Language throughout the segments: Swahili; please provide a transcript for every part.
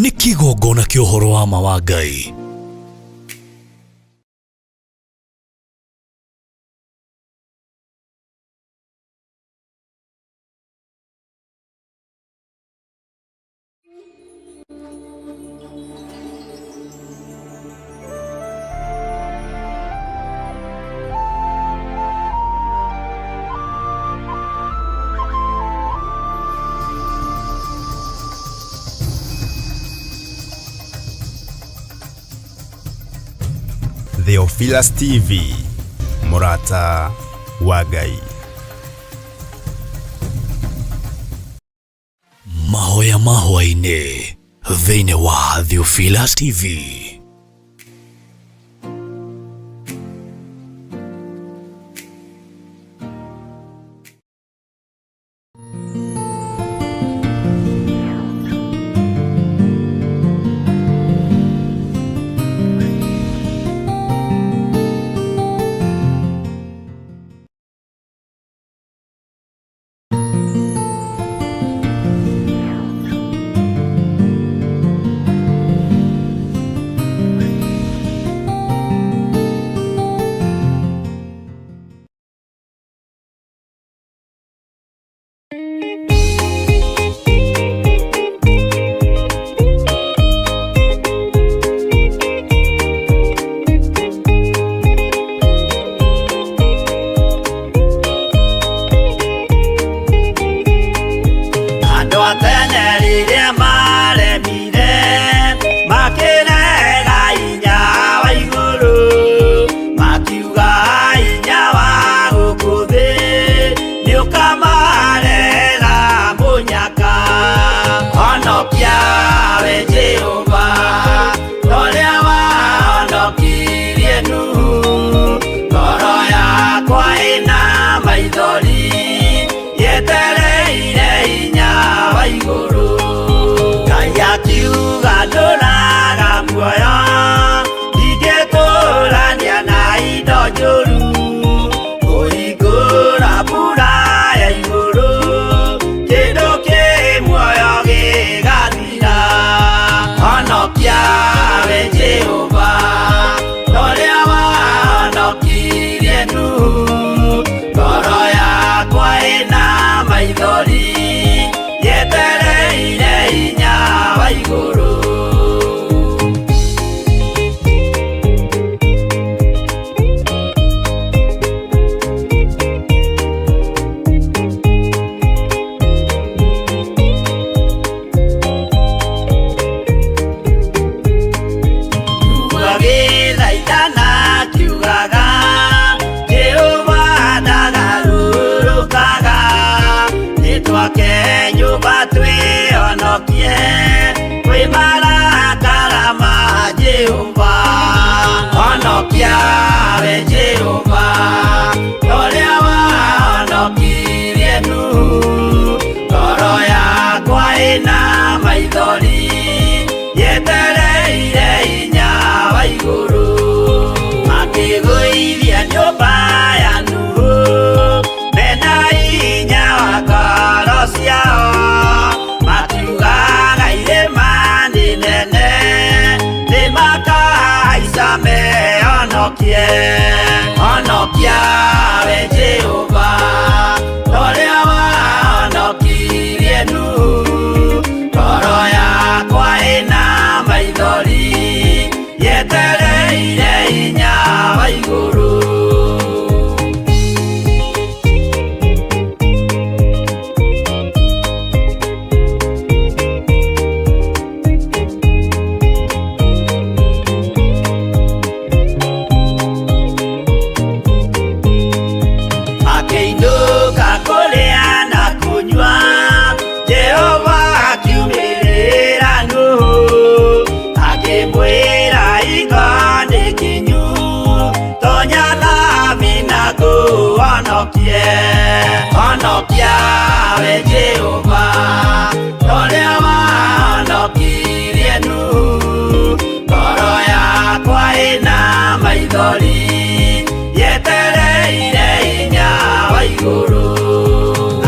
nĩ kĩgongona kĩa ũhoro wa ma wa Ngai. Theophilus TV, Mũrata wa Ngai. Mahoya mahwa-inĩ thĩinĩ wa Theophilus TV.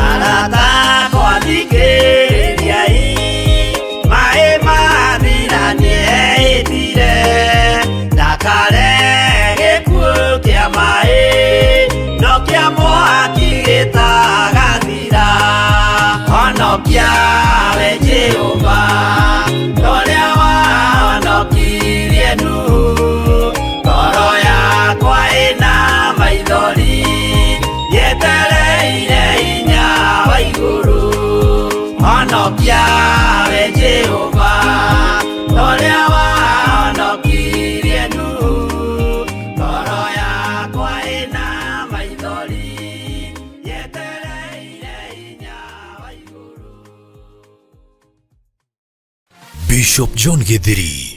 Arata kwa thikĩrĩriai, maĩ ma gĩtagathira. Honokia we Jehova, ũrĩa wahonokirie Nuhu. Ngoro yakwa ĩna maithori, yetereire hinya wa igũrũ. Honokia we Jehova, ũrĩa wahonokirie Nuhu. Ngoro yakwa ĩna maithori, yetereire hinya wa igũrũ. Bishop John Githiri.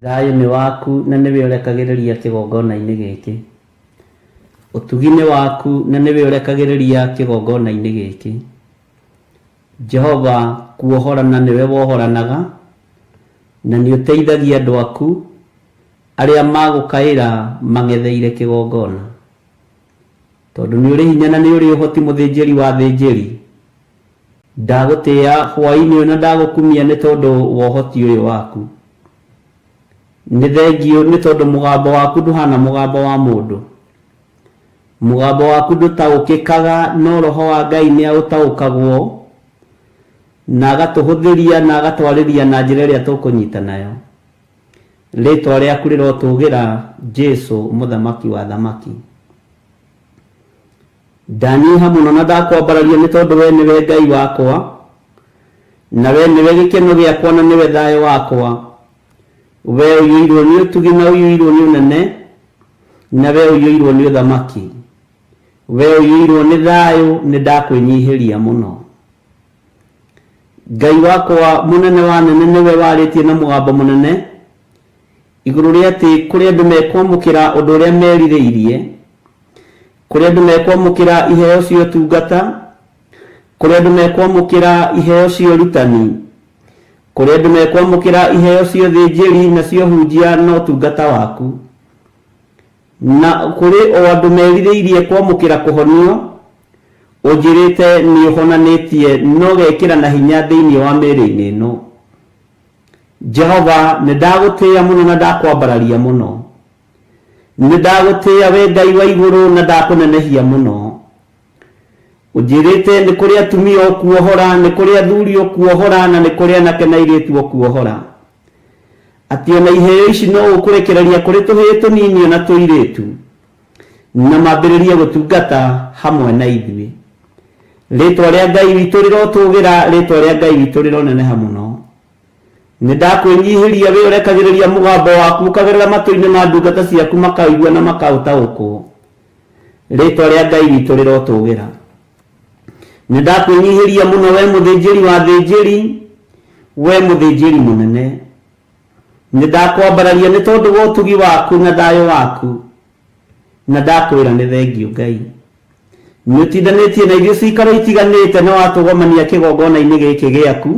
Thayũ nĩ waku na nĩwe ũrekagĩrĩria kĩgongona-inĩ gĩkĩ. Ũtugi nĩ waku na nĩwe ũrekagĩrĩria kĩgongona-inĩ gĩkĩ. Jehova, kuohorana nĩwe wohoranaga, na nĩ ũteithagia andũ aku arĩa magũkaĩra mang'etheire kĩgongona. Tondũ nĩ ũrĩ hinya na nĩ ũrĩ ũhoti, mũthĩnjĩri wa thĩnjĩri, ndagũtĩĩa hwaĩ-inĩ ũyũ na ndagũkumia nĩ tondũ wa ũhoti ũyũ waku. Nĩ thengio nĩ tondũ mũgambo waku ndũhana mũgambo wa mũndũ. Mũgambo waku ndũtaũkĩkaga, no Roho wa Ngai nĩ aũtaũkagwo na agatũhũthĩria na agatwarĩria na njĩra ĩrĩa tũkũnyita nayo. Rĩĩtwa rĩaku rĩrotũgĩra Jesũ, mũthamaki wa thamaki. Ndanyiha mũno na ndakwambararia nĩ tondũ we nĩwe Ngai wakwa, na we nĩwe gĩkeno gĩakwa na nĩwe thayũ wakwa. We ũiyũirwo nĩ ũtugi na ũiyũirwo nĩ ũnene, na we ũiyũirwo nĩ ũthamaki. We ũiyũirwo nĩ thayũ, nĩ ndakwĩnyihĩria mũno. Ngai wakwa mũnene wa nene nĩwe warĩtie na mũgambo mũnene igũrũ rĩa atĩ kũrĩ andũ mekwamũkĩra ũndũ ũrĩa merirĩirie, kũrĩ andũ mekwamũkĩra iheo cia ũtungata, kũrĩ andũ mekwamũkĩra iheo cia ũrutani, kũrĩ andũ mekwamũkĩra iheo cia ũthĩnjĩri na cia ũhunjia na ũtungata waku, na kũrĩ o andũ merirĩirie kwamũkĩra kũhonio, ũnjĩrĩte nĩ ũhonanĩtie no gekĩra na hinya thĩinĩ wa mĩĩrĩ-inĩ ĩno. Jehova, nĩ ndagũtĩĩa mũno na ndakwambararia mũno. Nĩ ndagũtĩĩa we Ngai wa igũrũ na ndakũnenehia mũno. Ũnjĩrĩte nĩ kũrĩ atumia ũkuohora, nĩ kũrĩ athuri ũkuohora, na nĩ kũrĩ anake na airĩtu ũkuohora. Atĩ ona iheo ici no ũkũrekereria kũrĩ tũhĩĩ tũnini ona tũirĩtu, na mambĩrĩrie gũtungata hamwe na ithuĩ. Rĩĩtwa rĩa Ngai witũ rĩrotũgĩra, rĩĩtwa rĩa Ngai witũ rĩroneneha mũno. Nĩ ndakwĩnyihĩria we ũrekagĩrĩria mũgambo waku ũkagerera matũ-inĩ ma ndungata ciaku makaigua na makaũtaũkwo. Rĩĩtwa rĩa Ngai witũ rĩrotũgĩra. Nĩ ndakwĩnyihĩria mũno we mũthĩnjĩri wa thĩnjĩri, we mũthĩnjĩri mũnene. Nĩ ndakwambararia nĩ tondũ wa ũtugi waku na thayũ waku, na ndakwĩra nĩ thengio Ngai. Nĩ ũtindanĩtie na irio cikaro itiganĩte na watũgomania kĩgongona-inĩ gĩkĩ gĩaku,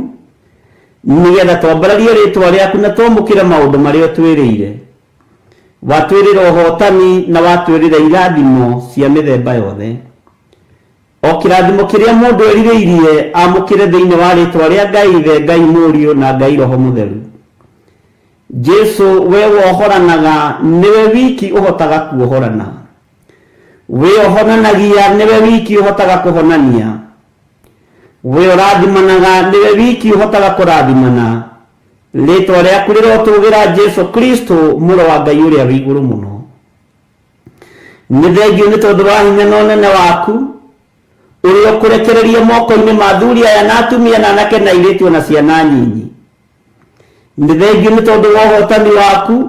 nĩgetha twambararie rĩĩtwa rĩaku na twamũkĩre maũndũ marĩa ũtwĩrĩire. Watwĩrĩra ũhotani na watwĩrĩra irathimo cia mĩthemba yothe. O kĩrathimo kĩrĩa mũndũ erirĩirie amũkĩre thĩinĩ wa rĩĩtwa rĩa Ngai Ithe, Ngai Mũriũ na Ngai Roho Mũtheru. Jesũ, we wohoranaga, nĩwe wiki ũhotaga kuohorana. We ũhonanagia, nĩwe wiki ũhotaga kũhonania. We ũrathimanaga, nĩwe wiki ũhotaga kũrathimana. Rĩĩtwa rĩaku rĩrotũgĩra Jesũ Kristo, mũrũ wa Ngai ũrĩa wĩ igũrũ mũno. Nĩ thengio nĩ tondũ wa hinya na ũnene waku, ũrĩa ũkũrekereria moko-inĩ ma athuri aya na atumia na anake na airĩtu ona ciana nyinyi. Nĩ thengio nĩ tondũ wa ũhotani waku,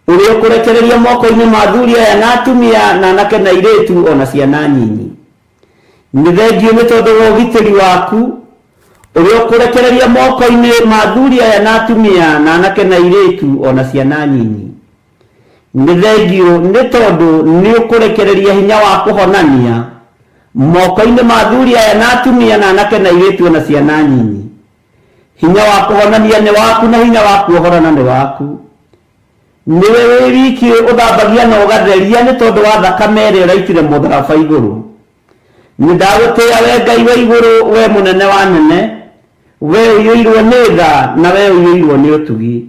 ũrĩa ũkũrekereria moko-inĩ ma athuri aya na atumia na anake na airĩtu ona ciana nyinyi. Nĩ thengio nĩ tondũ wa ũgitĩri waku, ũrĩa ũkũrekereria moko-inĩ ma athuri aya na atumia na anake na airĩtu ona ciana nyinyi. Nĩ thengio nĩ tondũ nĩ ũkũrekereria hinya wa kũhonania moko-inĩ ma athuri aya na atumia na anake na airĩtu ona ciana nyinyi. hinya wa kuhonania ni waku na hinya wa kuohorana ni waku. Niwe wi wiki uthambagia na ugatheria ni tondu wa thakame ĩrĩa ũraitire mũtharaba igũrũ. Nĩ ndagũtĩĩa we Ngai wa igũrũ, we mũnene wa nene, we ũiyũirwo nĩ tha na we ũiyũirwo nĩ ũtugi.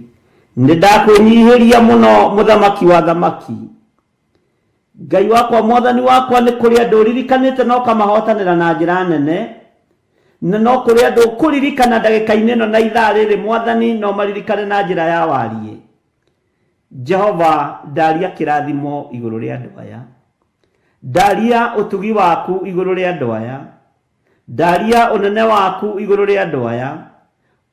Nĩ ndakwĩnyihĩria mũno mũthamaki wa thamaki. Ngai wakwa mwathani wakwa, nĩ kũrĩ andũ ũririkanĩte na ũkamahotanĩra na njĩra nene, na no kũrĩ andũ ũkũririkana ndagĩka-inĩ ĩno na ithaa rĩrĩ mwathani, no maririkane na njĩra ya wariĩ. Jehova, ndaria kĩrathimo igũrũ rĩa andũ aya, ndaria ũtugi waku igũrũ rĩa andũ aya, ndaria ũnene waku igũrũ rĩa andũ aya.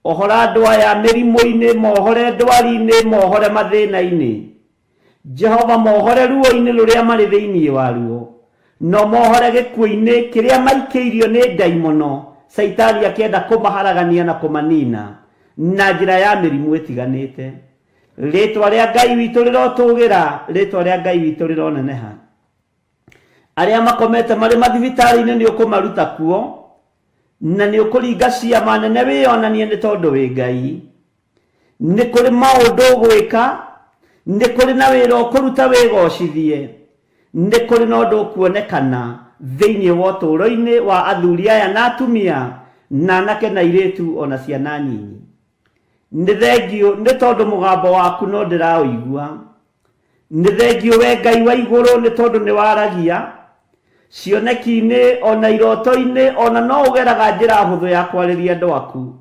Ohora andũ aya mĩrimũ-inĩ, mohore ndwari-inĩ, mohore mathĩna-inĩ. Jehova, mohore ruo-inĩ rũrĩa marĩ thĩinĩ waruo, no mohore gĩkuũ-inĩ kĩrĩa maikĩirio nĩ ndaimono, Saitani akĩenda kũmaharagania na kũmanina na njĩra ya mĩrimũ ĩtiganĩte. Rĩtwa rĩa Ngai witũ rĩrotũgĩra, rĩtwa rĩa Ngai witũ rĩroneneha. Arĩa makomete marĩ mathibitarĩ-inĩ nĩ ũkũmaruta kuo, na nĩ ũkũringa ciama nene wĩonanie nĩ tondũ wĩ Ngai. Nĩ kũrĩ maũndũ ũgwĩka, nĩ kũrĩ na wĩra ũkũruta wĩgocithie, nĩ kũrĩ na ũndũ ũkuonekana thĩinĩ wa ũtũũro-inĩ wa athuri aya na atumia na anake na airĩtu ona ciana nyinyi. Nĩ thengio nĩ tondũ mũgambo waku no ndĩraũigua. Nĩ thengio we Ngai wa igũrũ nĩ tondũ nĩ waragia cioneki-inĩ ona iroto-inĩ, ona no ũgeraga njĩra hũthũ ya kwarĩria andũ aku.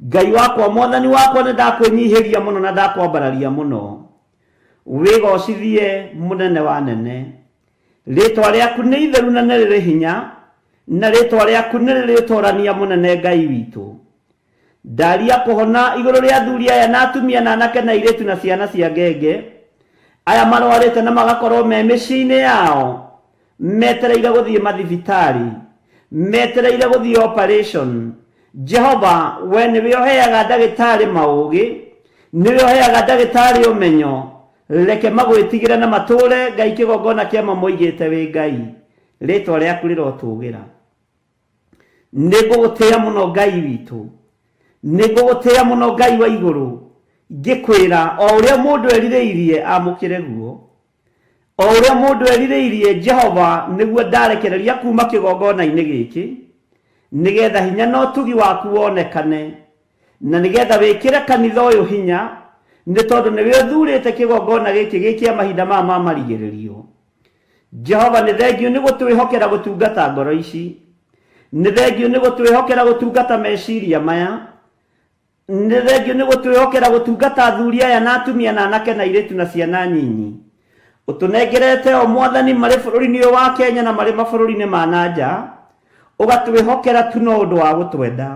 Ngai wakwa mwathani wakwa, nĩ ndakwĩnyihĩria mũno na ndakwambararia mũno. Wĩgocithie mũnene wa nene. Rĩtwa rĩaku nĩ itheru na nĩ rĩrĩ hinya, na rĩtwa rĩaku nĩ rĩrĩ ũtũũrania mũnene Ngai witũ. Ndaria kũhona igũrũ rĩa athuri aya na atumia na anake na airĩtu na ciana cia ngenge, aya marwarĩte na magakorwo me mĩciĩ-inĩ yao, metereire gũthiĩ mathibitarĩ, metereire gũthiĩ operation. Jehova, we nĩwe ũheaga ndagĩtarĩ maũgĩ, nĩwe ũheaga ndagĩtarĩ ũmenyo. Reke magwĩtigĩre na matũũre Ngai kĩgongona kĩa mamoigĩte wĩ Ngai. Rĩtwa rĩaku rĩrotũgĩra. Nĩngũgũtĩĩa mũno Ngai witũ, nĩngũgũtĩĩa mũno Ngai wa igũrũ, ngĩkwĩra o ũrĩa mũndũ erirĩirie amũkĩre guo, o ũrĩa mũndũ erirĩirie Jehova, nĩguo ndarekereria kuma kĩgongona-inĩ gĩkĩ, nĩgetha hinya na ũtugi waku wonekane, na nĩgetha wĩkĩre kanitha ũyũ hinya, nĩ tondũ nĩwe ũthurĩte kĩgongona gĩkĩ gĩkĩa mahinda maya ma marigĩrĩrio. Jehova, nĩ thengio nĩ gũtwĩhokera gũtungata ngoro ici, nĩ thengio nĩ gũtwĩhokera gũtungata meciria maya, nĩ thengio nĩ gũtwĩhokera gũtungata athuri aya na atumia na anake na airĩtu na ciana nyinyi. Ũtũnengerete o mwathani marĩ bũrũri-inĩ ũyũ wa Kenya na marĩ mabũrũri-inĩ ma nanja, ũgatwĩhokera tu no ũndũ wa gũtwenda.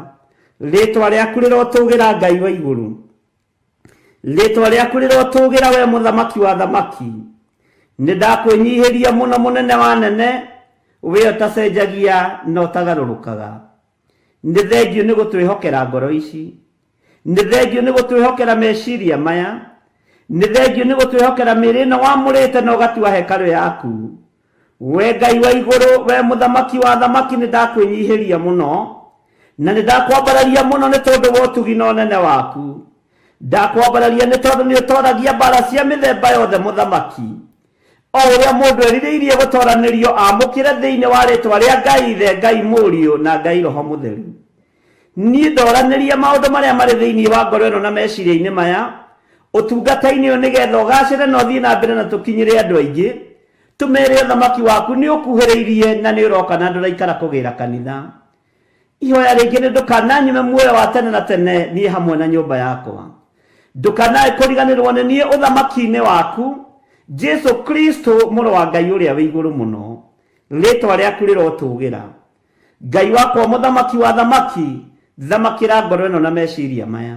Rĩtwa rĩaku rĩrotũgĩra Ngai wa igũrũ, rĩtwa rĩaku rĩrotũgĩra we mũthamaki wa thamaki. Nĩ ndakwĩnyihĩria mũno mũnene wa nene, we ũtacenjagia na ũtagarũrũkaga. Nĩ thengio nĩ gũtwĩhokera ngoro ici, nĩ thengio nĩ gũtwĩhokera meciria maya, nĩ thengio nĩ gũtwĩhokera mĩĩrĩ ĩno wamũrĩte na ũgatua hekarũ yaku. We Ngai wa igũrũ, we mũthamaki wa thamaki, nĩ ndakwĩnyihĩria mũno na nĩ ndakwambararia mũno nĩ tondũ wa ũtugi na ũnene waku. Ndakwambararia nĩ tondũ nĩ ũtoragia mbara cia mĩthemba yothe mũthamaki. O ũrĩa mũndũ erirĩirie gũtoranĩrio amũkĩre thĩinĩ wa rĩtwa rĩa Ngai Ithe, Ngai Mũriũ na Ngai Roho Mũtheru. Niĩ ndoranĩria maũndũ marĩa marĩ thĩinĩ wa ngoro ĩno na meciria-inĩ maya, ũtungata-inĩ ũyũ nĩgetha ũgacĩre na ũthiĩ na mbere na tũkinyĩre andũ aingĩ, tũmere ũthamaki waku nĩ ũkuhĩrĩirie na nĩ ũroka na ndũraikara kũgĩra kanitha. Ihoya rĩngĩ nĩ ndũkananyime muoyo wa tene na tene niĩ hamwe na nyũmba yakwa. Ndũkanae kũriganĩrwo nĩ niĩ ũthamaki-inĩ waku, Jesu Kristo mũrũ wa Ngai ũrĩa wĩ igũrũ mũno. Rĩtwa rĩaku rĩrotũgĩra. Ngai wakwa mũthamaki wa thamaki, thamakĩra ngoro ĩno na meciria maya.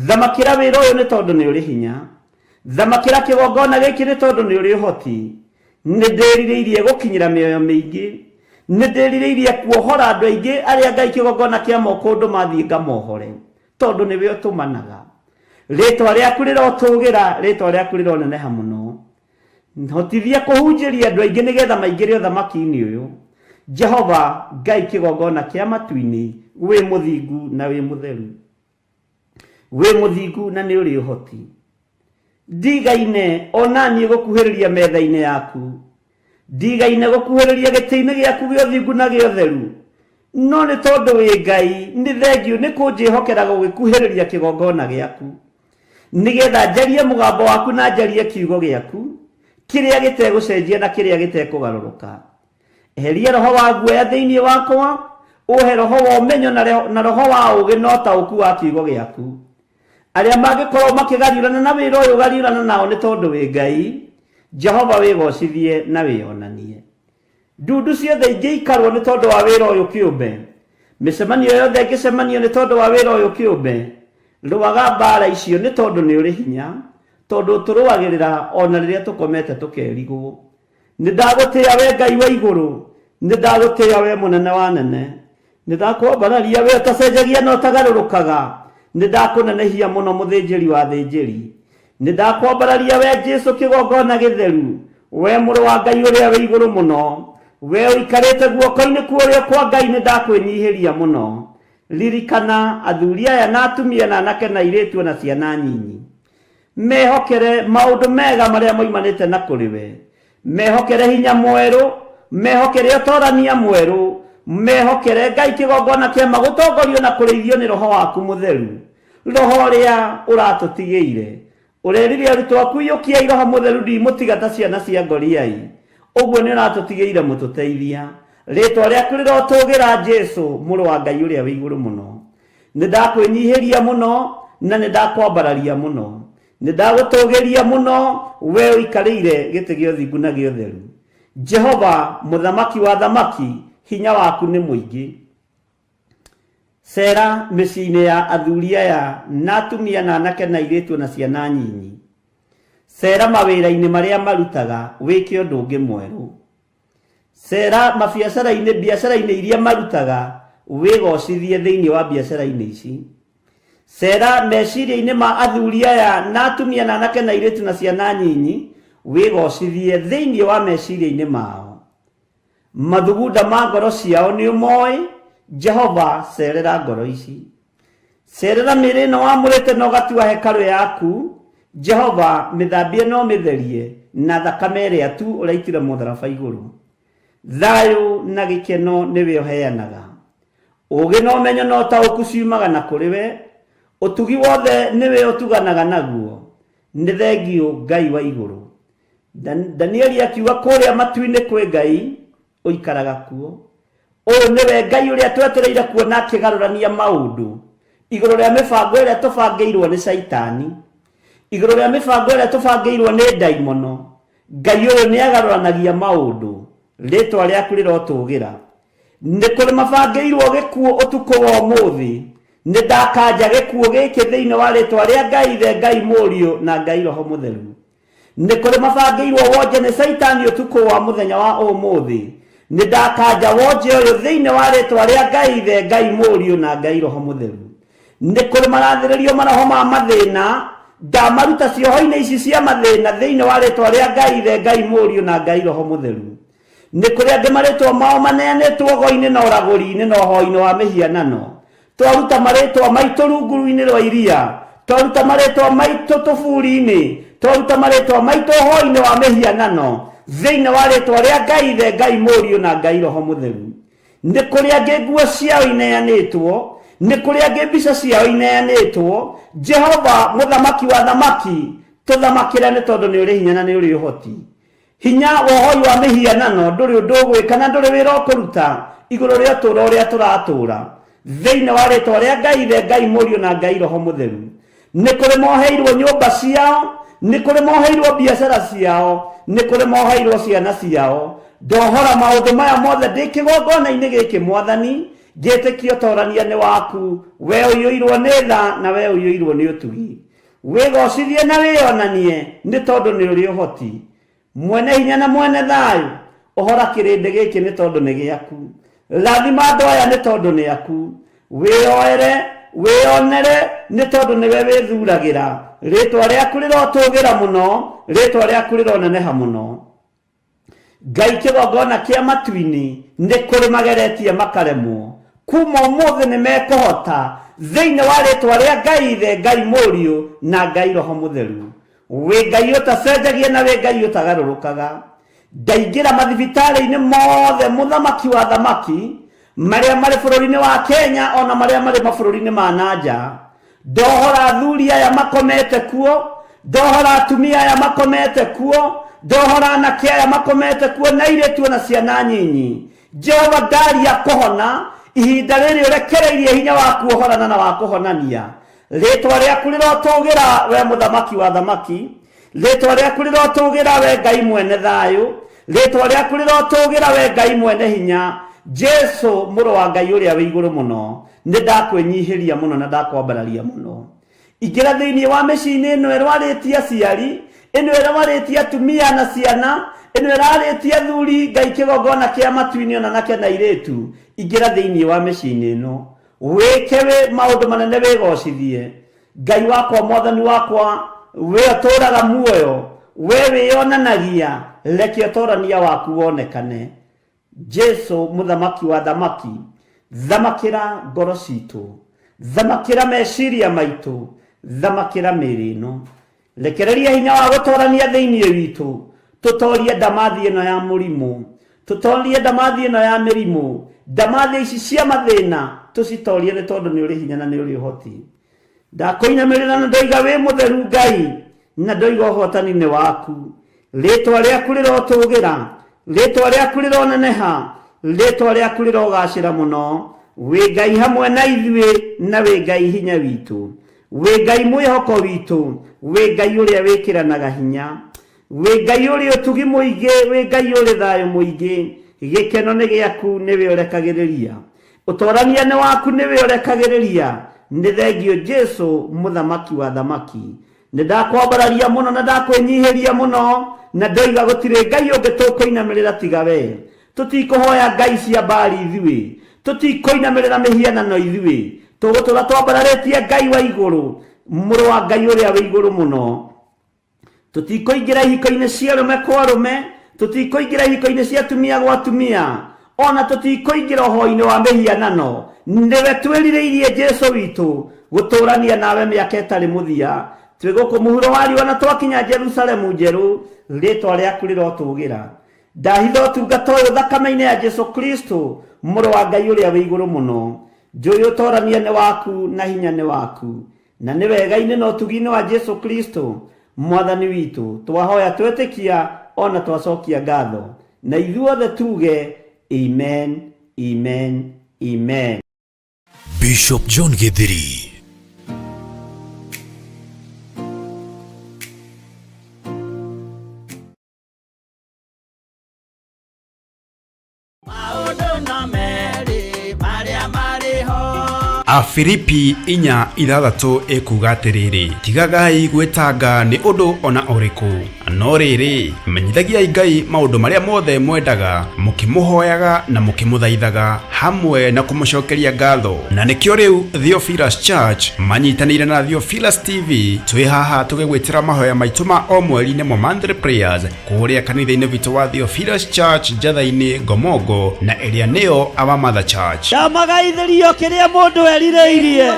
Thamakĩra wĩra ũyũ nĩ tondũ nĩ ũrĩ hinya. Thamakĩra kĩgongona gĩkĩ nĩ tondũ nĩ ũrĩ ũhoti. Nĩ ndĩrirĩirie gũkinyĩra mĩoyo mĩingĩ, nĩ ndĩrirĩirie kuohora andũ aingĩ arĩa Ngai kĩgongona kĩa moko ũndũ mathiĩ ngamohore, tondũ nĩwe ũtũmanaga. Rĩtwa rĩaku rĩrotũgĩra, rĩtwa rĩaku rĩroneneha mũno. Hotithia kũhunjĩria andũ aingĩ nĩgetha maingĩre ũthamaki-inĩ ũyũ. Jehova, Ngai kĩgongona kĩa matu-inĩ, wĩ mũthingu na wĩ mũtheru. we muthingu na ni uri uhoti ndigaine onani gukuhiriria metha-ini yaku ndigaine gukuhiriria giti-ini giaku gio thingu na gio theru no ni tondu wi Ngai ni thengiu ni kunjihokera gugikuhiriria kigongona giaku nigetha njarie mugambo waku na njarie kiugo giaku kiria gitegucenjia na kiria gitekugaruruka eheria roho wa guoya thiini wakwa uhe roho wa umenyo na roho wa ugi no tauku wa kiugo giaku aria mangikorwo makigariurana na wira uyu gariurana nao ni tondu wi Ngai Jehova wigocithie na wionanie ndundu ciothe ingĩikarwo nĩ tondũ wa wĩra ũyũ kĩũmbe mĩcemanio yothe ĩngĩcemanio nĩ tondũ wa wĩra ũyũ kĩũmbe rũaga mbara icio nĩ tondũ nĩ ũrĩ hinya tondũ tũrũagĩrĩra ona rĩrĩa tũkomete tũkerigwo nĩ ndagũtĩĩa we Ngai wa igũrũ nĩ ndagũtĩĩa we mũnene wa nene nĩ ndakwambararia we ũtacenjagia na ũtagarũrũkaga nĩ ndakũnenehia mũno mũthĩnjĩri wa thĩnjĩri nĩ ndakwambararia we Jesũ kĩgongona gĩtheru we mũrũ wa Ngai ũrĩa wĩ igũrũ mũno we ũikarĩte guoko-inĩ kuorĩo kwa Ngai nĩ ndakwĩnyihĩria mũno ririkana athuri aya na atumia na anake na airĩtu na ciana nyinyi mehokere maũndũ mega marĩa moimanĩte na kũrĩ we mehokere hinya mwerũ mehokere ũtorania mwerũ mehokere Ngai kĩgongona kĩa magũtongorio na kũrĩithio nĩ roho waku mũtheru roho ũrĩa ũratũtigĩire ũrerire arutwo aku iyũkiai roho mũtheru ndimũtiga ta ciana cia ngoriai ũguo nĩ ũratũtigĩire mũtũteithia rĩtwa rĩaku rĩrotũgĩra Jesũ mũrũ wa Ngai ũrĩa wĩ igũrũ mũno nĩ ndakwĩnyihĩria mũno na nĩ ndakwambararia mũno nĩ ndagũtũgĩria mũno we ũikarĩire gĩtĩ gĩa ũthingu na gĩa ũtheru Jehova mũthamaki wa thamaki hinya waku nĩ mũingĩ cera mĩciĩ-inĩ ya athuri aya na atumia na anake na airĩtu na ciana nyinyi cera mawĩra-inĩ marĩa marutaga wĩke ũndũ ũngĩ mwerũ cera biacara-inĩ iria marutaga wĩgocithie thĩinĩ wa biacara-inĩ ici cera meciria-inĩ ma athuri aya na atumia na anake na airĩtu na ciana nyinyi wĩgocithie thĩinĩ wa meciria-inĩ mao mathugunda ma ngoro ciao nĩ ũmoĩ Jehova cerera ngoro ici cerera mĩĩrĩ ĩno wamũrĩte na ũgatua hekarũ yaku Jehova mĩthambie no mĩtherie na thakame ĩrĩa tu ũraitire mũtharaba igũrũ thayũ na gĩkeno nĩwe ũheanaga ũũgĩ na ũmenyo na ũtaũku ciumaga na kũrĩ we ũtugi wothe nĩwe ũtuganaga naguo nĩ thengiũ Ngai wa igũrũ Danieli akiuga kũrĩa matu-inĩ kwĩ Ngai ũikaraga kuo ũyũ nĩwe Ngai ũrĩa twetereire kuona akĩgarũrania maũndũ igũrũ rĩa mĩbango ĩrĩa tũbangĩirwo nĩ Saitani igũrũ rĩa mĩbango ĩrĩa tũbangĩirwo nĩ ndaimono Ngai ũyũ nĩ agarũranagia maũndũ rĩtwa rĩaku rĩrotũgĩra nĩ kũrĩ mabangĩirwo gĩkuũ ũtukũ wa ũmũthĩ nĩ ndakanja gĩkuũ gĩkĩ thĩinĩ wa rĩtwa rĩa Ngai ithe Ngai mũriũ na Ngai roho mũtheru nĩ kũrĩ mabangĩirwo wonje nĩ Saitani ũtukũ wa mũthenya wa ũmũthĩ nĩ ndakanja wonje ũyũ thĩinĩ wa rĩtwa rĩa Ngai ithe Ngai mũriũ na Ngai roho mũtheru nĩ kũrĩ marathĩrĩrio maroho ma mathĩna ndamaruta cioho-inĩ ici cia mathĩna thĩinĩ wa rĩtwa rĩa Ngai ithe Ngai mũriũ na Ngai roho mũtheru nĩ kũrĩ angĩ marĩtwa mao maneanĩtwo go-inĩ na ũragũri-inĩ na ũhoi-inĩ wa mĩhianano twaruta marĩtwa maitũ rungu-inĩ rwa iria twaruta marĩtwa maitũ tũburi-inĩ twaruta marĩtwa maitũ ũhoi-inĩ wa mĩhianano thĩinĩ wa rĩtwa rĩa Ngai ithe Ngai mũriũ na Ngai roho mũtheru nĩ kũrĩ angĩ nguo ciao ineanĩtwo nĩ kũrĩ angĩ mbica ciao ineanĩtwo Jehova mũthamaki wa thamaki tũthamakĩre nĩ tondũ nĩ ũrĩ hinya na nĩ ũrĩ ũhoti hinya wohoi wa mĩhianano ndũrĩ ũndũ ũgwĩka na ndũrĩ wĩra ũkũruta igũrũ rĩa ũtũũro ũrĩa tũratũũra thĩinĩ wa rĩtwa rĩa Ngai ithe Ngai mũriũ na Ngai roho mũtheru nĩ kũrĩ moheirwo nyũmba ciao nĩ kũrĩ moheirwo biacara ciao nĩ kũrĩ moheirwo ciana ciao ndohora maũndũ maya mothe ndĩ kĩgongona-inĩ gĩkĩ mwathani ngĩtĩkia ũtorania nĩ waku we ũiyũirwo nĩ tha na we ũiyũirwo nĩ ũtugi wĩgocithie na wĩonanie nĩ tondũ nĩ ũrĩ ũhoti mwene hinya na mwene thayũ ũhora kĩrĩndĩ gĩkĩ nĩ tondũ nĩ gĩaku rathima andũ aya nĩ tondũ nĩ aku wĩoere wĩonere nĩ tondũ nĩwe wĩthuragĩra rĩtwa rĩaku rĩrotũgĩra mũno rĩtwa rĩaku rĩroneneha mũno Ngai kĩgongona kĩa matu-inĩ nĩ kũrĩ mageretie makaremwo kuma ũmũthĩ nĩ mekũhota thĩinĩ wa rĩtwa rĩa Ngai Ithe, Ngai Mũriũ na Ngai Roho Mũtheru. Wĩ Ngai ũtacenjagia na wĩ Ngai ũtagarũrũkaga. Ndaingĩra mathibitarĩ-inĩ mothe mũthamaki wa thamaki marĩa marĩ bũrũri-inĩ wa Kenya ona marĩa marĩ mabũrũri-inĩ ma nanja. Ndohora athuri aya makomete kuo, ndohora atumia aya makomete kuo, ndohora anake aya makomete kuo na airĩtu na ciana nyinyi. Jehova ndaria kũhona ihinda rĩrĩ ũrekereirie hinya wa kuohorana na wa kũhonania. Rĩtwa rĩaku rĩrotũgĩra we mũthamaki wa thamaki, rĩtwa rĩaku rĩrotũgĩra we Ngai mwene thayũ, rĩtwa rĩaku rĩrotũgĩra we Ngai mwene hinya. Jesu mũrũ wa Ngai ũrĩa wĩ igũrũ mũno, nĩ ndakwĩnyihĩria mũno na ndakwambararia mũno. Ingĩra thĩinĩ wa mĩciĩ-inĩ ĩno ĩrwarĩtie aciari, ĩno ĩrwarĩtie atumia na ciana, ĩno ĩrarĩtie athuri, Ngai kĩgongona kĩa matu-inĩ ona nake na airĩtu. Ingĩra thĩinĩ wa mĩciĩ-inĩ ĩno wĩke maũndũ manene wĩgocithie. Ngai wakwa, mwathani wakwa, we ũtũũraga muoyo, we wĩyonanagia, reke ũtũũrania waku wonekane. Jesu mũthamaki wa thamaki, thamakĩra ngoro citũ, thamakĩra meciria maitũ, thamakĩra mĩĩrĩ ĩno. Rekereria hinya wa gũtũũrania thĩinĩ witũ, tũtoorie ndamathi ĩno ya mũrimũ, tũtoorie ndamathi ĩno ya mĩrimũ, ndamathi ici cia mathĩna tũcitoorie nĩ tondũ nĩ ũrĩ hinya na nĩ ũrĩ ũhoti. Ndakũinamĩrĩra na ndoiga wĩ mũtheru Ngai, na ndoiga ũhotani nĩ waku. Rĩtwa rĩaku rĩrotũgĩra, rĩtwa rĩaku rĩroneneha, rĩtwa rĩaku rĩrogacĩra mũno. Wĩ Ngai hamwe na ithuĩ na wĩ Ngai hinya witũ, wĩ Ngai mwĩhoko witũ, wĩ Ngai ũrĩa wĩkĩranaga hinya, wĩ Ngai ũrĩ ũtugi mũingĩ, wĩ Ngai ũrĩ thayũ mũingĩ. Gĩkeno nĩ gĩaku, nĩwe ũrekagĩrĩria, ũtoorania nĩ waku, nĩwe ũrekagĩrĩria. Nĩ thengio Jesu mũthamaki wa thamaki. Nĩ ndakwambararia mũno na ndakwĩnyihĩria mũno, na ndoiga gũtirĩ Ngai ũngĩ tũkũinamĩrĩra tiga we. Tũtikũhoya ngai cia mbari ithuĩ, tũtikũinamĩrĩra mĩhianano ithuĩ, tũgũtũra twambararĩtie Ngai wa igũrũ, mũrũ wa Ngai ũrĩa wĩ igũrũ mũno. Tũtikũingĩra ihiko-inĩ cia arũme kwa arũme, tũtikũingĩra ihiko-inĩ cia atumia gwa atumia, ona tũtikũingĩra ũhoro-inĩ wa mĩhianano. Nĩwe twĩrirĩirie Jesu witũ gũtũũrania nawe mĩaka ĩtarĩ mũthia. Twĩ gũkũ mũhuro wa riũa na twakinya Jerusalemu njerũ, rĩtwa rĩaku rĩrotũgĩra. Ndahitha ũtungata ũyũ thakame-inĩ ya Jesu Kristo, mũrũ wa Ngai ũrĩa wĩ igũrũ mũno. Njũĩ ũtoorania nĩ waku na hinya nĩ waku, na nĩ wega-inĩ na ũtugi-inĩ wa Jesu Kristo mwathani witũ. Twahoya twetĩkia ona twacokia ngatho, na ithuothe tuge amen, amen, amen. Bishop John Githiri. Afilipi 4:6 ekuga atĩrĩrĩ, tigagai gwĩtanga nĩ ũndũ ona ũrĩkũ, no rĩrĩ menyithagiai Ngai maũndũ marĩa mothe mwendaga, mũkĩmũhoyaga na mũkĩmũthaithaga hamwe na kũmũcokeria ngatho. Na nĩkĩo rĩu Theophilus Church manyitanĩire na Theophilus TV twĩ haha tũgĩgwĩtĩra mahoya maitũ ma o mweri-inĩ mo monthly prayers kũrĩa kanitha-inĩ witũ wa Theophilus Church Njatha-inĩ Ngomongo, na ĩrĩa nĩyo Our Mother Church. Ndamagaithĩrio kĩrĩa mũndũ erirĩirie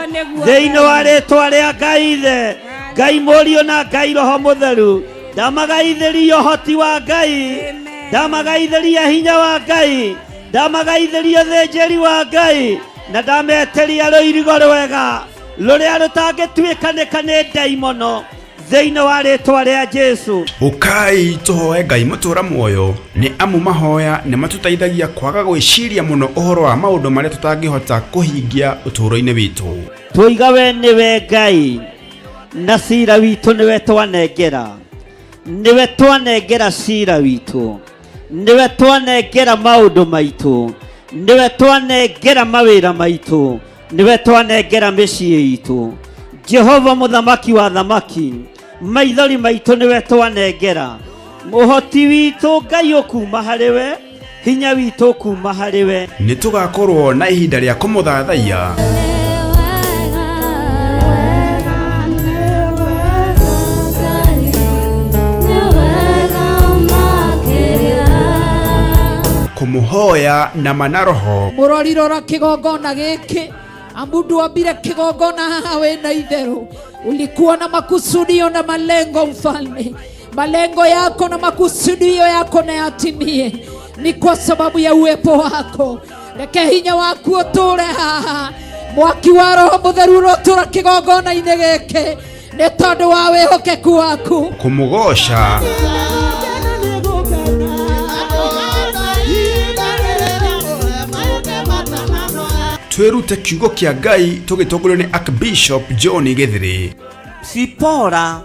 thĩinĩ wa rĩtwa rĩa Ngai Ithe, Ngai Mũriũ na Ngai Roho Mũtheru. Ndamagaithĩria ũhoti wa Ngai, ndamagaithĩria hinya wa Ngai, ndamagaithĩria ũthĩnjĩri wa Ngai, na ndametĩria rũirigo rwega rũrĩa rũtangĩtuĩkanĩka nĩ ndaimono thĩinĩ wa rĩtwa rĩa Jesu. Ũkai tũhoe Ngai mũtũũra muoyo, nĩ amu mahoya nĩ matũteithagia kwaga gwĩciria mũno ũhoro wa maũndũ marĩa tũtangĩhota kũhingia ũtũũro-inĩ witũ. Tũiga we nĩwe Ngai, na cira witũ nĩwe twanengera, nĩwe twanengera cira witũ, nĩwe twanengera maũndũ maitũ, nĩwe twanengera mawĩra maitũ, nĩwe twanengera mĩciĩ itũ. Jehova mũthamaki wa thamaki, maithori maitũ nĩwe twanengera, ũhoti witũ Ngai ũkuma harĩwe, hinya witũ ũkuma harĩwe. Nĩ tũgakorwo na ihinda rĩa kũmũthathaiya. kumuhoya na manaroho murorirora kigongona giki amundu wambire kigongona haha wena itherũ. Ulikuwa na makusudio na malengo mfalme, malengo yako na makusudio yako na yatimie, ni kwa sababu ya uwepo wako. Reke hinya waku ũtũre haha, mwaki wa Roho Mũtheru ũrotũra kigongona-inĩ gĩkĩ nĩ tondũ wa wĩhokeku waku. kumugosha twirute kiugo kia Ngai tugitongorio ni Archbishop John Githiri. Sipora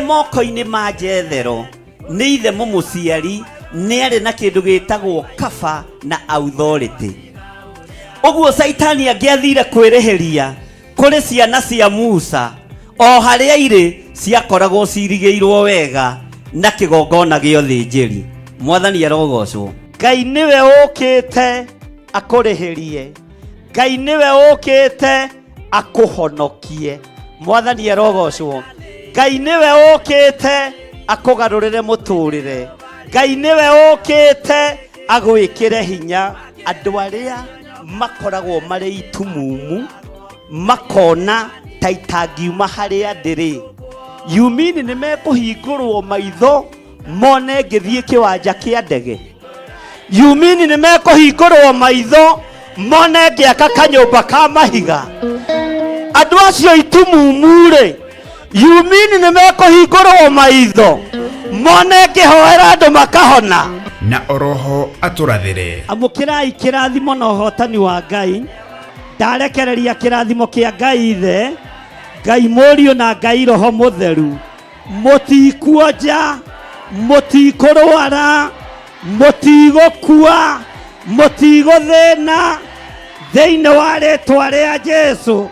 moko-inĩ ma Jethero nĩ ithe mũmũciari nĩ arĩ na kĩndũ gĩtagwo kaba na authority. Ũguo Saitani angĩathire kwĩrĩhĩria kũrĩ ciana cia Musa, o harĩa irĩ ciakoragwo cirigĩirwo wega na kĩgongona gĩa ũthĩnjĩri. Mwathani arogocwo. Ngai nĩwe ũkĩte akũrĩhĩrie, Ngai nĩwe ũkĩte akũhonokie. Mwathani arogocwo. Ngai nĩwe ũkĩte akũgarũrĩre mũtũrĩre, Ngai nĩwe ũkĩte agwĩkĩre hinya. Andũ arĩa makoragwo marĩ itumumu makona ta itangiuma harĩa ndĩrĩ, yumini nĩ mekũhingũrwo maitho mone ngĩthiĩ kĩwanja kĩa ndege, yumini nĩ mekũhingũrwo maitho mone ngĩaka kanyũmba ka mahiga. Andũ acio itumumu-rĩ, yumini nĩ mekũhingũrwo maitho mone ngĩhoera andũ makahona. Na oroho atũrathĩre. Amũkĩrai kĩrathimo na ũhotani wa Ngai. Ndarekereria kĩrathimo kĩa Ngai Ithe, Ngai Mũriũ na Ngai Roho Mũtheru. Mũtikuonja, mũtikũrwara, mũtigũkua, mũtigũthĩna, thĩinĩ wa rĩĩtwa rĩa Jesũ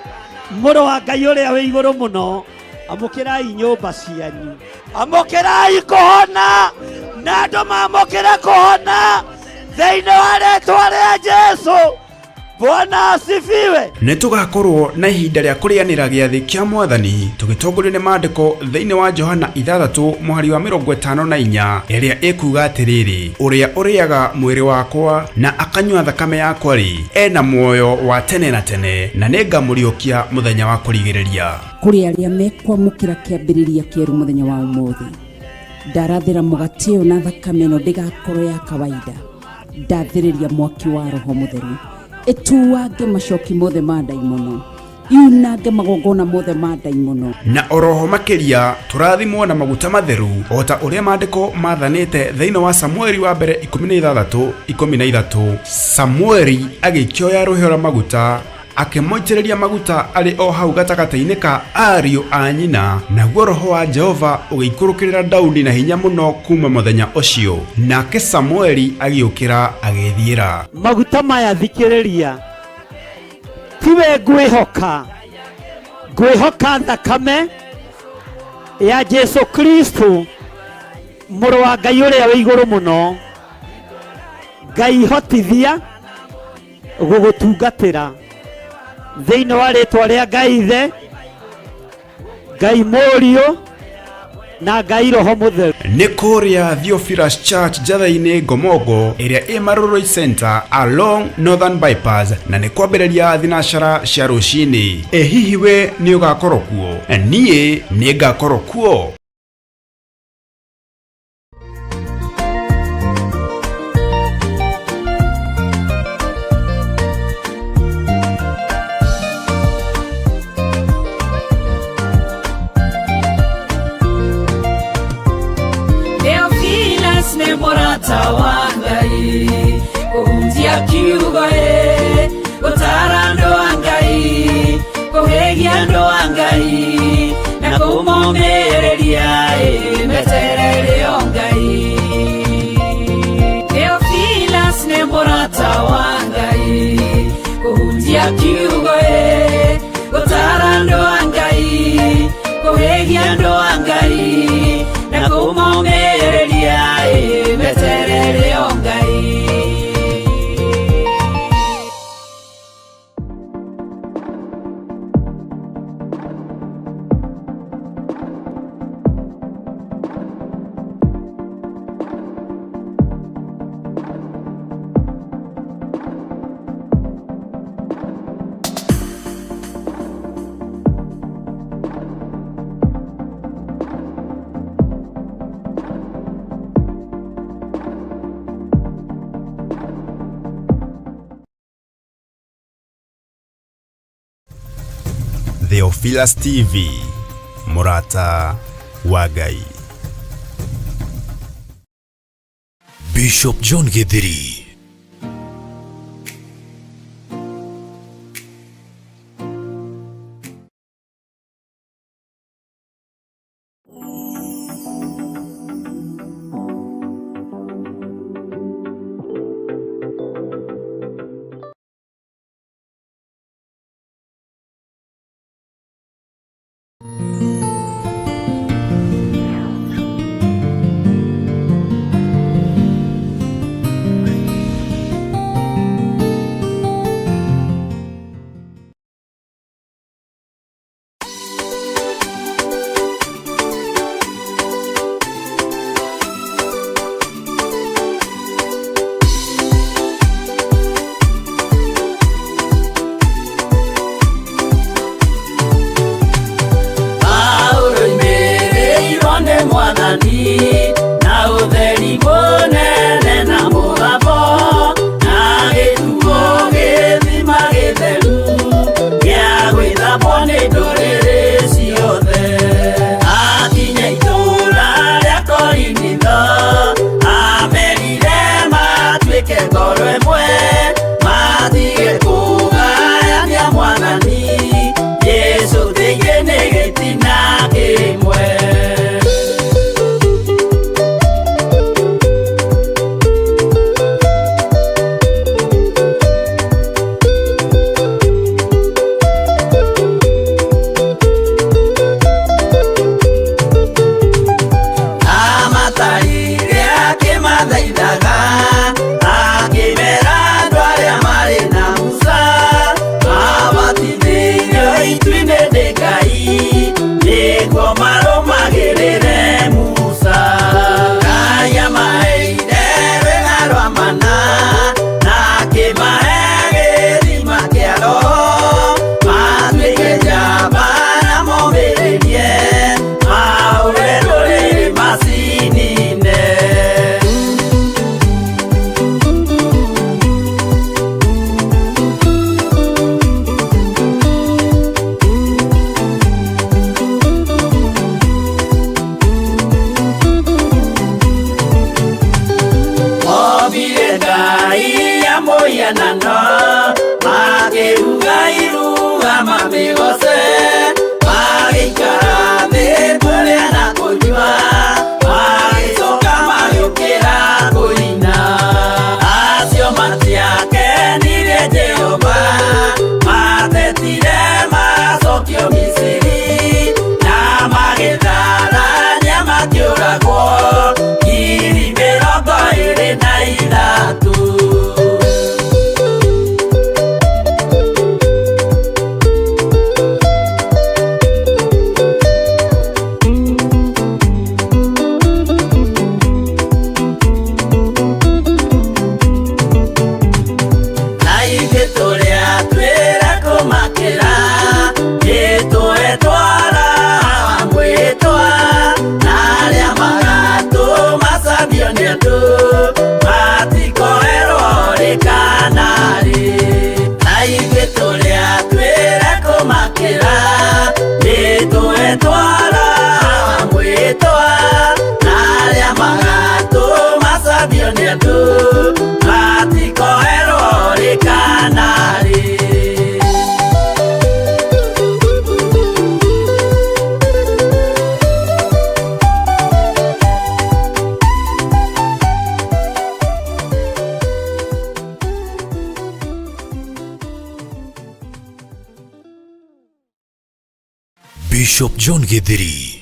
mũrũ wa Ngai ũrĩa wĩ igũrũ mũno. Amũkĩrai nyũmba cianyu, amũkĩrai kũhona, na andũ mamũkĩre kũhona thĩinĩ wa rĩĩtwa rĩa Jesũ. Bwana asifiwe. Nĩtũgakorwo na ihinda rĩa kũrĩanĩra gĩathĩ kĩa Mwathani tũgĩtongorio nĩ maandĩko thĩinĩ wa Johana 6:54 ĩrĩa ĩkuga atĩrĩrĩ, ũrĩa ũrĩaga mwĩrĩ wakwa na akanyua thakame yakwa-rĩ ena muoyo wa tene na tene, na nĩngamũriũkia mũthenya wa kũrigĩrĩria. Kũrĩ arĩa mekwamũkĩra kĩambĩrĩria kĩerũ mũthenya wa ũmũthĩ, ndarathĩra mũgate ũyũ na thakame ĩno ndĩgakorwo ya kawaida, ndathĩrĩria mwaki wa Roho Mũtheru ĩtuange macoki mothe ma ndaimono, yunange magongona mothe ma ndaimono. Na oroho makĩria tũrathimwo na maguta matheru o ta ũrĩa maandĩko mathanĩte thĩinĩ wa Samueli wa mbere 16:13. Samueli agĩkioya rũhĩa rwa maguta akĩmoitĩrĩria maguta arĩ o hau gatagatĩ-inĩ ka ariũ a nyina, naguo Roho wa Jehova ũgĩikũrũkĩrĩra Daudi na hinya mũno kuma mũthenya ũcio, nake Samueli agĩũkĩra agĩthiĩra. Maguta maya thikĩrĩria, tiwe ngwĩhoka, ngwĩhoka thakame ya Jesu Kristo mũrũ wa Ngai ũrĩa wĩ igũrũ mũno. Ngai hotithia gũgũtungatĩra thĩinĩ wa rĩĩtwa rĩa Ngai Ithe, Ngai Mũriũ na Ngai Roho Mũtheru. Nĩ kũrĩa Theophilus Church Njatha-inĩ Ngomongo ĩrĩa ĩ Maroroi Center along Northern Bypass, na nĩ kwambĩrĩria thinacara cia rũcinĩ. Hihi we nĩ ũgakorwo kuo? Niĩ nĩ ngakorwo kuo. Mũrata wa Ngai kũhunjia kiugo gũtara andũ a Ngai, kũhĩgia andũ a Ngai na kũmomĩrĩria meterere o Ngai. Theophilus nĩ mũrata wa Ngai kũhunjia kiugo gũtara andũ a Ngai, kũhĩgia andũ a Ngai na kũmomĩrĩria meterere o Ngai. Theophilus TV, Murata wa Ngai. Bishop John Githiri. Bishop John Githiri.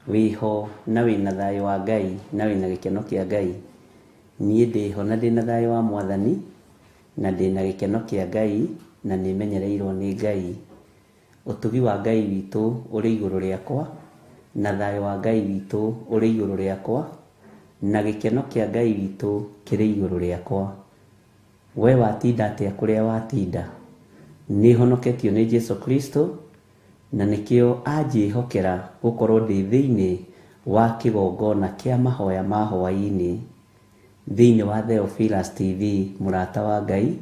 Wiho na wina thayo wa Ngai na wina gikeno kia Ngai niĩ ndĩho na ndĩna thayũ wa Mwathani, na ndĩna gĩkeno kĩa Ngai, na nĩmenyereirwo nĩ Ngai. Ũtugi wa Ngai witũ ũrĩ igũrũ rĩakwa, na thayũ wa Ngai witũ ũrĩ igũrũ rĩakwa, na gĩkeno kĩa Ngai witũ kĩrĩ igũrũ rĩakwa. We watinda atĩa kũrĩa watinda? Nĩ honoketio nĩ Jesu Kristo, na nĩkĩo anjĩhokera gũkorwo ndĩ thĩinĩ wa kĩgongona kĩa mahoya ma hwaĩ-inĩ thĩinĩ wa Theophilus TV, mũrata wa Ngai,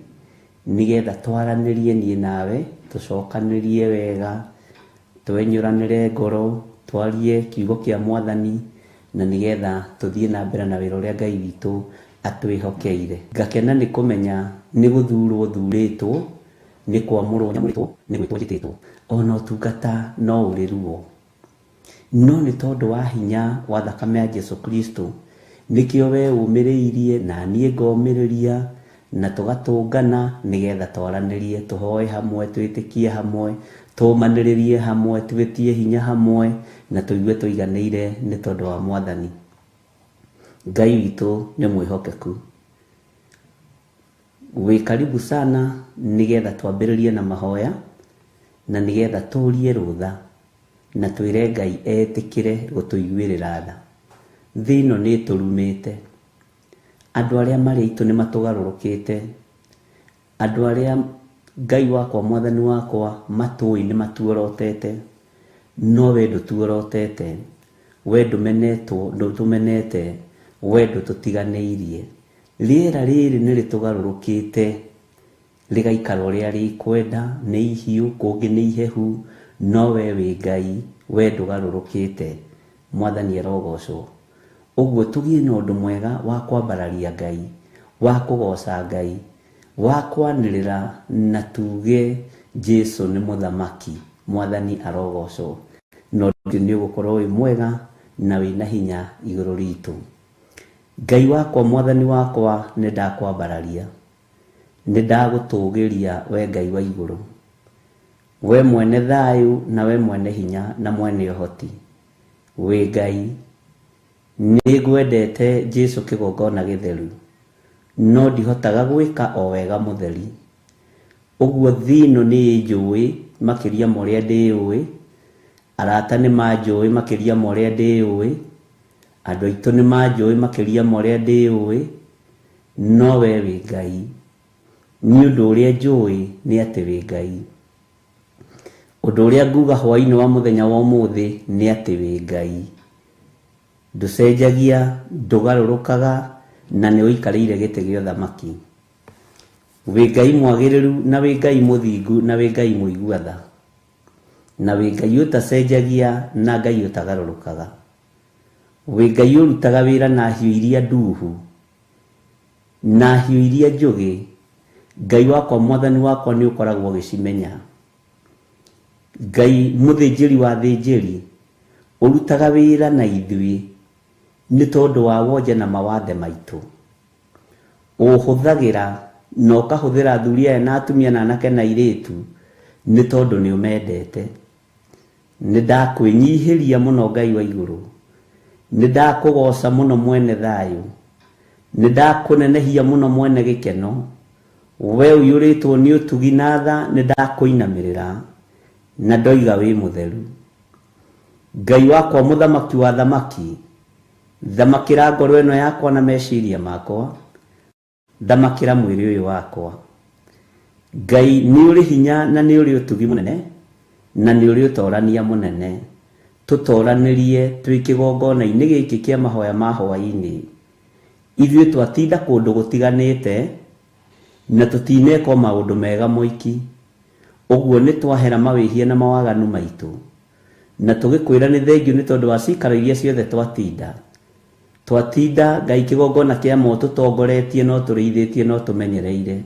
nĩgetha twaranĩrie niĩ nawe, tũcokanĩrie wega, twenyũranĩre ngoro, twarie kiugo kĩa Mwathani, na nĩgetha tũthiĩ na mbere na wĩra ũrĩa Ngai witũ atwĩhokeire. Ngakena nĩ kũmenya nĩ gũthurwo thurĩtwo, nĩ kwamũrwo nyamũrĩtwo, nĩ gwĩtwo njĩtĩtwo, ona ũtungata no ũrĩruo. No nĩ tondũ wa hinya wa thakame ya Jesu Kristo, nĩkĩo we ũmĩrĩirie na niĩ ngomĩrĩria, na tũgatũngana nĩgetha twaranĩrie, tũhoe hamwe, twĩtĩkie hamwe, tũmanĩrĩrie hamwe, twĩtie hinya hamwe, na tũigue tũiganĩire nĩ tondũ wa Mwathani. Ngai witũ nĩ mwĩhokeku. Wĩ karibu sana nĩgetha twambĩrĩrie na mahoya, na nĩgetha tũrie rũtha, na twĩre Ngai etĩkĩre gũtũiguĩrĩra tha. Thĩ ĩno nĩ tũrumĩte, andũ arĩa marĩ aitũ nĩ matũgarũrũkĩte, andũ arĩa Ngai wakwa, Mwathani wakwa, matũĩ nĩ matuorotete, no we ndũtuorotete, we ndũtũmenete, we ndũtũtiganĩirie. Rĩera rĩrĩ nĩ rĩtũgarũrũkĩte, rĩgaikara ũrĩa rĩkwenda, nĩ ihiũ, kũngĩ nĩ ihehu, no we wĩ Ngai, we ndũgarũrũkĩte. Mwathani arogocwo. Ũguo tũgĩe na ũndũ mwega wa kwambararia Ngai, wa kũgoca Ngai, wa kwanĩrĩra na tuge Jesu nĩ mũthamaki. Mwathani arogocwo. Na ũndũ nĩ ũgũkorwo wĩ mwega na wĩna hinya igũrũ ritũ. Ngai wakwa, Mwathani wakwa, nĩ ndakwambararia, nĩ ndagũtũgĩria we Ngai wa igũrũ, we mwene thayũ, na we mwene hinya na mwene ũhoti. Wĩ Ngai, nĩ ngwendete Jesu kĩgongona gĩtheru, no ndihotaga gwĩka o wega mũtheri. Ũguo thĩ ĩno nĩ njũĩ makĩria ma ũrĩa ndĩũĩ, arata nĩ manjũĩ makĩria ma ũrĩa ndĩũĩ, andũ aitũ nĩ manjũĩ makĩria ma ũrĩa ndĩũĩ, no we wĩ Ngai. Nĩ ũndũ ũrĩa njũĩ nĩ atĩ wĩ Ngai. Ũndũ ũrĩa nguga hwaĩ-inĩ wa mũthenya wa ũmũthĩ nĩ atĩ wĩ Ngai. Ndũcenjagia, ndũgarũrũkaga, na nĩ ũikarĩire gĩtĩ gĩa ũthamaki. Wĩ Ngai mwagĩrĩru, na wĩ Ngai mũthingu, na wĩ Ngai mũigua tha, na wĩ Ngai ũtacenjagia, na Ngai ũtagarũrũkaga. Wĩ Ngai ũrutaga wĩra na hiũ iria nduhu, na hiũ iria njũgĩ. Ngai wakwa, Mwathani wakwa, nĩ ũkoragwo ũgĩcimenya. Ngai mũthĩnjĩri wa thĩnjĩri, ũrutaga wĩra na ithuĩ nĩ tondũ wa wonje na mawathe maitũ. Ũhũthagĩra na ũkahũthĩra athuri aya na atumia na anake na airĩtu nĩ tondũ nĩ ũmendete. Nĩ ndakwĩnyihĩria mũno Ngai wa igũrũ, nĩ ndakũgoca mũno mwene thayũ, nĩ ndakũnenehia mũno mwene gĩkeno. We ũiyũrĩtwo nĩ ũtugi na tha, nĩ ndakũinamĩrĩra na ndoiga wĩ mũtheru. Ngai wakwa, mũthamaki wa thamaki, thamakĩra ngoro ĩno yakwa na meciria makwa, thamakĩra mwĩrĩ ũyũ wakwa. Ngai nĩ ũrĩ hinya na nĩ ũrĩ ũtugi mũnene, na nĩ ũrĩ ũtorania mũnene. Tũtoranĩrie twĩ kĩgongona-inĩ gĩkĩ kĩa mahoya ma hwaĩ-inĩ. Ithuĩ twatinda kũndũ gũtiganĩte, na tũtineka maũndũ mega moiki. Ũguo nĩ twahera mawĩhia na mawaganu maitũ, na tũgĩkwĩra nĩ thengiũ nĩ tondũ wa cikaro iria ciothe twatinda. Twatinda Ngai kĩgongona kĩa mo tũtongoretie, no tũrĩithĩtie, no tũmenyereire.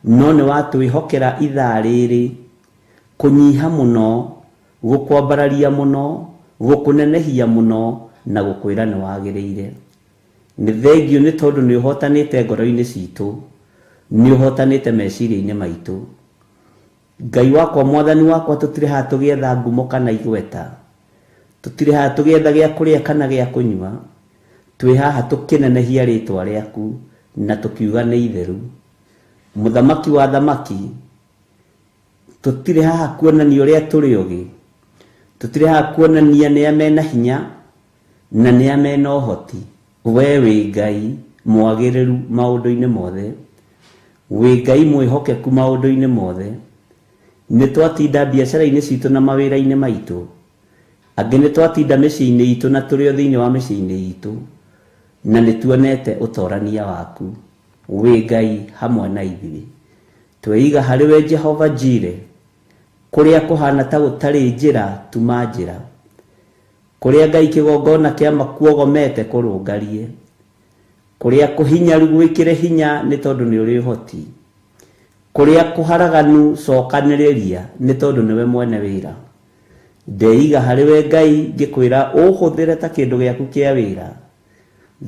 No nĩ watwĩhokera ithaa rĩrĩ kũnyiha mũno, gũkwambararia mũno, gũkũnenehia mũno, na gũkwĩra nĩ wagĩrĩire. Nĩ thengiũ nĩ tondũ nĩ ũhotanĩte ngoro-inĩ citũ, nĩ ũhotanĩte meciria-inĩ maitũ. Ngai wakwa, Mwathani wakwa, tũtirĩ haha tũgĩetha ngumo kana igweta, tũtirĩ haha tũgĩetha gĩa kũrĩa kana gĩa kũnyua, twĩ haha tũkĩnenehia rĩtwa rĩaku na tũkiuga nĩ itheru. Mũthamaki wa thamaki, tũtirĩ haha kuonania ũrĩa tũrĩ ũgĩ, tũtirĩ haha kuonania nĩa mena hinya na nĩa mena ũhoti. Wee wĩ Ngai mwagĩrĩru maũndũ-inĩ mothe, wĩ Ngai mwĩhokeku maũndũ-inĩ mothe. Nĩ twatinda biacara-inĩ citũ na mawĩra-inĩ maitũ, angĩ nĩ twatinda mĩciĩ-inĩ itũ na tũrĩ o thĩinĩ wa mĩciĩ-inĩ itũ, na nĩ tuonete ũtorania waku. Wĩ Ngai hamwe na ithuĩ. Tweiga harĩ we Jehova Jireh, kũrĩa kũhana ta gũtarĩ njĩra tuma njĩra, kũrĩa Ngai kĩgongona kĩa makuogomete kũrũngarie, kũrĩa kũhinyaru gwĩkĩre hinya nĩ tondũ nĩ ũrĩ ũhoti, kũrĩa kũharaganu cokanĩrĩria nĩ tondũ nĩwe mwene wĩra. Ndeiga harĩ we Ngai ngĩkwĩra ũhũthĩre ta kĩndũ gĩaku kĩa wĩra,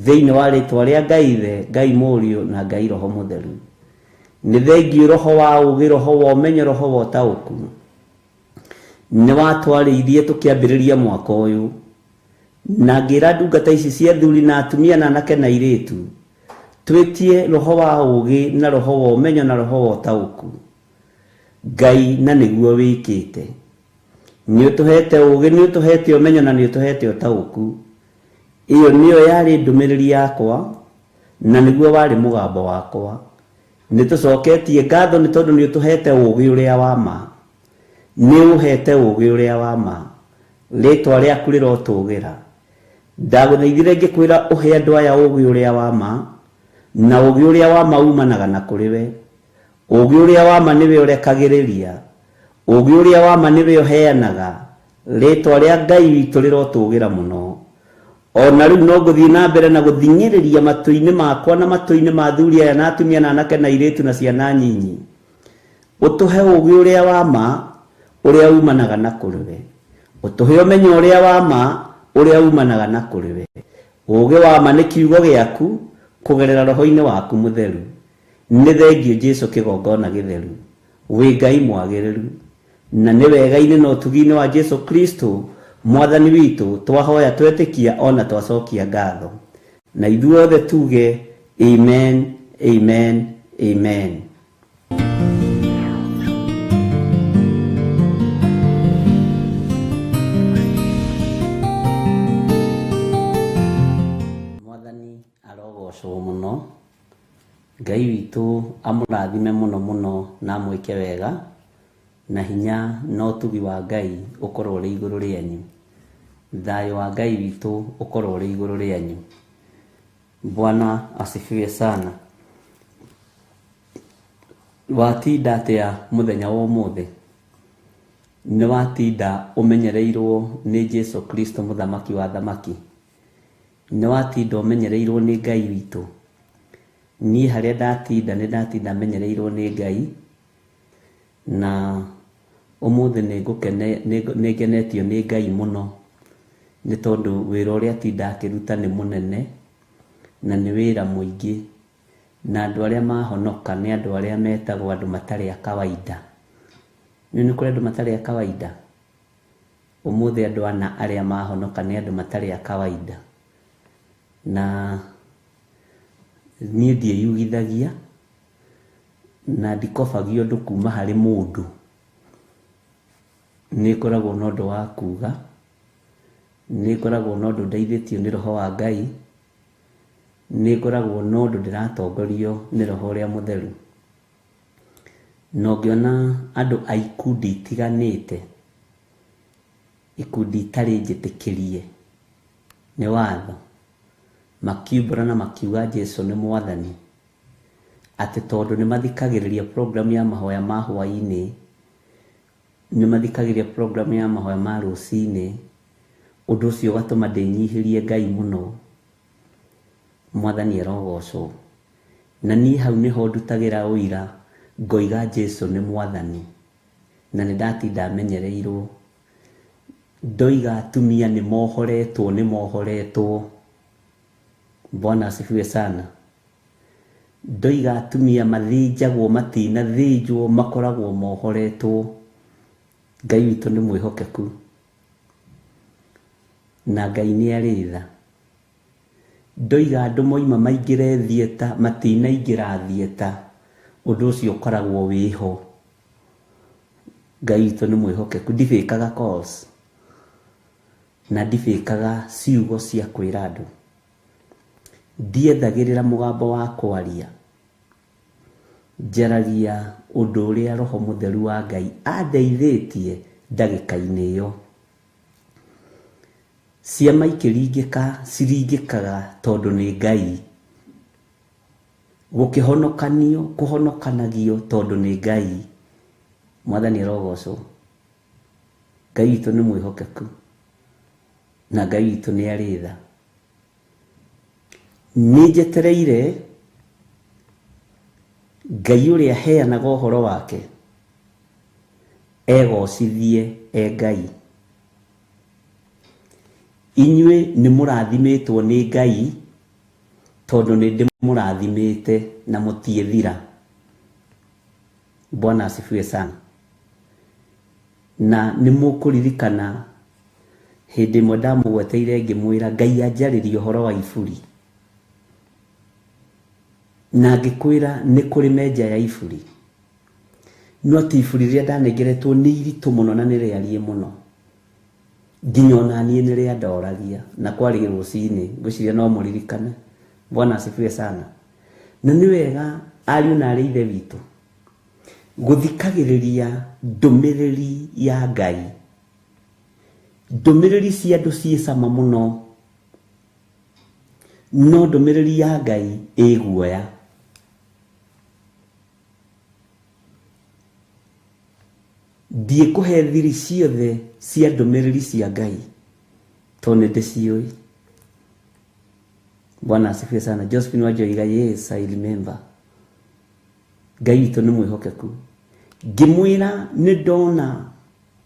thĩinĩ wa rĩtwa rĩa Ngai Ithe, Ngai Mũriũ na Ngai Roho Mũtheru. Nĩ thengiũ Roho wa ũgĩ, Roho wa ũmenyo, Roho wa ũtaũku, nĩ watwarĩirie tũkĩambĩrĩria mwaka ũyũ, na ngĩra ndungata ici cia athuri na atumia na anake na airĩtu, twĩtie Roho wa ũgĩ na Roho wa ũmenyo na Roho wa ũtaũku. Ngai na nĩguo wĩkĩte. Nĩ ũtũhete ũgĩ, nĩ ũtũhete ũmenyo na nĩ ũtũhete ũtaũku. Iyo nĩyo yarĩ ndũmĩrĩri yakwa na nĩguo warĩ mũgambo wakwa. Nĩ tũcoketie ngatho nĩ tondũ nĩ ũtũhete ũgĩ ũrĩa wa ma, nĩ ũhete ũgĩ ũrĩa wa ma. Rĩtwa rĩaku rĩrotũgĩra. Ndagũthaithire ngĩkwĩra ũhe andũ aya ũgĩ ũrĩa wa ma, na ũgĩ ũrĩa wa ma umanaga na kũrĩ we. Ũgĩ ũrĩa wa ma nĩwe ũrekagĩrĩria, ũgĩ ũrĩa wa ma nĩwe ũheanaga. Rĩtwa rĩa Ngai witũ rĩrotũgĩra mũno. Ona rĩu no ngũthiĩ na mbere na gũthing'ĩrĩria matũ-inĩ makwa na matũ-inĩ ma athuri aya na atumia na anake na airĩtu na ciana nyinyi. Ũtũhe ũgĩ ũrĩa wa ma ũrĩa umanaga na kũrĩ we. Ũtũhe ũmenyo ũrĩa wa ma ũrĩa umanaga na kũrĩ we. Ũgĩ wa ma nĩ kiugo gĩaku kũgerera Roho-inĩ waku Mũtheru. Nĩ thengiũ Jesũ kĩgongona gĩtheru. Wĩ Ngai mwagĩrĩru, na nĩ wega-inĩ na ũtugi-inĩ wa Jesũ Kristo Mwathani witũ twahoya twetĩkia ona twacokia ngatho. Na ithuothe tuge amen, amen, amen. Mwathani arogocwo mũno, Ngai witũ amũrathime mũno mũno na amwĩke wega, na hinya na ũtugi wa Ngai ũkorwo ũrĩ igũrũ rĩanyu. Thayũ wa Ngai witũ ũkorwo ũrĩ igũrũ rĩanyu. Bwana asifiwe sana. Watinda atĩa mũthenya wa ũmũthĩ? Nĩ watinda ũmenyereirwo nĩ Jesũ Kristo mũthamaki wa thamaki? Nĩ watinda ũmenyereirwo nĩ Ngai witũ? Niĩ harĩa ndatinda nĩ ndatinda menyereirwo nĩ Ngai, na ũmũthĩ nĩ ngenetio nĩ Ngai mũno, nĩ tondũ wĩra ũrĩa tinda akĩruta nĩ mũnene na nĩ wĩra mũingĩ, na andũ arĩa mahonoka nĩ andũ arĩa metagwo andũ matarĩ a kawaida. Nĩ kũrĩ andũ matarĩ a kawaida. Ũmũthĩ andũ ana arĩa mahonoka nĩ andũ matarĩ a kawaida, na niĩ ndiĩyugithagia na ndikobagio ũndũ kuma harĩ mũndũ. Nĩ ngoragwo na ũndũ wa kuga, nĩ ngoragwo na ũndũ ndeithĩtio nĩ Roho wa Ngai, nĩ ngoragwo na ũndũ ndĩratongorio nĩ Roho ũrĩa Mũtheru. Na ũngĩona andũ a ikundi itiganĩte, ikundi itarĩ njĩtĩkĩrie nĩ watho, makiumbũra na makiuga Jesũ nĩ Mwathani, atĩ tondũ nĩ mathikagĩrĩria program ya mahoya ma hwaĩ-inĩ, nĩ mathikagĩrĩria program ya mahoya ma rũcinĩ, ũndũ ũcio ũgatũma ndĩnyihĩrie Ngai mũno. Mwathani arogocwo. Na niĩ hau nĩho ndutagĩra ũira, ngoiga Jesũ nĩ Mwathani, na nĩ ndatinda menyereirwo. Ndoiga atumia nĩ mohoretwo. Bwana asifiwe sana. Ndoiga atumia mathĩnjagwo matinathĩnjwo, makoragwo mohoretwo. Ngai witũ nĩ mwĩhokeku, na Ngai nĩ arĩ tha. ndoiga andũ moima maingĩre thieta matinaingĩra thieta, ũndũ ũcio ũkoragwo wĩho. Ngai witũ nĩ mwĩhokeku, ndibĩkaga calls na ndibĩkaga ciugo cia kwĩra andũ, ndiethagĩrĩra mũgambo wa kwaria, njaragia ũndũ ũrĩa Roho Mũtheru wa Ngai andeithĩtie ndagĩka-inĩ ĩyo. Ciama ikĩringĩka ciringĩkaga tondũ nĩ Ngai, gũkĩhonokanio kũhonokanagio tondũ nĩ Ngai. Mwathani arogocwo. Ngai witũ nĩ mwĩhokeku na Ngai witũ nĩ arĩ tha. Nĩ njetereire Ngai ũrĩa heanaga ũhoro wake egocithie Ngai. Inyuĩ nĩ mũrathimĩtwo nĩ Ngai tondũ nĩ ndĩmũrathimĩte na mũtiethira. Bwana asifiwe sana. Na nĩ mũkũririkana hĩndĩ ĩmwe ndamũgweteire ngĩmwĩra Ngai anjarĩrie ũhoro wa iburi, na ngĩkwĩra nĩ kũrĩ menja ya iburi, no ti iburi rĩrĩa ndanengeretwo nĩ iritũ mũno na nĩ rĩariĩ mũno, nginya ona niĩ nĩ rĩandoragia na kwarĩ rũcinĩ, ngwĩciria no mũririkane. Bwana asifiwe sana. Na nĩ wega ariũ na arĩ ithe witũ gũthikagĩrĩria ndũmĩrĩri ya Ngai. Ndũmĩrĩri cia andũ ciĩ cama mũno, no ndũmĩrĩri ya Ngai ĩ guoya. Ndiĩkũhe thiri ciothe cia ndũmĩrĩri cia Ngai tondũ nĩ ndĩciũĩ. Bwana asifiwe sana. Josephine Wanjoiga, yes, I remember. Ngai witũ nĩ mwĩhokeku. Ngĩmwĩra nĩ ndona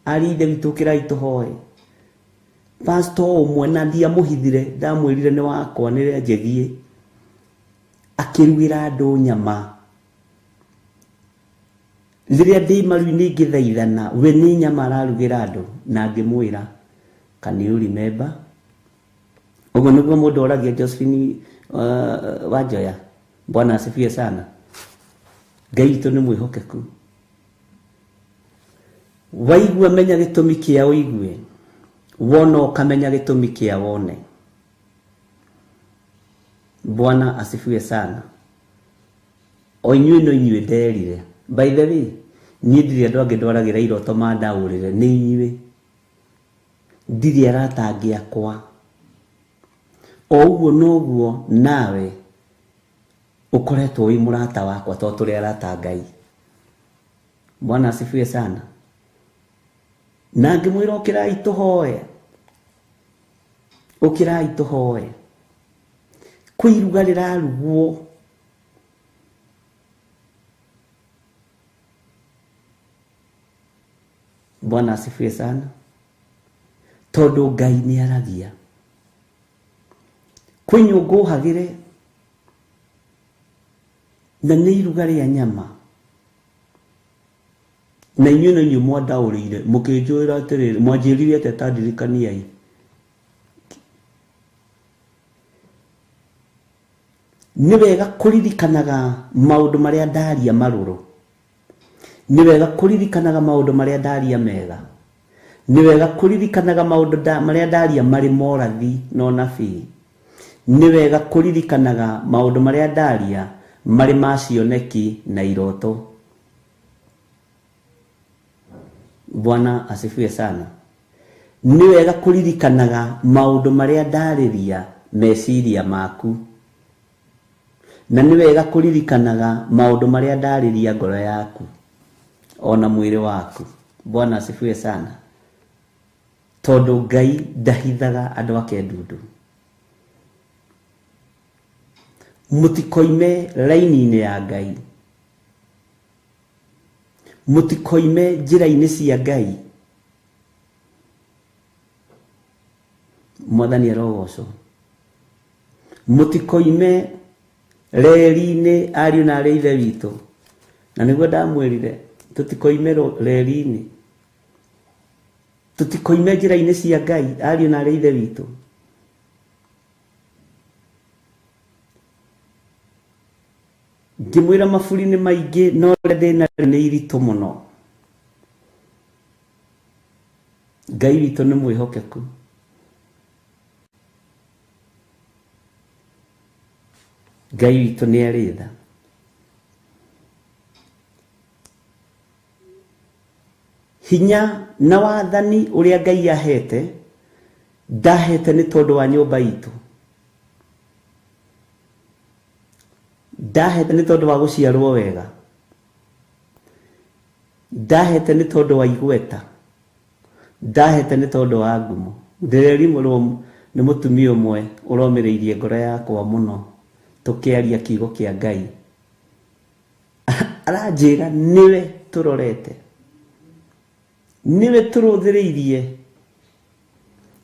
ari ithe witũ kĩrai tũhoe. Pastor ũmwe na ndiamũhithire, ndamwĩrire nĩ wakwa nĩrĩa njĩthiĩ, akĩrugĩra andũ nyama. Rĩrĩa ndĩ maru-inĩ ngĩthaithana, we nĩ nyama ararugĩra andũ, na ngĩmwĩra can you remember? Ũguo nĩguo mũndũ oragia Josephine Wanjoya. Bwana asifiwe sana. Ngai witũ nĩ mwĩhokeku. Waigua menya gĩtũmi kĩa ũigue, wona ũkamenya gĩtũmi kĩa wone. Bwana asifiwe sana. O inyuĩ no inyuĩ nderire. By the way, niĩ ndirĩ andũ angĩ ndwaragĩra iroto mandaũrĩre, nĩ inyuĩ. Ndirĩ arata angĩ akwa. O ũguo noguo nawe ukoretwo wĩ mũrata wakwa tondũ tũrĩ arata Ngai. Bwana asifiwe sana. Na ngĩmwĩra ũkĩrai tũhoe, ũkĩrai tũhoe. Kwĩ iruga rĩrarugwo, Bwana asifiwe sana, tondũ Ngai nĩ aragia. Kwĩ nyũngũ hagĩre na nĩ iruga rĩa nyama, na inyuĩ no inyuĩ mwandaũrĩire mũkĩnjũĩra atĩrĩrĩ, mwanjĩrire atĩ tandirikaniai. Nĩ wega kũririkanaga maũndũ marĩa ndaria marũrũ, nĩ wega kũririkanaga maũndũ marĩa ndaria mega, nĩ wega kũririkanaga maũndũ marĩa ndaria marĩ morathi no nabii, nĩ wega kũririkanaga maũndũ marĩa ndaria marĩ macioneki na iroto. Bwana asifiwe sana. Nĩ wega kũririkanaga maũndũ marĩa ndarĩria meciria maku, na nĩ wega kũririkanaga maũndũ marĩa ndarĩria ngoro yaku ona mwĩrĩ waku. Bwana asifiwe sana. Tondũ Ngai ndahithaga andũ ake ndundu. Mũtikoime raini-inĩ ya Ngai, mũtikoime njĩra-inĩ cia Ngai. Mwathani arogocwo. Mũtikoime reri-inĩ ariũ na arĩ ithe witũ, na nĩguo ndamwĩrire tũtikoime reri-inĩ, tũtikoime njĩra-inĩ cia Ngai ariũ na arĩ ithe witũ. ngĩmwĩra maburi nĩ maingĩ no rĩrĩa ndĩna nĩ iritũ mũno. Ngai witũ nĩ mwĩhokeku. Ngai witũ nĩ arĩ tha. Hinya na wathani ũrĩa Ngai ahete ndahete nĩ tondũ wa nyũmba itũ. Ndahete nĩ tondũ wa gũciarwo wega. Ndahete nĩ tondũ wa igweta. Ndahete nĩ tondũ wa ngumo. Ndĩrerimũrwo nĩ mũtumia ũmwe ũromĩrĩirie ngoro yakwa mũno tũkĩaria kiugo kĩa Ngai. Aranjĩra nĩwe tũrorete, niwe tũrũthĩrĩirie,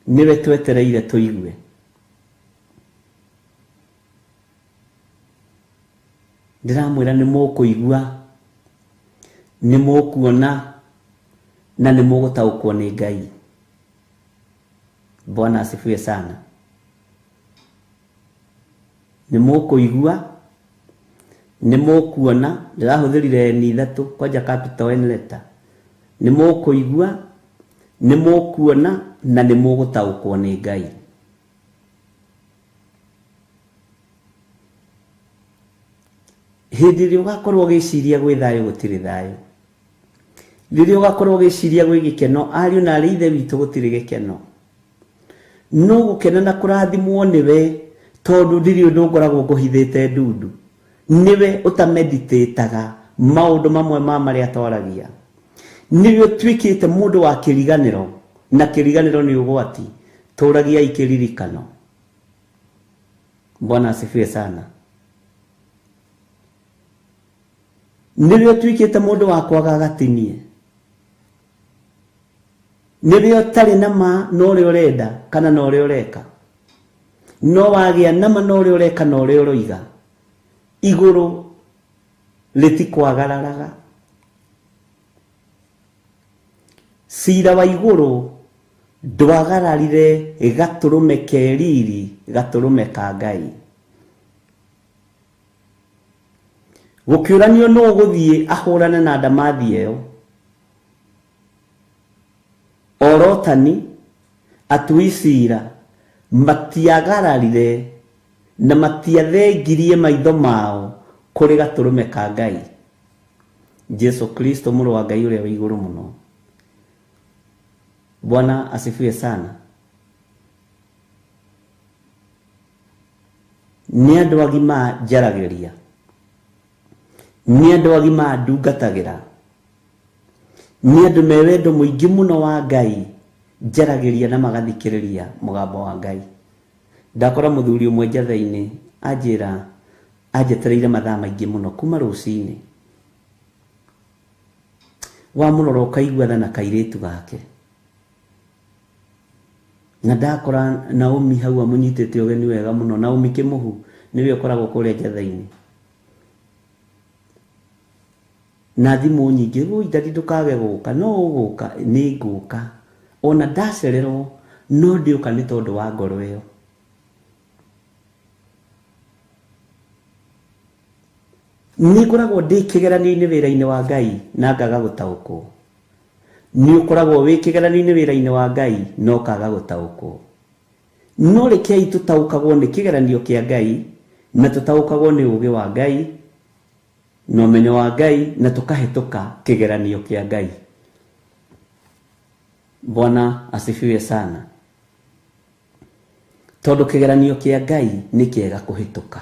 niwe twetereire tũigue. Ndiramwĩra nĩ mũkũigua, nĩ mũkuona na nĩ mũgũtaũkwo nĩ Ngai. Bwana asifiwe sana. Nĩ mũkũigua, nĩ mũkuona, ndĩrahũthĩrire ni ithatũ kwanja capital N letter. Nĩ mũkũigua, nĩ mũkuona na nĩ mũgũtaũkwo nĩ Ngai. Hĩndĩ ĩrĩa ũgakorwo ũgĩciria gwĩ thayũ gũtirĩ thayũ. Rĩrĩa ũgakorwo ũgĩciria gwĩ gĩkeno, ariũ na arĩ ithe witũ gũtirĩ gĩkeno. No gũkena na kũrathimwo nĩwe, tondũ ndirĩ ũndũ ngoragwo ngũhithĩte ndundu. Niwe ũtameditĩtaga maũndũ mamwe ma marĩa twaragia. Niwe ũtuĩkĩte mũndũ wa kĩriganĩro, na kĩriganĩro nĩ ũgwati. Tũragiai kĩririkano. Bwana asifiwe sana. Niwe ũtuĩkĩte mũndũ wa kwaga gatinie. Niwe ũtarĩ na ma no ũrĩa ũrenda kana no ũrĩa ũreka. No wagĩa na ma no ũrĩa ũreka no ũrĩa ũroiga. Igũrũ rĩtikwagararaga. Cira wa igũrũ ndwagararire gatũrũme keriri gatũrũme ka Ngai. Gũkĩũranio no gũthiĩ ahũrane na ndamathi ĩyo. Orotani atui cira matiagararire na matiathengirie maitho mao kũrĩ gatũrũme ka Ngai, Jesu Kristo mũrũ wa Ngai ũrĩa wĩ igũrũ mũno. Bwana asifiwe sana. Nĩ andũ agima njaragĩria, nĩ andũ agima ndungatagĩra, nĩ andũ me wendo mũingĩ mũno wa Ngai njaragĩria na magathikĩrĩria mũgambo wa Ngai. Ndakora mũthuri ũmwe njatha-inĩ anjetereire mathaa maingĩ mũno kuma rũcinĩ. Wamũrora ũkaigua tha na kairĩtu gake. Na ndakora Naomi hau amũnyitĩte ũgeni wega mũno. Naomi Kĩmũhu nĩwe ũkoragwo kũrĩa njatha-inĩ. Na thimũ nyingĩ, woi ndati ndũkage gũka, no ũgũka, nĩ ngũka. Ona ndacererwo no ndĩũka nĩ tondũ wa ngoro ĩyo. Nĩ ngoragwo ndĩ kĩgeranio-inĩ wĩra-inĩ wa Ngai na ngaga gũtaũkwo. Nĩ ũkoragwo wĩ kĩgeranio-inĩ wĩra-inĩ wa Ngai no kaga gũtaũkwo. No rekei tũtaũkagwo nĩ kĩgeranio kĩa Ngai na tũtaũkagwo nĩ ũũgĩ wa Ngai na ũmenyo wa Ngai na tũkahĩtũka kĩgeranio kĩa Ngai. Bwana asifiwe sana. Tondũ kĩgeranio kĩa Ngai nĩ kĩega kũhĩtũka.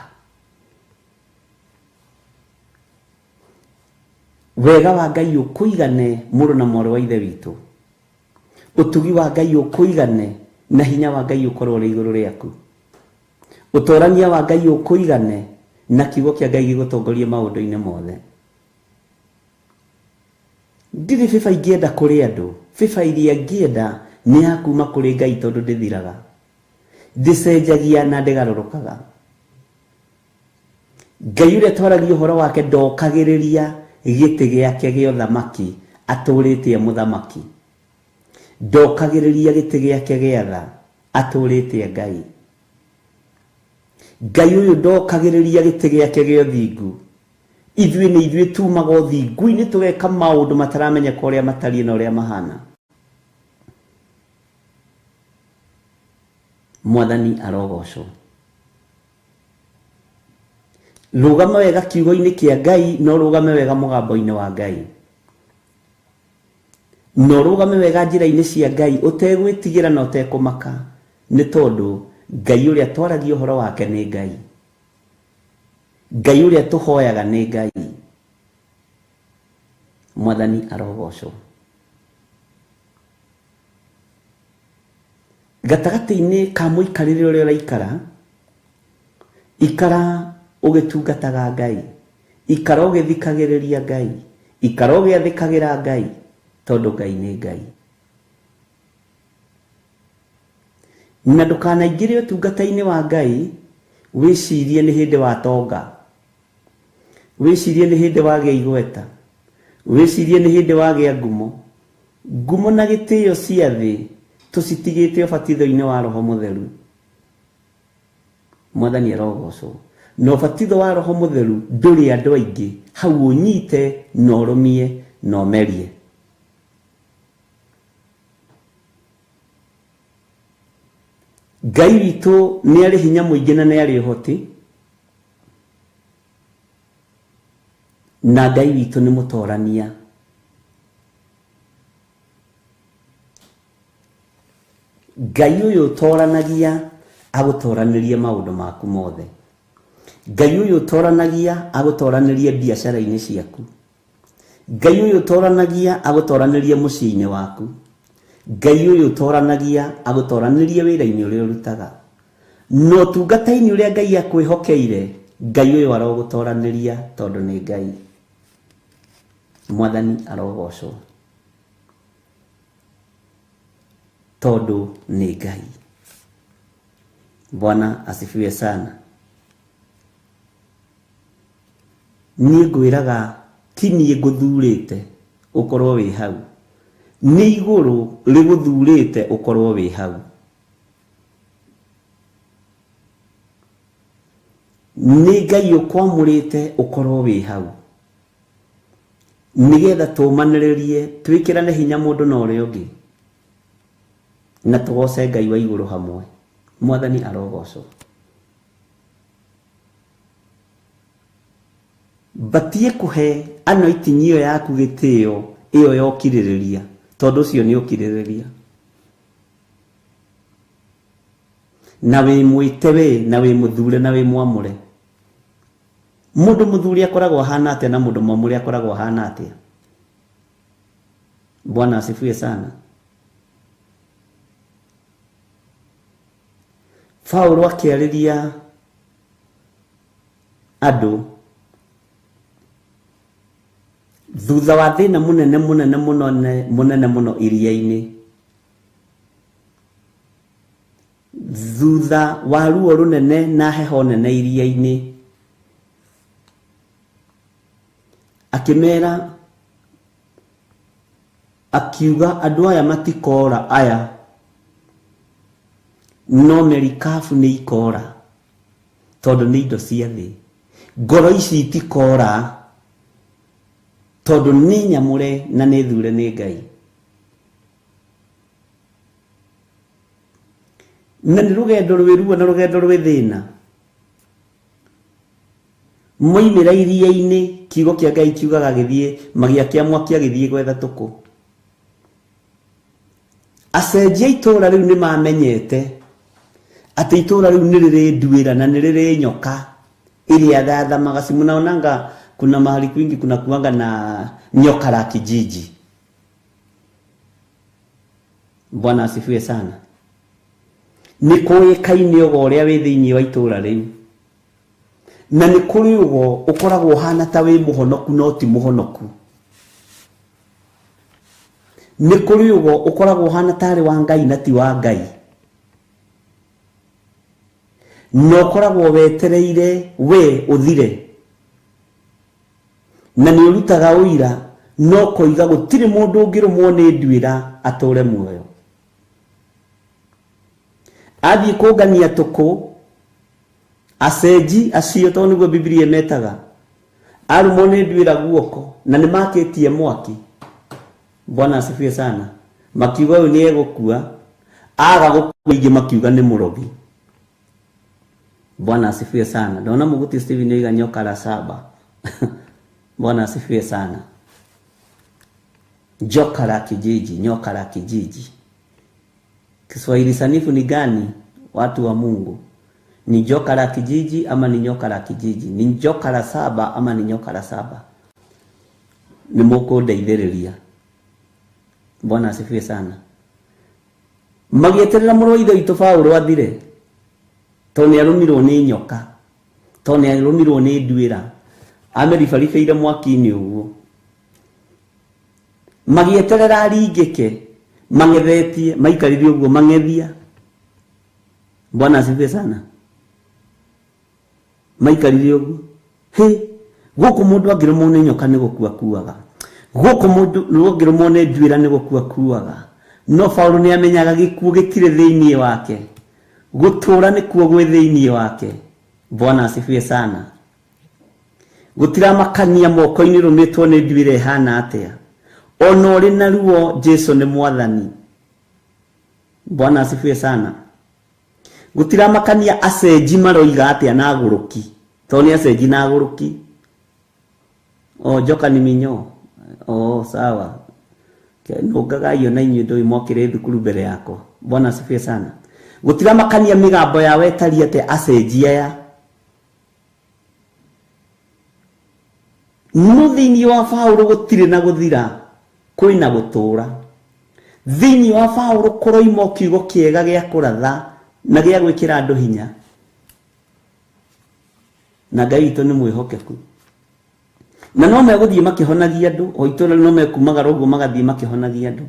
Wega wa Ngai ũkũigane mũrũ na mwarĩ wa ithe witũ. Ũtugi wa Ngai ũkũigane na hinya wa Ngai ũkorwo ũrĩ igũrũ rĩaku. Ũtorania wa Ngai ũkũigane na kiugo kĩa Ngai gĩgũtongorie maũndũ-inĩ mothe. Ndirĩ biba ingĩenda kũrĩ andũ. Biba iria ngĩenda nĩ ya kuma kũrĩ Ngai tondũ ndĩthiraga. Ndĩcenjagia na ndĩgarũrũkaga. Ngai ũrĩa twaragia ũhoro wake ndokagĩrĩria gĩtĩ gĩake gĩa ũthamaki atũrĩte mũthamaki. Ndokagĩrĩria gĩtĩ gĩake gĩa tha atũrĩte Ngai. Ngai ũyũ ndokagĩrĩria gĩtĩ gĩake gĩa ũthingu ithuĩ nĩ ithuĩ tumaga ũthingu-inĩ tũgeka maũndũ mataramenyeka ũrĩa matariĩ na ũrĩa mahana. Mwathani arogocwo. Rũgama wega kiugo-inĩ kĩa Ngai, no rũgame wega mũgambo-inĩ wa Ngai. No rũgame wega njĩra-inĩ cia Ngai ũtegwĩtigĩra na ũtekũmaka, nĩ tondũ Ngai ũrĩa twaragia ũhoro wake nĩ Ngai. Ngai ũrĩa tũhoyaga nĩ Ngai. Mwathani arogocwo. Gatagatĩ-inĩ ka mũikarĩre ũrĩa ũraikara, ikara ũgĩtungataga Ngai, ikara ũgĩthikagĩrĩria Ngai, ikara ũgĩathĩkagĩra Ngai, tondũ Ngai nĩ Ngai. Na ndũkanaingĩre ũtungata-inĩ wa Ngai wĩcirie nĩ hĩndĩ watonga, wĩcirie nĩ hĩndĩ wagĩa igweta, wĩcirie nĩ hĩndĩ wagĩa ngumo. Ngumo na gĩtĩo cia thĩ tũcitigĩte ũbatitho-inĩ wa Roho Mũtheru. Mwathani arogocwo. Na ũbatitho wa Roho Mũtheru ndũrĩ andũ aingĩ, hau ũnyite na ũrũmie na ũmerie. Ngai witũ nĩ arĩ hinya mũingĩ na nĩ arĩ ũhoti, na Ngai witũ nĩ mũtorania. Ngai ũyũ ũtoranagia agũtoranĩrie maũndũ maku mothe. Ngai ũyũ ũtoranagia agũtoranĩrie biacara-inĩ ciaku. Ngai ũyũ ũtoranagia agũtoranĩrie mũciĩ-inĩ waku. Ngai ũyũ ũtoranagia agũtoranĩrie wĩra-inĩ ũrĩa ũrutaga. No tungata-inĩ ũrĩa Ngai akwĩhokeire, Ngai ũyũ arogũtoranĩria tondũ nĩ Ngai. Mwathani arogocwo. Tondũ nĩ Ngai. Bwana asifiwe sana. Niĩ ngwĩraga ti niĩ ngũthurĩte ũkorwo wĩ hau, nĩ igũrũ rĩgũthurĩte ũkorwo wĩ hau. Nĩ Ngai ũkwamũrĩte ũkorwo wĩ hau, nĩgetha tũmanĩrĩrie twĩkĩrane hinya mũndũ na ũrĩa ũngĩ, na tũgoce Ngai wa igũrũ hamwe. Mwathani arogocwo. Batie kũhe anointing ĩyo yaku gĩtĩo ĩyo ya ũkirĩrĩria, tondũ ũcio nĩ ũkirĩrĩria. Na wĩ mwĩte we, na wĩ mũthure, na wĩ mwamũre. Mũndũ mũthure akoragwo ahana atĩa na mũndũ mwamũre akoragwo ahana atĩa? Bwana asifiwe sana. Paulo akĩarĩria andũ thutha wa thĩna mũnene mũno iria-inĩ, thutha wa ruo rũnene na heho nene iria-inĩ, akĩmera akiuga andũ aya matikora aya, no merikabu nĩ ikora, tondũ nĩ indo cia thĩ. Ngoro ici itikora, tondũ nĩ nyamũre na nĩ thure nĩ Ngai. Na nĩ rũgendo rwĩ ruo na rũgendo rwĩ thĩna. Moimĩra iria-inĩ, kiugo kĩa Ngai kiugaga agĩthiĩ magĩakia mwaki agĩthiĩ gwetha tũkũ. Acenjia itũũra rĩu nĩ mamenyete atĩ itũũra rĩu nĩ rĩrĩ nduĩra na nĩ rĩrĩ nyoka ĩrĩa thathamaga. Si mnaonanga kuna mahali kwingi kuna kuanga na nyoka la kijiji. Bwana asifiwe sana. Nĩ kũĩkaine ũgo ũrĩa wĩ thĩinĩ wa itũũra rĩu, na nĩ kũrĩ ũgo ũkoragwo hana ta wĩ mũhonoku no ti mũhonoku. Nĩ kũrĩ ũgo ũkoragwo hana tarĩ wa Ngai na ti wa Ngai. No ũkoragwo wetereire we ũthire, na nĩ ũrutaga ũira, no koiga gũtirĩ mũndũ ũngĩrũmwo nĩ nduĩra atũre muoyo. Athiĩ kũngania tũkũ, acenji acio, tondũ nĩguo Biblia metaga, arumwo nĩ nduĩra guoko na nĩ makĩtie mwaki. Bwana asifiwe sana. Makiuga ũyũ nĩ egũkua, aga gũkua ingĩ makiuga nĩ mũrogi. Bwana asifiwe sana. Ndona Mũguti Stephen Oiga nyoka la saba. Bwana asifiwe sana. Joka la kijiji, nyoka la kijiji. Kiswahili sanifu ni gani, watu wa Mungu? Ni joka la kijiji ama ni nyoka la kijiji? Ni joka la saba ama ni nyoka la saba? Ni moko ndeithĩrĩria. Bwana asifiwe sana. Magĩeterera mũrũ wa ithe witũ Paulo athire, to nĩ arũmirwo nĩ nyoka, to nĩ arũmirwo nĩ nduĩra, ameribaribeire mwaki-inĩ ũguo. Magĩeterera aringĩke, mang'ethetie, maikarire ũguo mang'ethia. Bwana asifiwe sana. Maikarire ũguo. Gũkũ mũndũ angĩrũmwo nĩ nyoka nĩ gũkua kuaga. Gũkũ mũndũ angĩrũmwo nĩ nduĩra nĩ gũkua kuaga. No Paulo nĩ amenyaga gĩkuũ gĩtirĩ thĩinĩ wake. Gũtũũra nĩ kuo gwĩ thĩinĩ wake. Bwana asifiwe sana. Gũtiramakania moko-inĩ rũmĩtwo nĩ nduĩra ĩhana atĩa. Ona ũrĩ na ruo, Jesu nĩ mwathani. Bwana asifiwe sana. Gũtiramakania acenji maroiga atĩa na agũrũki. To nĩ acenji na agũrũki. Joka ni minyo. Sawa. Nũngagai ona inyuĩ ndũĩ mokĩre thukuru mbere yakwa. Bwana asifiwe sana. Gũtiramakania mĩgambo yawe ĩtariĩ atĩ acenji aya. No thĩinĩ wa Paulo gũtirĩ na gũthira, kwĩna gũtũũra. Thĩinĩ wa Paulo kũroima kiugo kĩega gĩa kũratha na gĩa gwĩkĩra andũ hinya. Na Ngai witũ nĩ mwĩhokeku. Na no megũthiĩ makĩhonagia andũ, o itũũra no mekumaga ũguo magathiĩ makĩhonagia andũ.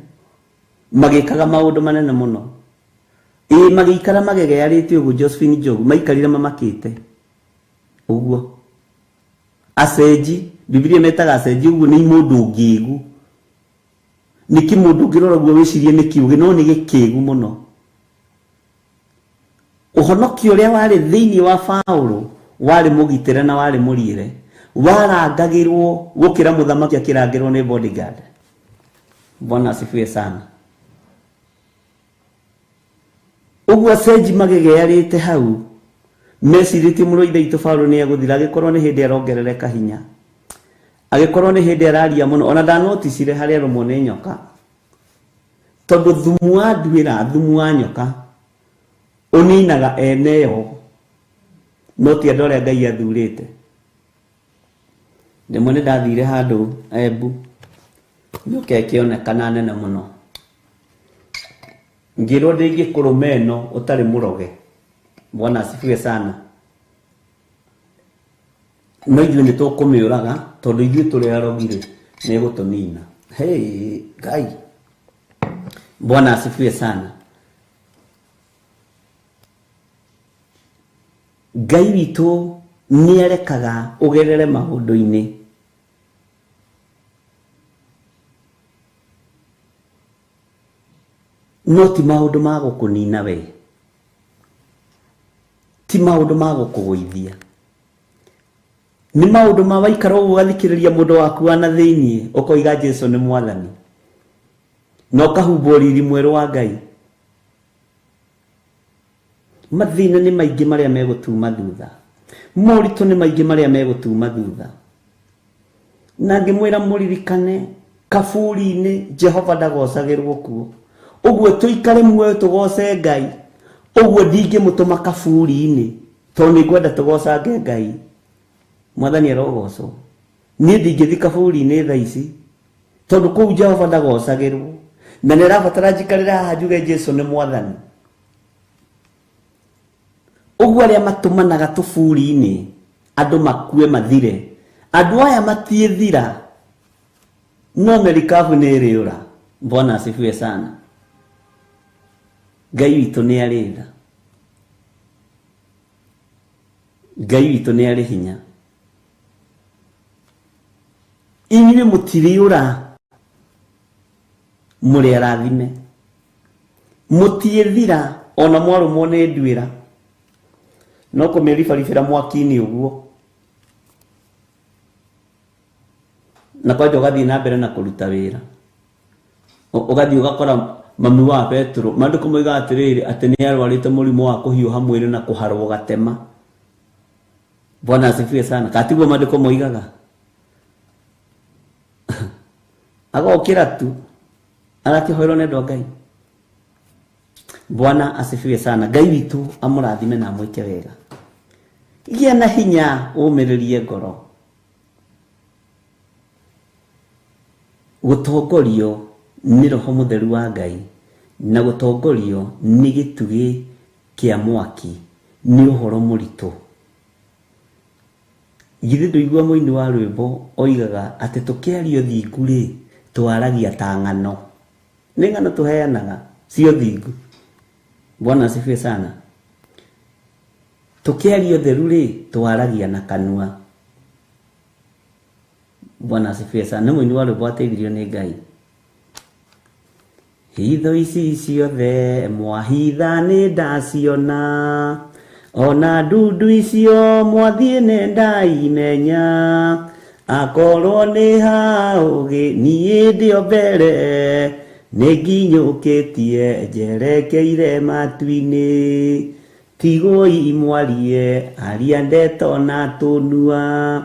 Magĩkaga maũndũ manene mũno. Magĩikara magegearĩte ũguo Josephine Njogu, maikarire mamakĩte. Ũguo. Acenji, Biblia metaga acenji ũguo nĩ mũndũ ngĩĩgu. Nĩ kĩmũndũ ũngĩrora ũguo wĩcirie nĩ kĩũgĩ, no nĩ gĩkĩĩgu mũno. Ũhonokio ũrĩa warĩ thĩinĩ wa Paulo warĩ mũgitĩre na warĩ mũriĩre. Warangagĩrwo gũkĩra mũthamaki akĩrangĩrwo nĩ bodyguard. Bwana asifiwe sana. Ũguo acenji magegearĩte hau, mecirĩtie mũrũ wa ithe witũ Paulo nĩ egũthira, agĩkorwo nĩ hĩndĩ arongerereka hinya, agĩkorwo nĩ hĩndĩ araria mũno, ona ndanoticire harĩa arũmwo nĩ nyoka. Tondũ thumu wa nduĩra, thumu wa nyoka ũninaga eneyo, no ti andũ arĩa Ngai athurĩte. Rĩmwe nĩ ndathire handũ Embu, nyoka ĩkĩonekana nene mũno. Ngĩrwo ndĩngĩkũrũma ĩno ũtarĩ mũroge. Bwana asifiwe sana. No ithuĩ nĩ tũkũmĩũraga tondũ ithuĩ tũrĩ arogire nĩ gũtũnina. Ngai. Bwana asifiwe sana. Ngai witũ nĩ arekaga ũgerere maũndũ-inĩ. No ti maũndũ ma gũkũnina we. Ti maũndũ ma gũkũgũithia. Nĩ maũndũ ma waikara ũguo ũgathikĩrĩria mũndũ waku wa na thĩinĩ ũkoiga Jesu nĩ mwathani. Na ũkahumbwo riri mwerũ wa Ngai. Mathĩna nĩ maingĩ marĩa megũtuma thutha. Moritũ nĩ maingĩ marĩa megũtuma thutha. Na ngĩmwĩra mũririkane kaburi-inĩ Jehova ndagocagĩrwo kuo. Ũguo tũikare muoyo tũgoce Ngai. Ũguo ndingĩmũtũma kaburi-inĩ tondũ nĩngwenda tũgocange Ngai. Mwathani arogocwo. Niĩ ndingĩthiĩ kaburi-inĩ thaa ici tondũ kũu Jehova ndagocagĩrwo. Na nĩ arabatara njikarĩre haha njuge Jesu nĩ mwathani. Ũguo arĩa matũmanaga tũburi-inĩ andũ makue mathire. Andũ aya matiĩthira, no merikabu nĩ ĩrĩũra. Bwana asifiwe sana. Ngai witũ nĩ arĩ tha. Ngai witũ nĩ arĩ hinya. Inyuĩ mũtiriũra, mũrĩ arathime. Mũtiĩthira ona mwarũmwo nĩ nduĩra. No kũmĩribaribĩra mwaki-inĩ ũguo. na kwaje ugathii na mbere na kuruta wira ugathii ugakora mami wa Petro maandiko moiga atiriri ati ni arwarite murimu wa kuhiuha mwiri na kuharwo gatema. Bwana asifiwe sana. Katibu maandiko moigaga agokira tu arakihoerwo nĩ endwa Ngai. Bwana asifiwe sana. Ngai witu amurathime na amwike wega. Gĩa na hinya ũmĩrĩrie ngoro. Gũtongorio nĩ Roho Mũtheru wa Ngai na gũtongorio nĩ gĩtugĩ kĩa mwaki nĩ ũhoro mũritũ. Githĩ ndũigua mũini wa rwĩmbo oigaga atĩ tũkĩario thingu rĩ twaragia ta ng'ano. Nĩ ng'ano tũheanaga cio thingu. Bwana asifiwe sana. Tukiario theru ri twaragia na kanua. Bwana asifiwe sana. Nĩ mũini wa rwĩmbo ateithirio nĩ Ngai. Hitho ici ciothe mwahitha nĩ ndaciona, ona ndundu icio mwathiĩ nĩ ndaimenya, akorwo nĩ haũgĩ niĩ ndĩ o mbere, nĩnginyũkĩtie njerekeire matu-inĩ, tigoi mwarie aria ndeto na tũnua,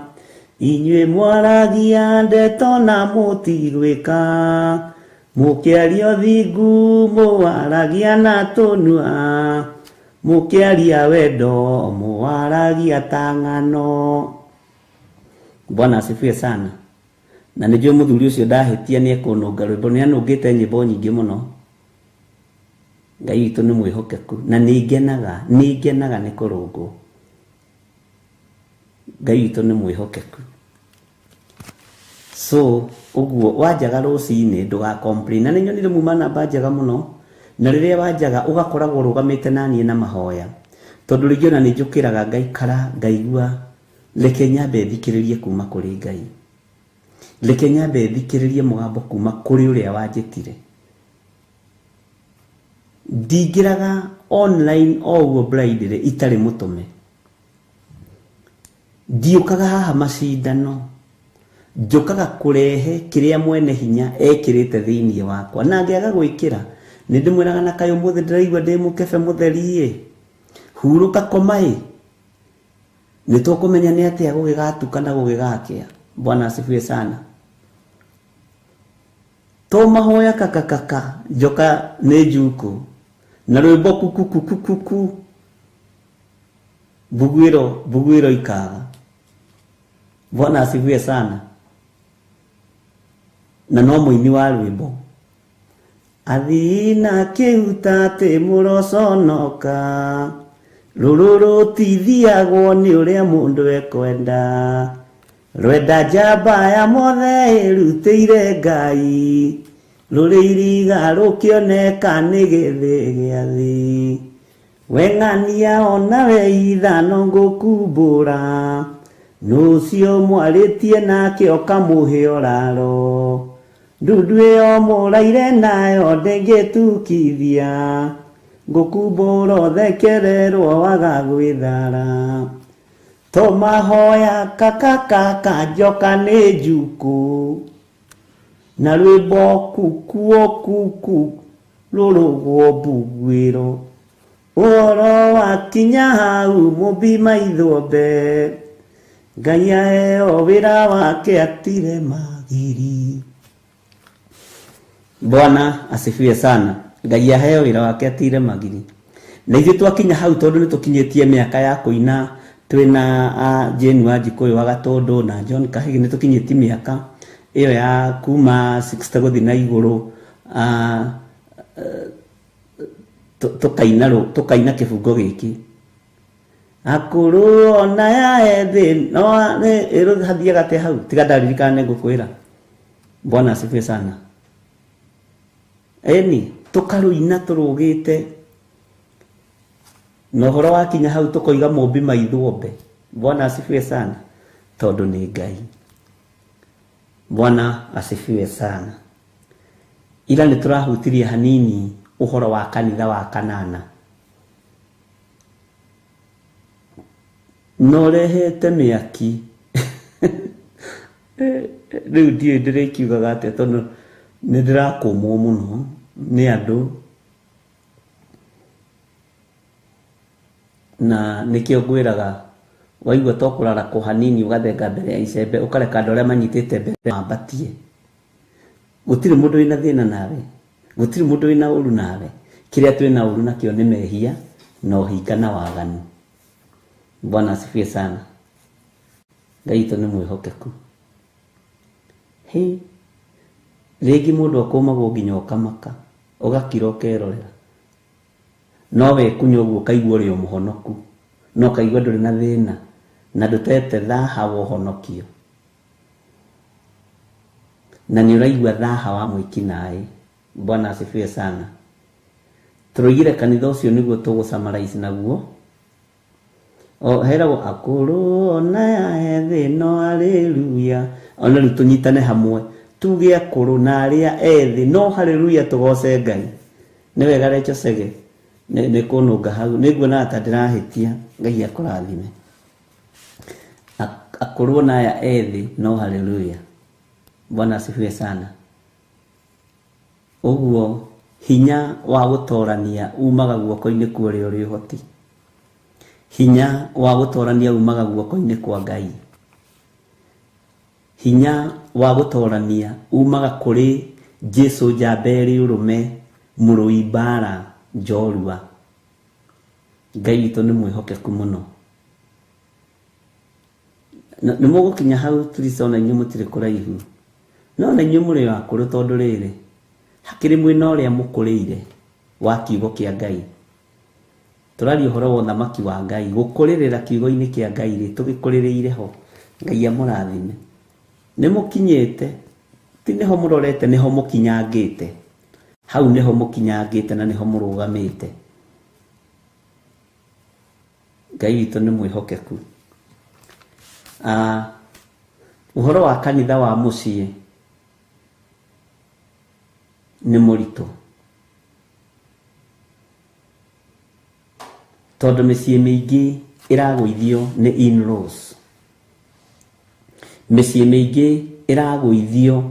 inyuĩ mwaragia ndeto na mũtigwĩka, mũkĩario thingu mũwaragia na tũnua, mũkĩaria wendo mũwaragia ta ng'ano. Bwana asifiwe sana. Na nĩjũĩ mũthuri ũcio ndahĩtia nĩ ekũnũnga rwĩmbo, nĩ anũngĩte nyĩmbo nyingĩ mũno. Ngai witũ nĩ mwĩhokeku na nĩngenaga nĩ kũrũngwo. Ngai witũ nĩ mwĩhokeku. So ũguo wanjaga rũcinĩ ndũga-complain. Na nĩnyonire muma namba njega mũno, na rĩrĩa wanjaga ũgakoragwo ũrũgamĩte naniĩ na mahoya, tondũ rĩngĩ ona nĩnjũkĩraga ngaikara ngaigua reke nyambe thikĩrĩrie kuma kũrĩ Ngai, reke nyambe thikĩrĩrie mũgambo kuma kũrĩ ũrĩa wanjĩtire. Ndingĩraga online o ũguo blindly itarĩ mũtũme. Ndiũkaga haha macindano, njũkaga kũrehe kĩrĩa mwene hinya ekĩrĩte thĩinĩ wakwa, na ngĩaga gwĩkĩra nĩ ndĩmwĩraga na kaĩ ũmũthĩ ndĩraigua ndĩ mũkebe mũtheri-ĩ, hurũka koma-ĩ, nĩ tũkũmenya nĩ atĩa gũgĩgatuka na gũgĩgakĩa. Bwana asifiwe sana. To mahoya kakakaka njoka nĩ njuku na rwĩmbo kukukukuku bugwĩro ikaga. Bwana asifiwe sana. Na no mũini wa rwĩmbo athina kĩuta tĩ mũroconoka, rũrũ rũtithiagwo nĩ ũrĩa mũndũ ekwenda, rwenda njamba ya mothe ĩrutĩire Ngai, rũrĩ iriga rũkĩoneka nĩ gĩthĩ gĩa thĩ, weng'ania onawe ithano ngũkumbũra, nũcio mwarĩtie nake ũkamũhe oraro, ndundu ĩyo mũraire nayo ndĩngĩtukithia, ngũkumbũra ũthekererwo waga gwĩthara, to mahoya kakakaka njoka nĩ njuku, na rwĩmbo kukuo kuku rũrũgwo mbugwĩro, ũhoro wakinya hau mũmbi maitho mbe, Ngai aheo wĩra wake atire magiri. Bwana asifiwe sana. Ngai aheo wĩra wake atire magiri. Na ithuĩ twakinya hau tondũ nĩ tũkinyĩtie mĩaka ya kũina, twĩna Jane Wanjikũyũ wa Gatũndũ na John Kahĩgi, nĩ tũkinyĩtie mĩaka ĩyo ya kuma 60 gũthiĩ na igũrũ, tũkaina kĩbungo gĩkĩ akũrũ ona ya ethĩ no ĩrũthathiaga te hau, tiga ndaririkana ngũkwĩra. Bwana asifiwe sana. Eni tũkarũina tũrũgĩte, na ũhoro wakinya hau tũkoiga mũmbi maithwo mbe. Bwana asifiwe sana, tondũ nĩ Ngai. Bwana asifiwe sana. Ila nĩ tũrahutirie hanini ũhoro wa kanitha wa kanana, no rehete mĩaki riu ndiä ndä rä kiugaga atä tondå nä ndä rakå må må no nä andå na nä kä o ngwä raga waigua to kå rara kå hanini å gathenga mbere ya icembe å kareka andå arä a manyitä te mbere mambatie gå tirä må ndå wä na thä na nawe gå tirä må ndå wä na å ru nawe kä rä a twä na å ru nakä o nä mehia na å hinga na waganu. Bwana asifiwe sana. Ngai witũ nĩ mwĩhokeku. Rĩngĩ mũndũ akũmagwo nginya ũkamaka ũgakira ũkerorera no wekunya ũguo ũkaigua ũrĩ o mũhonoku no kaigua ndũrĩ na thĩna na ndũtete thaha wa ũhonokio na nĩ ũraigua thaha wa mwĩkinaĩ. Bwana asifiwe sana. Tũroigire kanitha ũcio nĩguo tũgũsummarize naguo. Heragwo akũrũ ona ethĩ no haleluya. Ona rĩu tũnyitane hamwe tuge akũrũ na arĩa ethĩ no haleluya tũgoce Ngai. Nĩ wega Recho Sege nĩ kũnũnga hau nĩnguona ta ndĩrahĩtia. Ngai akũrathime. Akũrũ na aya ethĩ no haleluya. Bwana asifiwe sana. Ũguo hinya wa gũtorania umaga guoko-inĩ kwa ũrĩa ũrĩ ũhoti. Hinya wa gũtorania umaga guoko-inĩ kwa Ngai. Hinya wa gũtorania umaga kũrĩ Jesu njamberi ũrũme mũrũi mbara njorua. Ngai witũ nĩ mwĩhokeku mũno. Nĩ mũgũkinya hau Kristo na inyuĩ mũtirĩ kũraihu no na inyuĩ mũrĩ akũrũ tondũ rĩrĩ hakĩrĩ mwĩna ũrĩa mũkũrĩire wa kiugo kĩa Ngai. Tũraria ũhoro wa ũthamaki wa Ngai gũkũrĩrĩra kiugo-inĩ kĩa Ngai rĩ tũgĩkũrĩrĩire ho. Ngai amũrathime. Nĩ mũkinyĩte ti nĩho mũrorete nĩho mũkinyangĩte. Hau nĩho mũkinyangĩte na nĩho mũrũgamĩte. Ngai witũ nĩ mwĩhokeku. Ũhoro wa kanitha wa mũciĩ nĩ mũritũ tondũ mĩciĩ mĩingĩ ĩragũithio nĩ in-laws. Mĩciĩ mĩingĩ ĩragũithio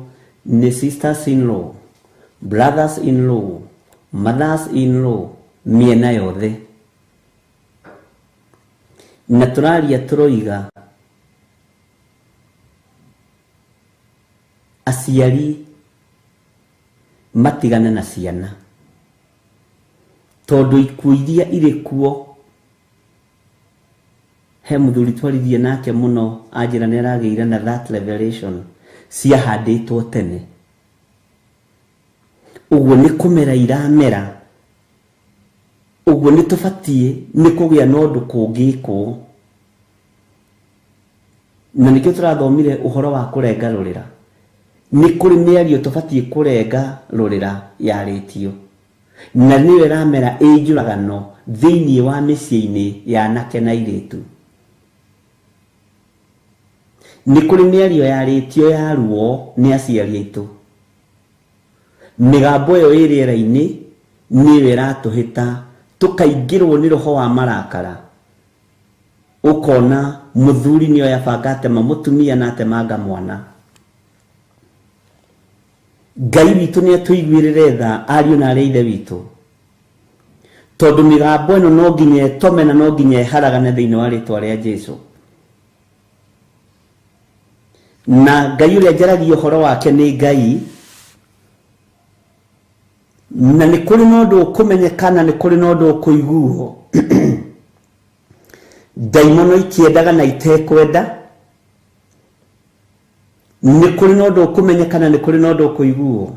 nĩ sisters in-law, brothers in-law, mothers in-law mĩena yothe. Na tũraria tũroiga aciari matigane na ciana tondũ ikuũ iria irĩ kuo. He mũthuri twaririe nake mũno anjĩra nĩ aragĩire na that revelation ciahandĩtwo tene. Ũguo nĩ kũmera iramera. Ũguo nĩ tũbatiĩ nĩ kũgĩa na ũndũ kũngĩkwo. Na nĩkĩo tũrathomire ũhoro wa kũrenga rũrĩra. Nĩ kũrĩ mĩario tũbatiĩ kũrenga rũrĩra yarĩtio na nĩyo ĩramera ĩ njũragano thĩinĩ wa mĩciĩ-inĩ ya anake na airĩtu. Nĩ kũrĩ mĩario yarĩtio ya ruo nĩ aciari aitũ. Mĩgambo ĩyo ĩ rĩera-inĩ nĩyo ĩratũhĩta tũkaingĩrwo nĩ roho wa marakara. Ũkona mũthuri nĩoya banga atema mũtumia na atemanga mwana. Ngai witũ nĩ atũiguĩrĩre tha ariũ na arĩa ithe witũ tondũ mĩgambo ĩno no nginya ĩtome na no nginya ĩharagane thĩinĩ wa rĩtwa rĩa Jesũ. Na Ngai ũrĩa njaragia ũhoro wake nĩ Ngai na nĩ kũrĩ na ũndũ ũkũmenyekana nĩ kũrĩ na ũndũ ũkũiguo. Ndaimono ikĩendaga na itekwenda. Nĩ kũrĩ na ũndũ ũkũmenyekana nĩ kũrĩ na ũndũ ũkũiguo.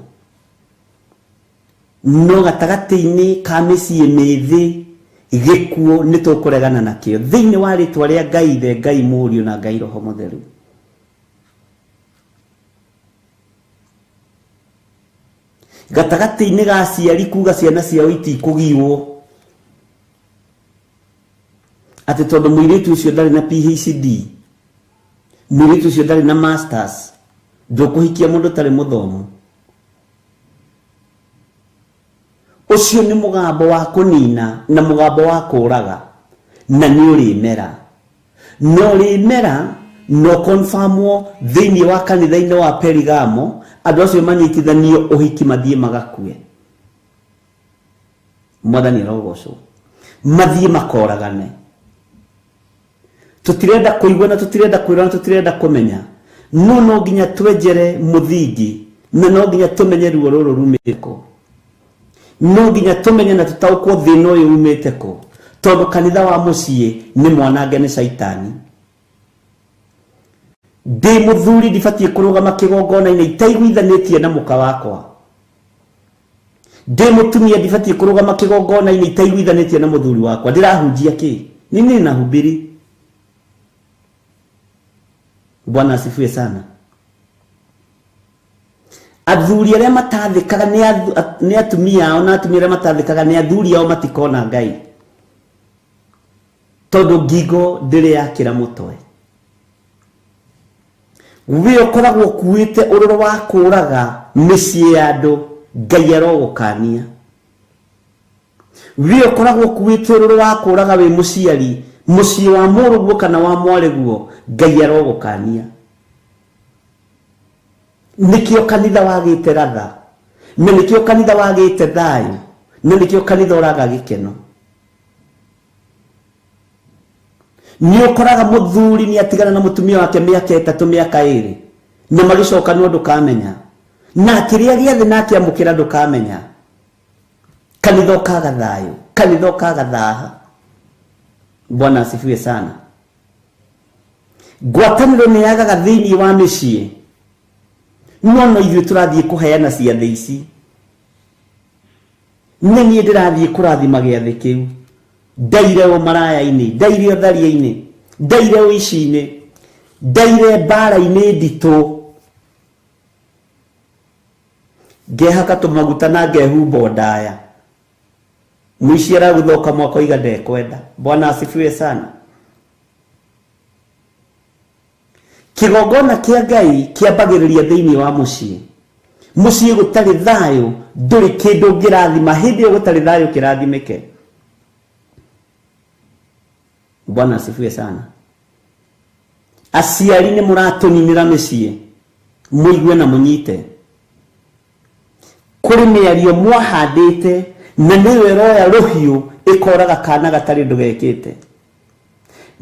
No gatagatĩ-inĩ ka mĩciĩ mĩthĩ gĩkuũ nĩ tũkũregana nakĩo thĩinĩ wa rĩtwa rĩa Ngai ithe Ngai mũriũ na Ngai roho mũtheru. Gatagatĩ-inĩ ga aciari kuga ciana ciao itikũgiwo atĩ tondũ mũirĩtu ũcio ndarĩ na PhD, mũirĩtu ũcio ndarĩ na masters, ndũkũhikia mũndũ tarĩ mũthomu. Ũcio nĩ mũgambo wa kũnina na mũgambo wa kũũraga na nĩ ũrĩmera. No rĩmera no confirmwo thiini wa kanitha-inĩ wa Perigamo andũ acio manyitithanio ũhiki mathiĩ magakue. Mwathani arogocwo. Mathiĩ makoragane. Tutirenda kuigua na tutirenda kwĩrwo na tutirenda kumenya. No nginya twenjere muthingi na no nginya tumenye ruo rũrũ rumĩte kũ. No nginya tumenye na tutaũkwo thĩna ũyũ umĩte kũ. Tondũ kanitha wa mũciĩ nĩ mwanange nĩ Saitani. Ndĩ mũthuri ndibatiĩ kũrũgama kĩgongona-inĩ itaiguithanĩtie na mũka wakwa. Ndĩ mũtumia ndibatiĩ kũrũgama kĩgongona-inĩ itaiguithanĩtie na mũthuri wakwa. Ndĩrahunjia kĩ? Nini nahubiri? Bwana asifiwe sana. Athuri arĩa matathĩkaga nĩ atumia ao na atumia arĩa matathĩkaga nĩ athuri ao matikona Ngai. Tondũ ngingo ndĩrĩ yakĩra mũtwe. We ũkoragwo kuĩte ũrũrũ wa kũũraga mĩciĩ ya andũ, Ngai arogũkania. We ũkoragwo kuĩte ũrũrũ wa kũũraga wĩ mũciari, mũciĩ wa mũrũguo kana wa mwarĩguo, Ngai arogũkania. Nikĩo kanitha wagĩte ratha, na nikĩo kanitha wagĩte thayũ, na nikĩo kanitha ũraga gĩkeno. Nĩ ũkoraga mũthuri nĩ atigana na mũtumia wake mĩaka 3 mĩaka 2 na magĩcoka nĩ ũndũ kamenya, na kĩrĩa gĩothe nake amũkĩra ndũkamenya. Kanitha ũkaga thayũ, kanitha ũkaga thaha. Bwana asifiwe sana. Ngwatanĩro nĩ yagaga thĩinĩ wa mĩciĩ. No ithuĩ tũrathiĩ kũheana ciathĩ ici. Nĩ niĩ ndĩrathiĩ kũrathima gĩathĩ kĩu. Ndaire o maraya-inĩ, ndaire o tharia-inĩ, ndaire o ici-inĩ, ndaire mbara-inĩ nditũ. Ngehaka tũmaguta na ngehumba ndaya. Mũici aragũthoka mwaka oiga ndekwenda. Bwana asifiwe sana. Kĩgongona kĩa Ngai kĩambagĩrĩria thĩinĩ wa mũciĩ. Mũciĩ gũtarĩ thayũ, ndũrĩ kĩndũ ngĩrathima. Hĩndĩ ĩyo gũtarĩ thayũ kĩrathimĩke. Bwana asifiwe sana. Aciari nĩ mũratũninĩra mĩciĩ, mũigue na mũnyite. Kũrĩ mĩario mwahandĩte na nĩwe roya rũhiũ ĩkoraga kana gatarĩ ndũgekĩte.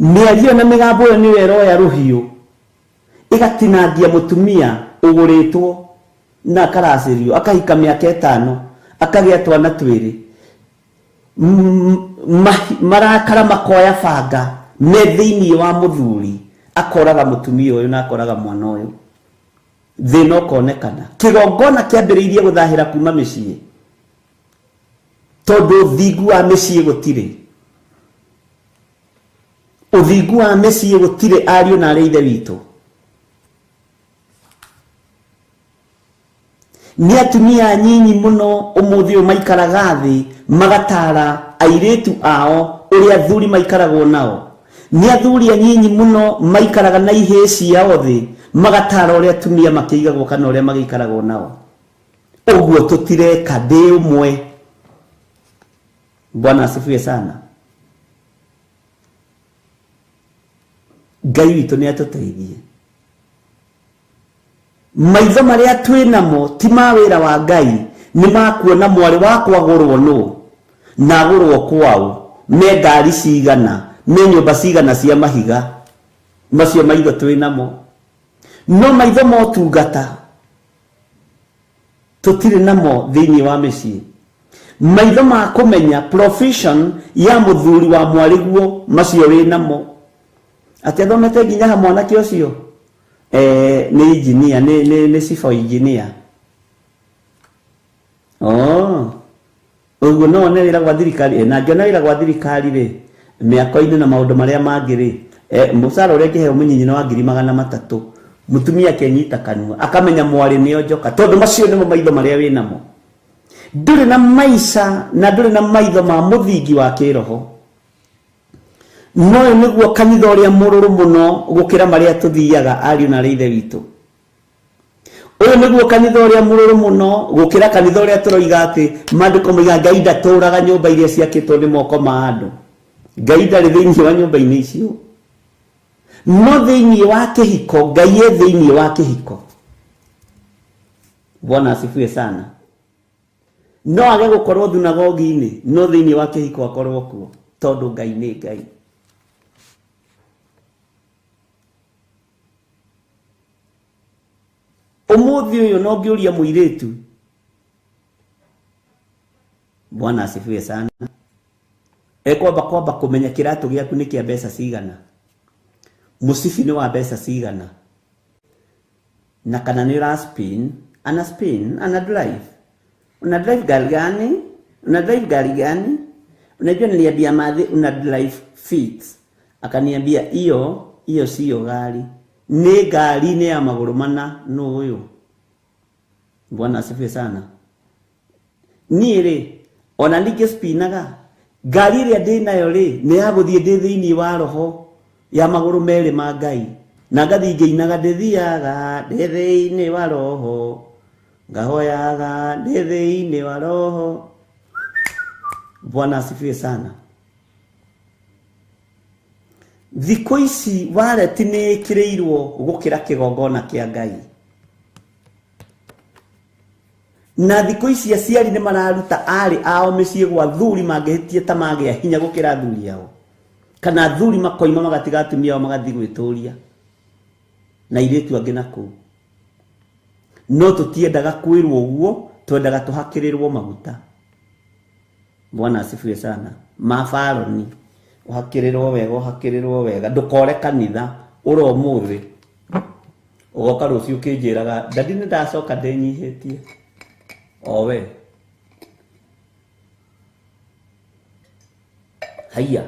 Mĩario na mĩgambo ĩyo nĩwe roya rũhiũ ĩgatinangia mũtumia ũgũrĩtwo na akaracĩrio, akahika mĩaka 5, akagĩa twana twĩrĩ. Marakara makoya banga me thĩinĩ wa mũthuri, akoraga mũtumia ũyũ na akoraga mwana ũyũ. Thĩna ũkonekana. Kĩgongona kĩambĩrĩirie gũthahĩra kuma mĩciĩ, tondũ ũthingu wa mĩciĩ gũtirĩ. Ũthingu wa mĩciĩ gũtirĩ, ariũ na arĩ ithe witũ. Nĩ atumia nyinyi mũno ũmũthĩ ũyũ maikaraga thĩ magatara airĩtu ao ũrĩa athuri maikaragwo nao. Nĩ athuri anyinyi mũno maikaraga na ihĩĩ ciao thĩ magatara ũrĩa atumia makĩigagwo kana ũrĩa magĩikaragwo nao. Ũguo tũtireka ndĩ ũmwe. Bwana asifiwe sana. Ngai witũ nĩ atũteithie. Maitho marĩa twĩnamo ti ma wĩra wa Ngai, nĩ makuona mwarĩ wakwa agũrwo nũ na agũrwo kwao, me ngari cigana, me nyũmba cigana cia mahiga. Macio maitho twĩnamo. No maitho ma ũtungata tũtirĩ namo thĩinĩ wa mĩciĩ. Maitho ma kũmenya profession ya mũthuri wa mwarĩguo macio wĩnamo. Atĩ athomete nginya ha mwanake ũcio nĩ engineer, nĩ civil engineer. Ũguo no one wĩra gwa thirikari, na ngĩona wĩra gwa thirikari rĩ, mĩako-inĩ na maũndũ marĩa mangĩ rĩ, mũcara ũrĩa ngĩheo mũnyinyi wa 300,000, mũtumia kenyita kanua akamenya mwarĩ nĩo njoka, tondũ macio nĩmo maitho marĩa wĩnamo. Ndũrĩ na maica na ndũrĩ na maitho ma mũthingi wa kĩroho. No ũyũ nĩguo kanitha ũrĩa mũrũrũ mũno gũkĩra marĩa tũthiaga, ariũ na arĩ ithe witũ. Ũyũ nĩguo kanitha ũrĩa mũrũrũ mũno gũkĩra kanitha ũrĩa tũroiga atĩ maandĩko moiga Ngai ndatũũraga nyũmba iria ciakĩtwo nĩ moko ma andũ. Ngai ndarĩ thĩinĩ wa nyũmba-inĩ icio. no thiini wa kihiko Ngai e thiini wa kihiko. Bwana asifiwe sana. No age gukorwo thunagogi-ini no thiini wa kihiko akorwo kuo tondu Ngai ni Ngai. Umuthi uyu no ngiuria muiritu. Bwana asifiwe sana. Kwamba kumenya kiratu giaku ni kia mbeca cigana, musibi ni wa mbeca cigana, na kana ni ra spin ana drive. Una drive gari gani? Unajua niliambia madhi una drive fit. Akaniambia hiyo sio gari. Ni gari ni ya maguru mana no huyo. Bwana asifiwe sana. Niire ona nige spinaga gari ria ndinayo ri ni ya guthie ndi thiini wa roho ya maguru meri ma Ngai na ngathi ngeinaga ndithiaga ndi thiini wa roho ngahoyaga ndi thiini wa roho. Bwana asifiwe sana. Thikũ ici waleti nĩ ĩkĩrĩirwo gũkĩra kĩgongona kĩa Ngai, na thikũ ici aciari nĩ mararuta arĩ ao mĩciĩ gwa thuri mangĩhĩtie ta magĩa hinya gũkĩra thuri ao, kana thuri makoima magatiga atumia ao magathiĩ gwĩtũria na airĩtu angĩ nakũu. No tũtiendaga kwĩrwo ũguo, twendaga tũhakĩrĩrwo maguta. Bwana asifiwe sana. Mabaroni uhakĩrĩrwo wega ndũkore kanitha ũro mũthĩ ũgoka rũciũ ũkĩnjĩraga ndadi nĩ ndacoka ndĩnyihĩtie. Owe haya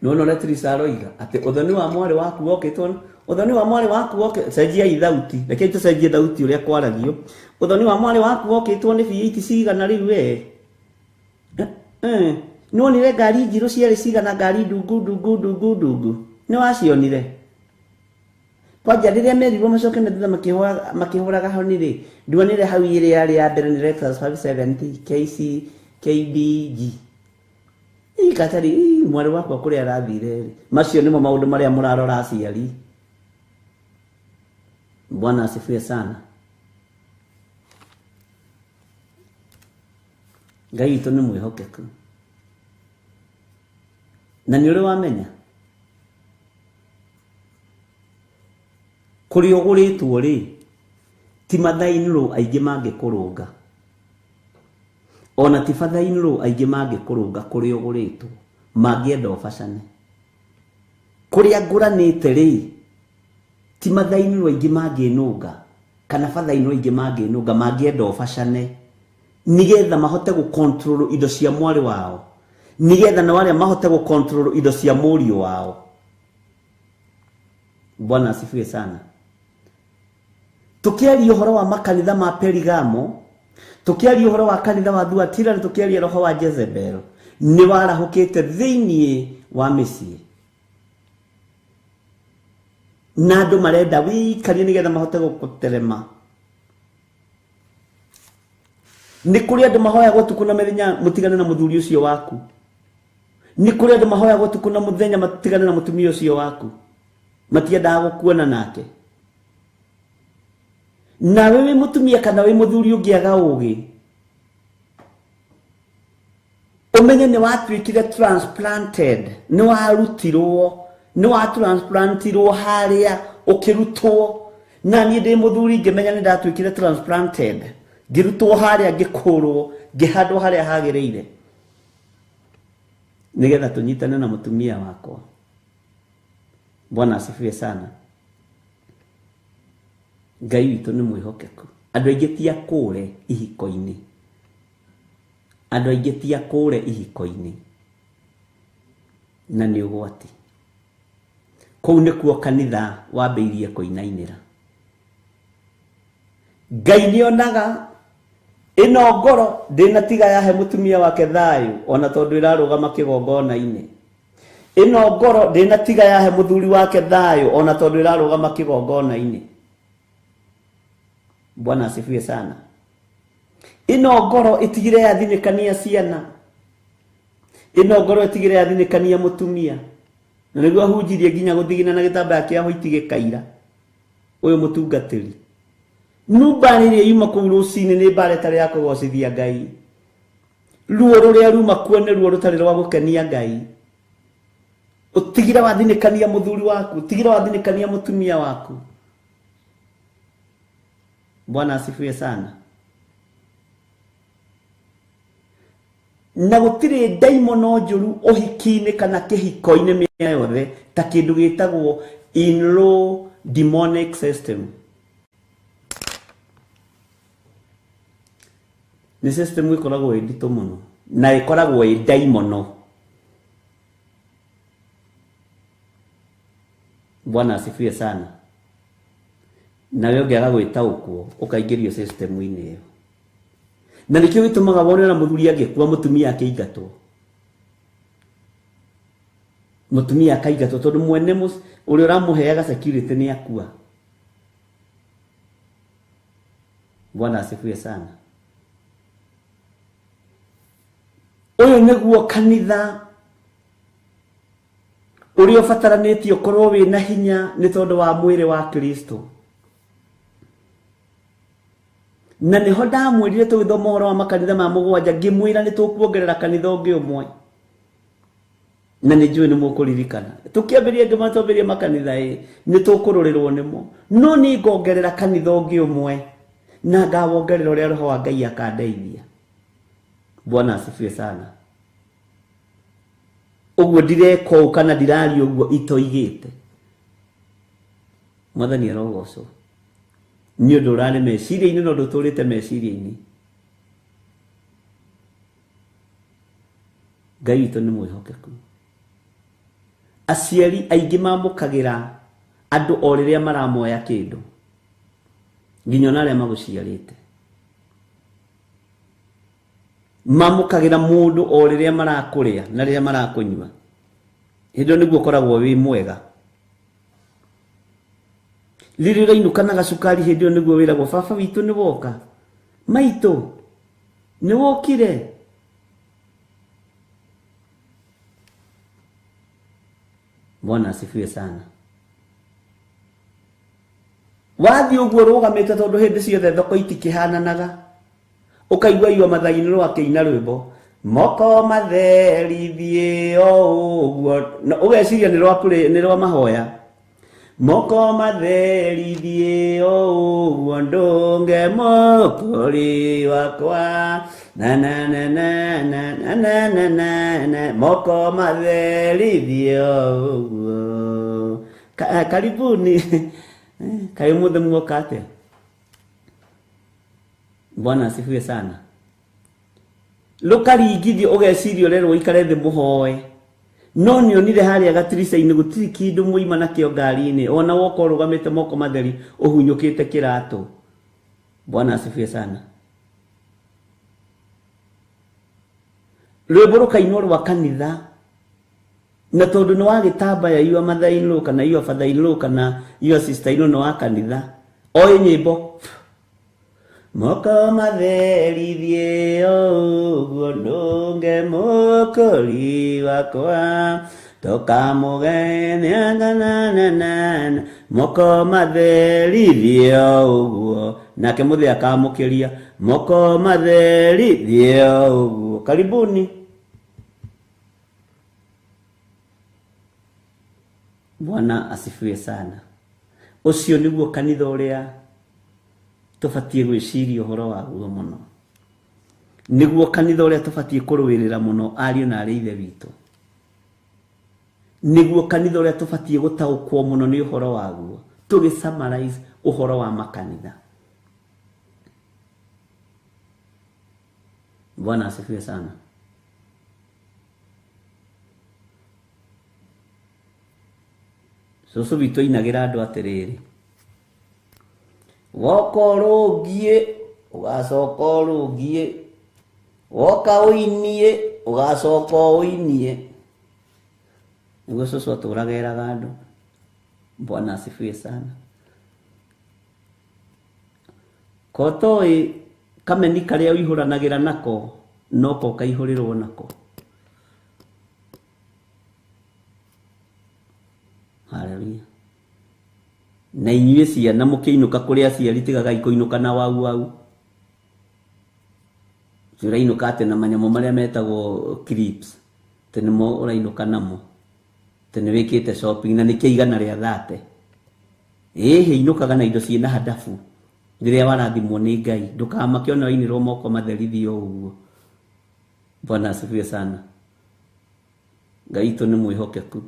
no Letrisa aroiga atĩ ũthoni wa mwarĩ waku wokĩtwo, ũthoni wa mwarĩ waku wokĩtwo, cenjia ithauti, reke tũcenjie thauti ũrĩa kwaragio. Ũthoni wa mwarĩ waku wokĩtwo nĩ V8 cigana rĩu we? No nire ngari njirũ ciarĩ cigana, ngari ndungu nĩ wacionire? Kwanja rĩrĩa merirwo macoke na thutha makĩhũraga hau nĩrĩ, ndionire hau ĩrĩ yarĩ ya mbere nĩ Lexus 570 KC KDG. Ikatari mwarĩ wakwa kũrĩa arathire. Macio nĩmo maũndũ marĩa mũrarora aciari. Bwana asifiwe sana. Ngai witũ nĩ mwĩhokeku. Na nĩ ũrĩ wamenya kũrĩ ũgũrĩtwo rĩ ti mathainĩrwo aingĩ mangĩkũrũnga, ona ti bathainĩrwo aingĩ mangĩkũrũnga kũrĩ ũgũrĩtwo mangĩenda ũbacane. Kũrĩa ngũranĩte rĩ ti mathainĩrwo aingĩ mangĩnũnga kana bathainĩrwo aingĩ mangĩnũnga mangĩenda ũbacane, nigetha mahote gũcontrol indo cia mwarĩ wao, nigetha na wale mahote gũcontrol indo cia mũriũ wao. Bwana asifiwe sana. Tukiaria ũhoro wa makanitha ma Perigamo, tukiaria ũhoro wa kanitha wa Thuatira, na tukiaria roho wa Jezebel, nĩ warahũkĩte thĩinĩ wa mĩciĩ, na andũ marenda wĩikarie nigetha mahote gũkũterema. Nĩ kũrĩ andũ mahoyagwo tuku na mũthenya mũtigane na mũthuri ũcio waku. Nĩ kũrĩ andũ mahoyagwo tuku na mũthenya matigane na mũtumia ũcio waku, matiendaga gũkuona nake. Na wewe mũtumia kana we mũthuri ũngĩaga ũgĩ, ũmenye nĩ watuĩkire transplanted, nĩ watransplantirwo harĩa ũkĩrutwo. Na niĩ ndĩ mũthuri ngĩmenya nĩ ndatuĩkire transplanted, ngĩrutwo harĩa ngĩkũrwo ngĩhandwo harĩa hagĩrĩire, nigetha tunyitane na mũtumia wakwa. Bwana asifiwe sana. Ngai witũ nĩ mwĩhokeku. Andũ aingĩ ti akũre ihiko-inĩ, andũ aingĩ ti akũre ihiko-inĩ, na nĩ ũgwati. Kũu nĩkuo kanitha wambĩirie kũinainĩra. Ngai nĩonaga ĩno ngoro ndĩnatiga yahe mũtumia wake thayũ ona tondũ ĩrarũgama kĩgongona-inĩ. Ĩno ngoro ndĩnatiga yahe mũthuri wake thayũ ona tondũ ĩrarũgama kĩgongona-inĩ. Bwana asifiwe sana. Ĩno ngoro ĩtigire yathinĩkania ciana. Ĩno ngoro ĩtigire yathinĩkania mũtumia. na niguo ahunjirie nginya guthigina na gitambaya kia white gikaira uyu mutungatiri numba riria yuma kuu rucini ni mbara itari ya kugocithia Ngai ruo ruria ruma kuo ni ruo rutari rwa gukenia Ngai utigira wathinikania muthuri waku utigira wathinikania mutumia waku. Bwana asifiwe sana. Na gutire daimono njuru uhiki-ini kana kihiko-ini mĩena yothe ta kindu gitagwo in-law demonic system. Ni system ikoragwo ndito muno na ikoragwo daimono. Bwana asifiwe sana. Nawe ungiaga gwitaũkwo ukaingĩrio system-inĩ ĩyo. Na nikio gitumaga wone na muthuri agĩkua mutumia akĩingatwo. Mutumia akaigatwo tondu mwene ũrĩa ũramuheaga security ni akua. Bwana asifiwe sana. Ũyũ nĩguo kanitha ũrĩa ũbataranĩtio ũkorwo wĩ na hinya nĩ tondũ wa mwĩrĩ wa Kristo. Na niho ndamwĩrire tũgĩthoma ũhoro wa makanitha ma mũgwanja ngĩmwĩra nĩ tũkuongerera kanitha ũngĩ ũmwe. Na nĩ njũĩ nĩ mũkũririkana. Tũkĩambĩrĩria ngĩmatũambĩrĩria makanitha nĩ tũkũrũrĩrwo nĩmo. No nĩ ngongerera kanitha ũngĩ ũmwe na ngawongerera ũrĩa Roho wa Ngai akandeithia. Bwana asifiwe sana. Ũguo ndireka ũũ kana ndiraria ũguo itoigĩte. Mwathani arogocwo. Nĩ ũndũ ũrarĩ meciria-inĩ na ũndũ ũtũrĩte meciria-inĩ. Ngai witũ nĩ mwĩhokeku. Aciari aingĩ mamũkagĩra andũ o rĩrĩa maramoya kĩndũ. Nginya ona arĩa magũciarĩte. Mamũkagĩra mũndũ o rĩrĩa marakũrĩa na rĩrĩa marakũnyua. Hĩndĩ ĩyo nĩguo ũkoragwo wĩ mwega. Rĩrĩa ũrainũka na gacukari hĩndĩ ĩyo nĩguo wĩragwo baba witũ nĩ woka. Maitũ nĩ wokire. Bwana asifiwe sana. Wathiĩ ũguo ũrũgamĩte tondũ hĩndĩ ciothe thoko itikĩhananaga. Ukaigua iwa mathai-inĩ rwakĩina rwĩmbo moko matherithie o ũguo ũgeciria nĩ rwa mahoya. Moko matherithie o ũguo ndũnge mũkũri wakwa na na na na na na na na na na moko matherithie o ũguo. Karibuni. Kaĩ mũthĩ muoka atĩa? Bwana asifiwe sana. Lukaringithio ũgeciria ũrerwo ikare thĩ mũhoe. No nĩonire harĩa gatirica-inĩ gũtirĩ kĩndũ mũima nakĩo ngari-inĩ. Ona woka ũrũgamĩte moko matheri ũhunyũkĩte kĩratũ. Bwana asifiwe sana. Rwĩmbo rũkainwo rwa kanitha. Na tondũ nĩ wa gĩtambaya iwa mathai-inĩ kana iwa batha-inĩ kana iwa sister-inĩ nĩ wa kanitha. Oĩ nyĩmbo. Moko matherithie o ũguo ndũnge mũkũri wakwa tũkamũgenia na moko matherithie o ũguo. Nake mũthĩ akamũkĩria moko matherithie o ũguo. Karibuni. Bwana asifiwe sana. Ũcio nĩguo kanitha ũrĩa tũbatie gwĩciria ũhoro waguo mũno. Nĩguo kanitha ũrĩa tũbatie kũrũĩrĩra mũno ariũ na arĩ ithe witũ. Nĩguo kanitha ũrĩa tũbatie gũtaũkwo mũno nĩ ũhoro waguo. Tũgĩ-summarize ũhoro wa makanitha. Bwana asifiwe sana. Cũcũ witũ ainagĩra andũ atĩrĩrĩ. Woka ũrũngie ũgacoka ũrũngie. Woka ũinie ũgacoka ũinie. Nĩguo cũcũ atũraga eraga andũ. Bwana asifiwe sana. Kotoĩ kameni karĩa ũihũranagĩra nako noko kaihũrĩrwo nako. haleluya na inyuĩ ciana mũkĩinũka kũrĩ aciari tigagai kũinũka na wau ũrainuka atĩ na manyamũ marĩa metagwo clips atĩ nĩmo ũrainuka namo atĩ nĩ wĩkĩte shopping na nĩkĩo igana rĩa 30 inukaga na indo ciĩna hadabu rĩrĩa warathimwo nĩ Ngai ndũkamake ona wainĩrwo moko matherithio ũguo. Bwana asifiwe sana. Ngai witũ nĩ mwĩhokeku,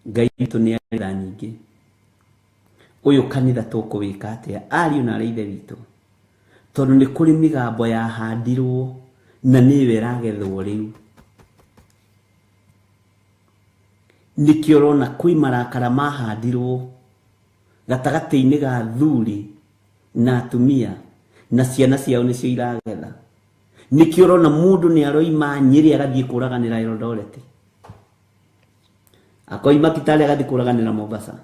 Ngai witũ nĩ arĩ nyingĩ. Ũyũ kanitha tũkũwĩka atĩa ariũ na arĩ ithe witũ, tondũ nĩ kũrĩ mĩgambo yahandirwo na nĩwe ĩragethwo rĩu. Nĩkĩo ũrona kwĩ marakara mahandirwo gatagatĩ-inĩ ga athuri na atumia na ciana ciao nĩcio iragetha. Nĩkĩo ũrona mũndũ nĩ aroima Nyĩrĩ agathiĩ kũraganĩra Eldoret, akoima Kitale agathiĩ kũraganĩra Mombasa.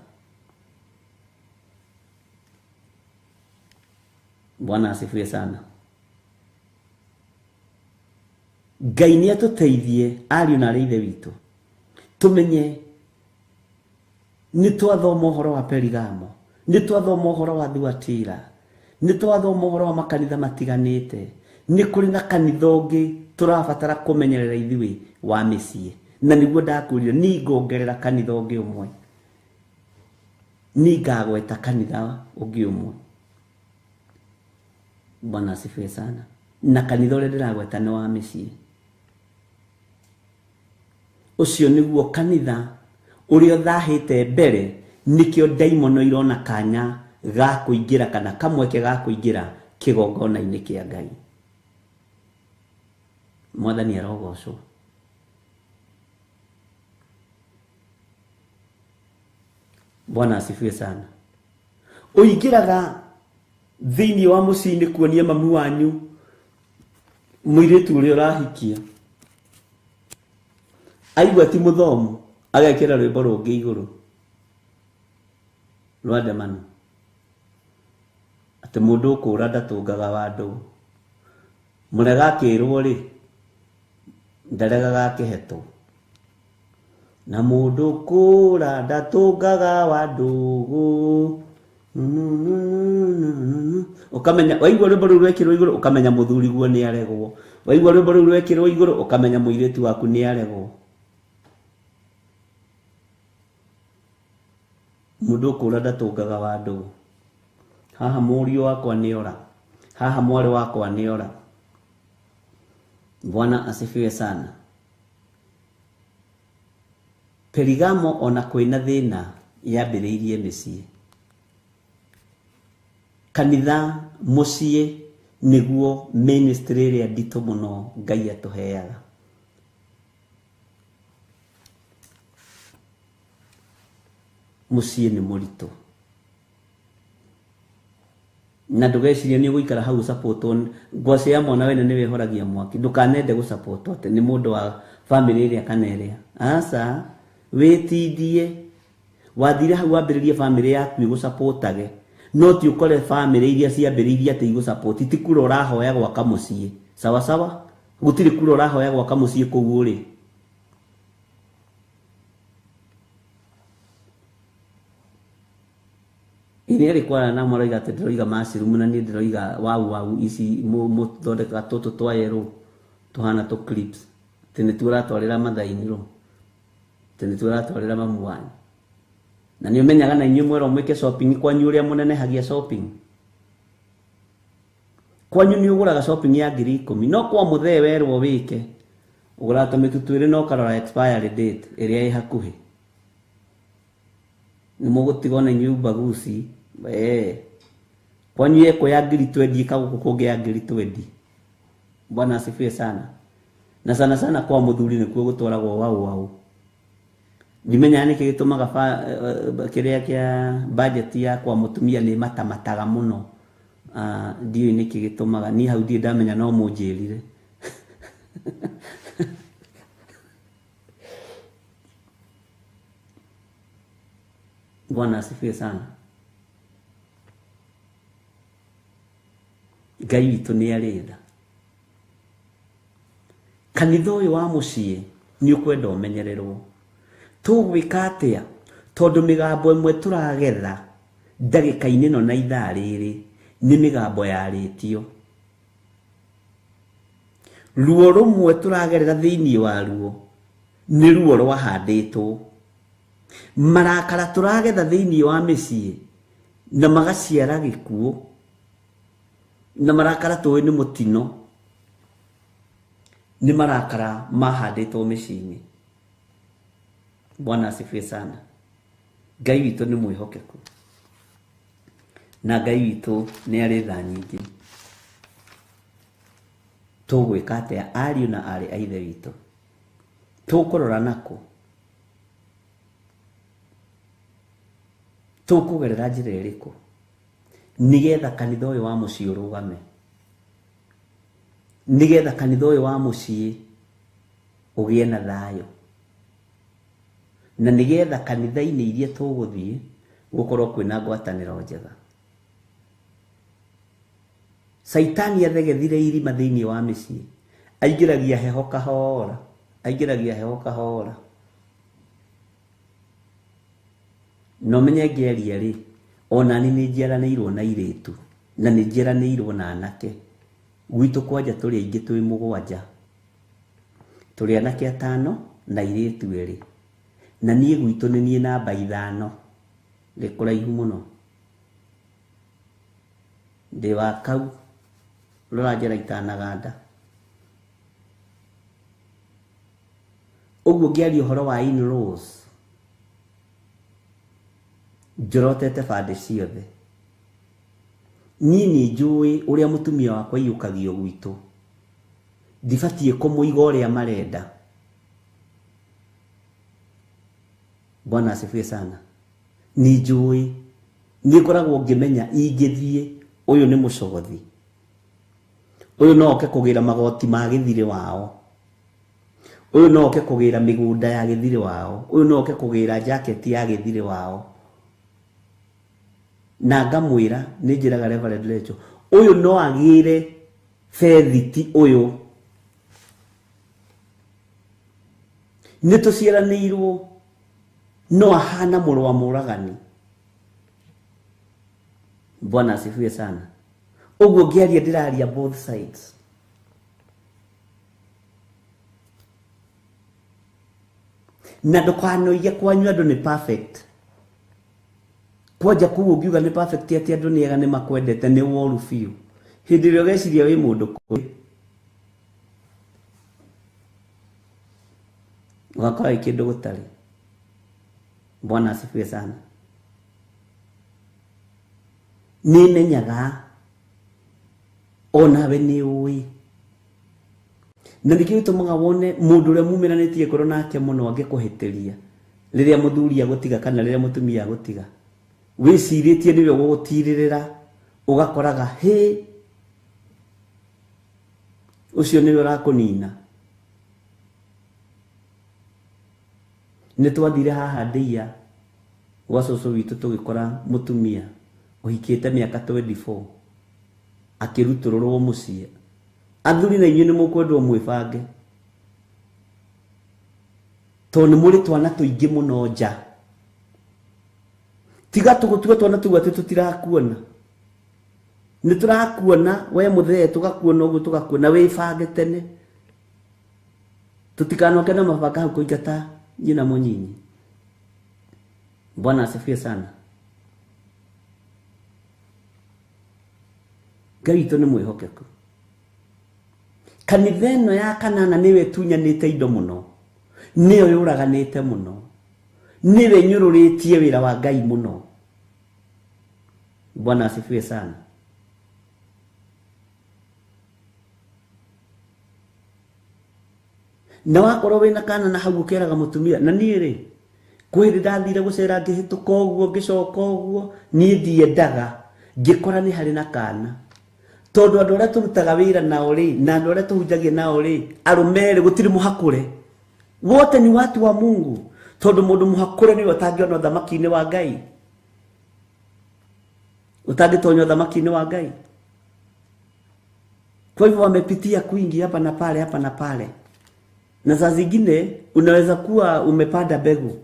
Bwana asifiwe sana. Ngai nĩ atũteithie ariũ na arĩ ithe witũ tumenye nĩ twathoma ũhoro wa Perigamo, nĩ twathoma ũhoro wa Thuatira, nĩ twathoma ũhoro wa makanitha matiganĩte. Nĩ kũrĩ na kanitha ũngĩ tũrabatara kũmenyerera ithuĩ wa mĩciĩ, na nĩguo ndakwĩrire nĩ ngongerera kanitha ũngĩ ũmwe, nĩ ngagweta kanitha ũngĩ ũmwe. Bwana asifiwe sana. Na kanitha ũrĩa ndĩragweta nĩ wa mĩciĩ. Ũcio nĩguo kanitha ũrĩa ũthahĩte mbere, nĩkĩo ndaimono irona kanya ga kũingĩra kana kamweke ga kũingĩra kĩgongona-inĩ kĩa Ngai. Mwathani arogocwo. Bwana asifiwe sana. Ũingĩraga thĩinĩ wa mũciĩ kuonia mamu wanyu mũirĩtu ũrĩa ũrahikia, aigua ti mũthomu, agekĩra rwĩmbo rũngĩ igũrũ rwa ndemano atĩ mũndũ ũkũra ndatũngaga wandũ, mũrega akĩrwo rĩ ndaregaga akĩhetwo, na mũndũ ũkũra ndatũngaga wandũ. Ukamenya waigua rwĩmbo rũu rwekĩrwo igũrũ ukamenya mũthuri guo nĩ aregwo, waigua rwĩmbo rũu rwekĩrwo igũrũ ukamenya mũirĩtu waku nĩ aregwo. Mũndũ ũkũra ndatũngaga wandũ. Haha mũriũ wakwa nĩ ora, haha mwarĩ wakwa nĩ ora. Bwana asifiwe sana. Perigamo ona kwĩna thĩna yambĩrĩirie mĩciĩ. Kanitha mũciĩ nĩguo ministry ĩrĩa nditũ mũno Ngai atũheaga. Mũciĩ nĩ mũritũ, na ndũgecirie nĩ ũgũikara hau support ngwacĩ ya mwana wene nĩwe horagia mwaki. Ndũkanende gũsupport atĩ nĩ mũndũ wa family ĩrĩa kana ĩrĩa. Aca wĩtindie, wathire hau wambĩrĩrie family yaku ĩgũsupportage, no ti ũkore family iria ciambĩrĩirie atĩ igũsupport. Ti kura ũrahoya gwaka mũciĩ, sawa sawa, gũtirĩ kura ũrahoya gwaka mũciĩ kũu ũrĩ. Ini rĩkwara na mwaraiga atĩ ndĩroiga mushroom na niĩ ndĩroiga wau ici mũthondeka tũtũ twa yerũ tũhana tũ clips, atĩ nĩ tũratwarĩra mathainĩ ro, atĩ nĩ tũratwarĩra mamu wanyu. Na nĩ ũmenyaga na inyuĩ mwero mwĩke shopping kwanyu ũrĩa mũnenehagia shopping. Kwanyu nĩ ũgũraga shopping ya 10,000, no kwa mũthee werwo wĩke ũgũra tũmĩtutu ĩrĩ no karora expiry date ĩrĩa ĩ hakuhĩ. Nĩ mũgũtigwo na inyuĩ ubaguzi. Kwanyu yeko ya 20 ĩkagũkũ kũngĩ ya 20. Bwana asifiwe sana. Na sana sana kwa mũthuri nĩkuo gũtwaragwo wau. Ndimenya nĩkĩ gĩtũmaga kĩrĩa kĩa budget ya kwa mũtumia nĩ matamataga mũno. Ndiũ nĩkĩ gĩtũmaga, niĩ hau ndiĩ ndamenya no mũnjĩrire. Bwana asifiwe sana. Ngai witũ nĩ arĩ tha. Kanitha ũyũ wa mũciĩ nĩ ũkwenda ũmenyererwo. tũgwĩka atĩa tondũ mĩgambo ĩmwe tũragetha ndagĩka-inĩ ĩno na ithaa rĩrĩ nĩ mĩgambo yarĩtio. Ruo rũmwe tũragerera thĩinĩ wa ruo nĩ ruo rwahandĩtwo. Marakara tũragetha thĩinĩ wa mĩciĩ na magaciara gĩkuũ, na marakara tũĩ nĩ mũtino, nĩ marakara mahandĩtwo mĩciĩ-inĩ. Bwana asifiwe sana. Ngai witũ nĩ mwĩhokeku, na Ngai witũ nĩ arĩ tha nyingĩ. Tũgwĩka atĩa ariũ na arĩ a ithe witũ? Tũkũrora nakũ? Tũkũgerera njĩra ĩrĩkũ nĩgetha kanitha ũyũ wa mũciĩ ũrũgame, nĩgetha kanitha ũyũ wa mũciĩ ũgĩe na thayũ, na nĩgetha kanitha-inĩ iria tũgũthiĩ gũkorwo kwĩna ngwatanĩro njega? Saitani athegethire irima thĩinĩ wa mĩciĩ, aingĩragia heho kahora, aingĩragia heho kahora. No menye ngĩaria rĩ, ona ni nĩ njiaranĩirwo na airĩtu na nĩ njiaranĩirwo na anake. Gwitũ kwanja tũrĩ aingĩ twĩ mũgwanja, tũrĩ anake 5 na airĩtu 2, na niĩ gwitũ nĩ niĩ namba 5, nĩ kũraihu mũno. Ndĩ wa kau rora njĩra itanaganda. Ũguo ngĩaria ũhoro wa in-laws, njorotete bande ciothe. Niĩ nĩ njũĩ ũrĩa mũtumia wakwa aiyũkagio gwitũ, ndibatiĩ kũmũiga ũrĩa marenda. Bwana asifiwe sana. Nĩ njũĩ, nĩ ngoragwo ngĩmenya ingĩthiĩ ũyũ nĩ mũcogothi, ũyũ no oke kũgĩra magoti ma gĩthirĩ wao, ũyũ no oke kũgĩra mĩgũnda ya gĩthirĩ wao, ũyũ no oke kũgĩra jaketi ya gĩthirĩ wao. Na ngamwĩra, nĩ njĩraga Reverend Rachel, ũyũ no agĩre fethiti ũyũ. Nĩ tũciaranĩirwo, no ahana mũrũ wa mũragani. Bwana asifiwe sana. Ũguo ngĩaria ndĩraria both sides. Na ndũkanoige kwanyu andũ nĩ perfect. Kwanja kuo ngiuga nĩ perfect atĩ andũ nĩ ega nĩ makwendete nĩ woru biũ. Hĩndĩ ĩrĩa ũgeciria wĩ mũndũ kũrĩ, ũgakora kĩndũ gũtarĩ. Bwana asifiwe sana. Nĩ menyaga onawe nĩ ũĩ, na nĩkĩo gĩtũmaga wone mũndũ ũrĩa mumeranĩtie ngoro nake mũno angĩkũhĩtĩria rĩrĩa mũthuri agũtiga kana rĩrĩa mũtumia agũtiga, wĩcirĩtie nĩwe ũgũtirĩrĩra, ũgakoraga hĩ ũcio nĩwe ũrakũnina. Nĩ twathire haha Ndĩia gwa cũcũ witũ tũgĩkora mũtumia ũhikĩte mĩaka 24 akĩrutũrũrwo mũciĩ. Athuri na inyuĩ nĩ mũkwendwo mwĩbange, tondũ nĩ mũrĩ twana tũingĩ mũno nja. Tiga tũgũtua twana tũu atĩ tũtirakuona, nĩ tũrakuona. We mũthee tũgakuona ũguo, tũgakuona. Wĩbange tene, tũtikanoke na mabanga hau kũingata nyina mũnyinyi. Bwana asifiwe sana. Ngai witũ nĩ mwĩhokeku. Kanitha ĩno ya kanana nĩwe tunyanĩte indo mũno, nĩyo yũraganĩte mũno, nĩwe nyũrũrĩtie wĩra wa Ngai mũno. Bwana asifiwe sana. Na wakorwo wĩna kana na hau ũkeraga mũtumia, na niĩ rĩ, kwĩrĩ ndathire gũcera ngĩhĩtũka ũguo ngĩcoka ũguo, niĩ ndiendaga ngĩkora nĩ harĩ na kana. Tondũ andũ arĩa tũrutaga wĩra nao rĩ, na andũ arĩa tũhunjagia nao rĩ, arũme rĩ, gũtirĩ mũhakũre. Wote ni watu wa Mungu. Tondũ mũndũ mũhakũre nĩwe ũtangĩona ũthamaki-inĩ wa Ngai. Utangĩtonya ũthamaki-inĩ wa Ngai. Kwa hivyo wamepitia kwingi hapa na pale. Na saa zingine unaweza kuwa umepanda mbegu,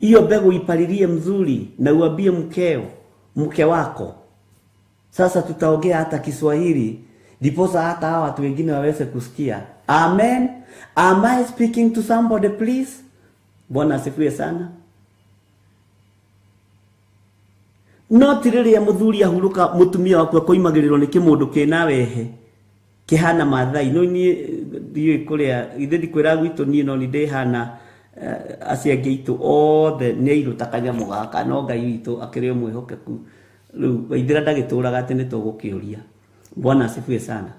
hiyo mbegu ipalilie mzuri na uambie mke wako. Sasa tutaongea hata Kiswahili ndiposa hata hawa watu wengine waweze kusikia. Amen. Am I speaking to somebody please? Bwana asifiwe sana. No tirire muthuri ahuruka mutumia wakwa koimagirirwo ni kimundu kina wehe kihana mathai no ni ndiye kuria ithe ndikwira gwitu ni no ni ndi hana aciange itu othe ni iruta kanyamu gaka no Ngai witu akiri mwihokeku riu waithira ndagituraga ati ni tugukiuria. Bwana asifiwe sana.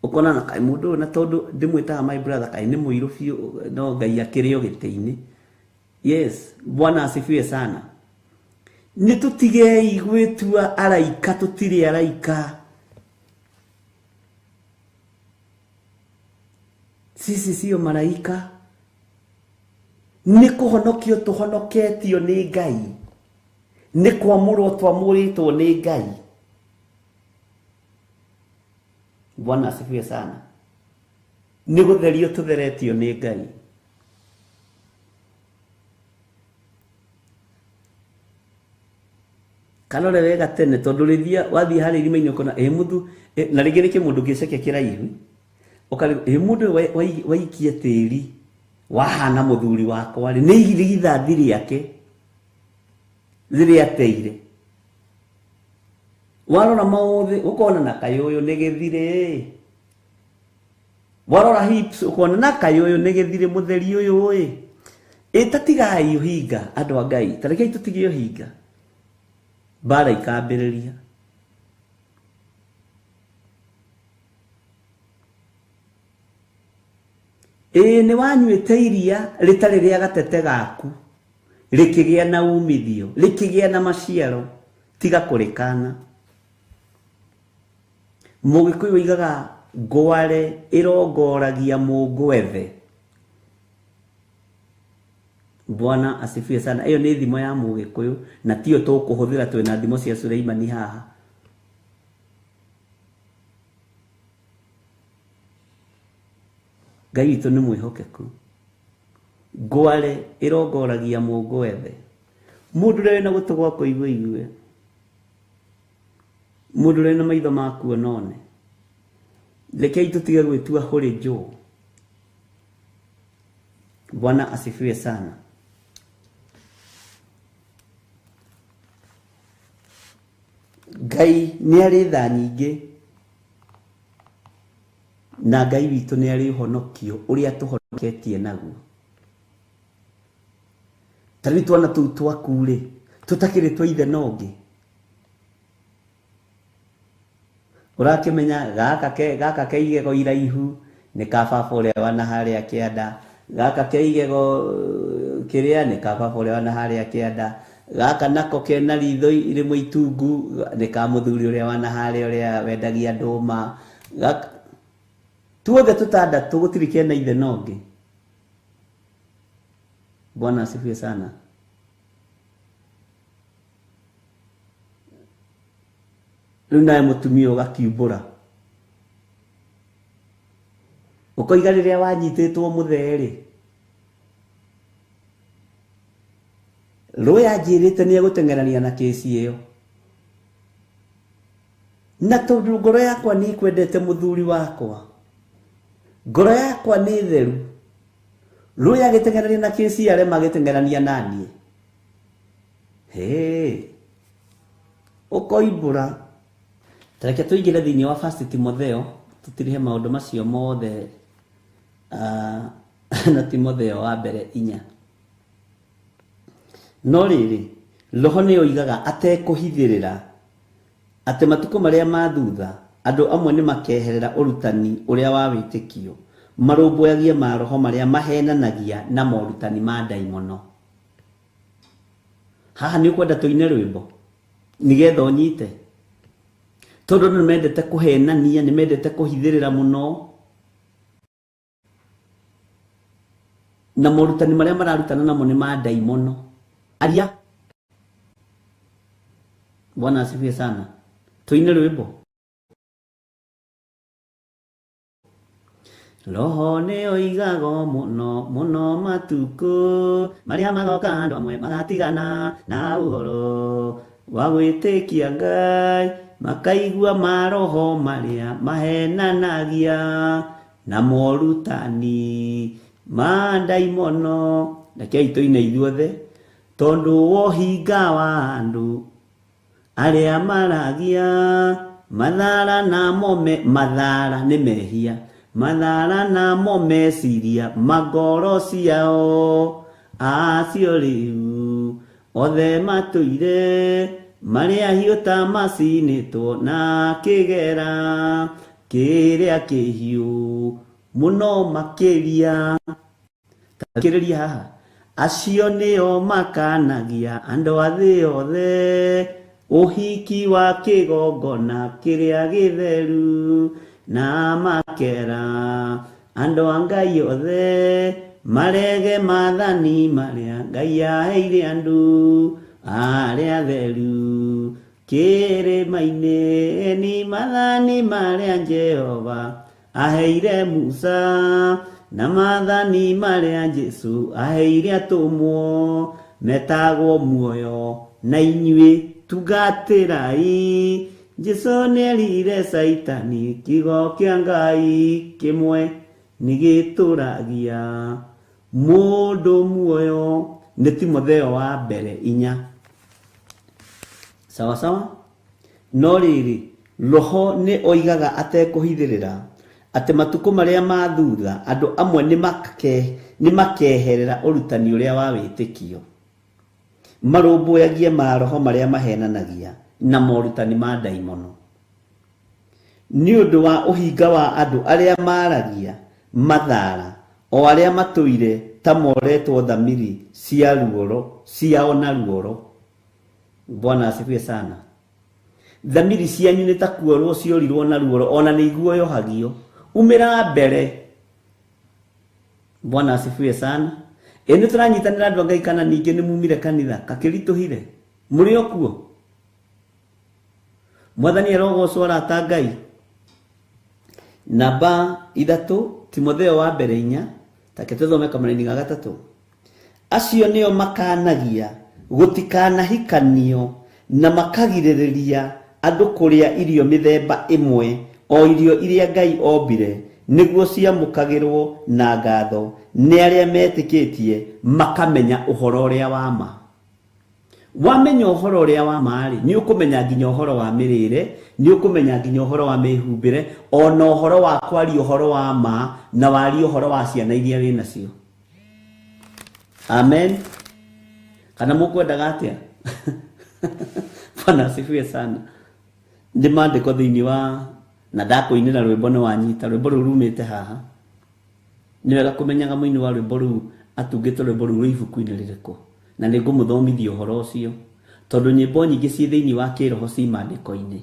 Ukona na kai mundu na tondu ndimwitaga my brother kai ni muiru biu no Ngai akirio gitiini. Yes, Bwana asifiwe sana. Nitutigei gwitua araika, tutiri araika. Sisi sio malaika. Ni kuhonokio tuhonoketio ni Ngai. Ni kwamurwo twamuritwo ni Ngai. Bwana asifiwe sana. Ni gutherio tutheretio ni Ngai. Kanore wega tene tondu rithia wathie hari irima-ini ukona muthu na ringi ni kimundu giceke kiraihu ukari mundu waikie tiri wahana muthuri wakwa ni igithathi riake ziri ateire warora mauthe ukona na kayuyu ni githire warora hips ukona na kayuyu ni githire mutheri uyu itatigai uhinga andu a Ngai tarekei tutige uhinga bara ikambiriria. Ni wanyuite iria ritari ria gatete gaku rikigia na umithio rikigia na maciaro tiga kurikana. Mugikuyu igaga ngware irongoragia mungwethe. Bwana asifiwe sana. Hiyo ni thimo ya Mugikuyu na tio tukuhuthira twina thimo cia Suleimani haha. Ngai witu ni mwihokeku. Ngware irongoragia mungwethe. Mundu ri na gutu gwa kuigua igue. Mundu ri na maitho ma kuonone. Rekei tutige gwitua huri njuu. Bwana asifiwe sana. Ngai ni ari tha nyingi na Ngai witu ni ari honokio uria tuhonoketie naguo. Tari twana tu twaku ri tutakiri twa ithe nongi. Urakimenya gaka ke igego iraihu ni ka baba uria wana haria kianda gaka ke igego kiria ni ka baba uria wana haria kianda gaka nako kena ritho rimwe itungu ni ka muthuri uria wana haria uria wendagia nduma tuothe tutandatu gutiri kena ithe nongi. Bwana asifiwe sana. Riu nae mutumia ugakiumbura ukoiga riria wanyititwo mutheri Roya njirite ni eguteng'erania na kesi iyo na tondu ngoro yakwa ni kwendete muthuri wakwa ngoro yakwa ni theru Roya agiteng'erania na kesi yare magiteng'erania nanie ukoimbura tareke tuigire thiini wa First Timotheo tutirihe maundu macio mothe na Timotheo wa mbere 4 no riri roho ni oigaga atekuhithirira ate matuko maria mathutha andu amwe ni makeherera urutani uria wa witikio marumbuyagie ma roho maria mahenanagia na morutani ma daimono. Haha ni ukwenda tuine rwimbo nigetha unyite tondu ni mendete kuhenania ni mendete kuhithirira muno na morutani maria mararutana namo ni ma daimono. Aria Bwana asifiwe sana. Tuine rwimbo roho nĩ oigago mũno mũno matukũ marĩa magoka andũ amwe magatigana na ũhoro wa gwĩtĩkia Ngai makaigua maroho marĩa mahenanagia na morutani ma ndaimono. Rekei tũine ithuothe tondũ wa ũhinga wa andũ arĩa maragia mathara namo mathara nĩ mehia mathara namo meciria magoro ciao acio rĩu othe matũire marĩa hiũta macinĩtwo na kĩgera kĩrĩa kĩhiũ mũno makĩria. Takĩrĩria haha, acio nĩo makanagia andũ a thĩ yothe ũhiki wa kĩgongona kĩrĩa gĩtheru na makera andũ a Ngai othe marege mathani marĩa Ngai aheire andũ arĩa theru kĩrĩma-inĩ ni mathani marĩa Jehova aheire Musa na mathani marĩa Jesu aheire atũmwo metagwo muoyo na inyuĩ tungatĩrai. Jesu nĩerire Saitani kiugo kĩa Ngai kĩmwe nĩgĩtũragia mũndũ muoyo. Nĩ Timotheo wa mbere 4. Sawa sawa. No rĩrĩ roho nĩ oigaga atekũhithĩrĩra atĩ matukũ marĩa ma thutha andũ amwe nĩ makeherera ũrutani ũrĩa wa wĩtĩkio marũmbũyagie maroho marĩa mahenanagia na morutani ma ndaimono nĩ ũndũ wa ũhinga wa andũ arĩa maragia mathara o arĩa matũire ta moretwo thamiri cia ruoro ciao na ruoro. Bwana asifiwe sana. Thamiri cianyu nĩ ta kuorwo ciorirwo na ruoro ona nĩ iguoyohagio umĩra mbere. Bwana asifiwe sana. Nĩ tũranyitanĩra andũ a Ngai kana ningĩ nĩ mumire kanitha kakĩritũhire mũrĩ o kuo? Mwathani arogocwo arata Ngai. Namba 3 Timotheo wa mbere 4 take tũthome kamũraini ga 3. Acio nĩo makanagia gũtikanahikanio na makagirĩrĩria andũ kũrĩa irio mĩthemba ĩmwe o irio iria Ngai ombire nĩguo ciamũkagĩrwo na ngatho nĩ arĩa metĩkĩtie makamenya ũhoro ũrĩa wa ma. Wamenya ũhoro ũrĩa wa ma rĩ nĩ ũkũmenya nginya ũhoro wa mĩrĩre, nĩ ũkũmenya nginya ũhoro wa mĩhumbĩre, ona ũhoro wa kwaria ũhoro wa ma na waria ũhoro wa ciana iria wĩ nacio. Amen. Kana mũkwendaga atĩa? Bwana asifiwe sana. Nĩ maandĩko thĩinĩ wa na ndakũinĩra rwĩmbo nĩ wanyita rwĩmbo rũu rumĩte haha. Nĩ wega kũmenyaga mũini wa rwĩmbo rũu atungĩte rwĩmbo rũu rwĩ ibuku-inĩ rĩrĩkũ, na nĩ ngũmũthomithia ũhoro ũcio tondũ nyĩmbo nyingĩ ciĩ thĩinĩ wa kĩroho ci maandĩko-inĩ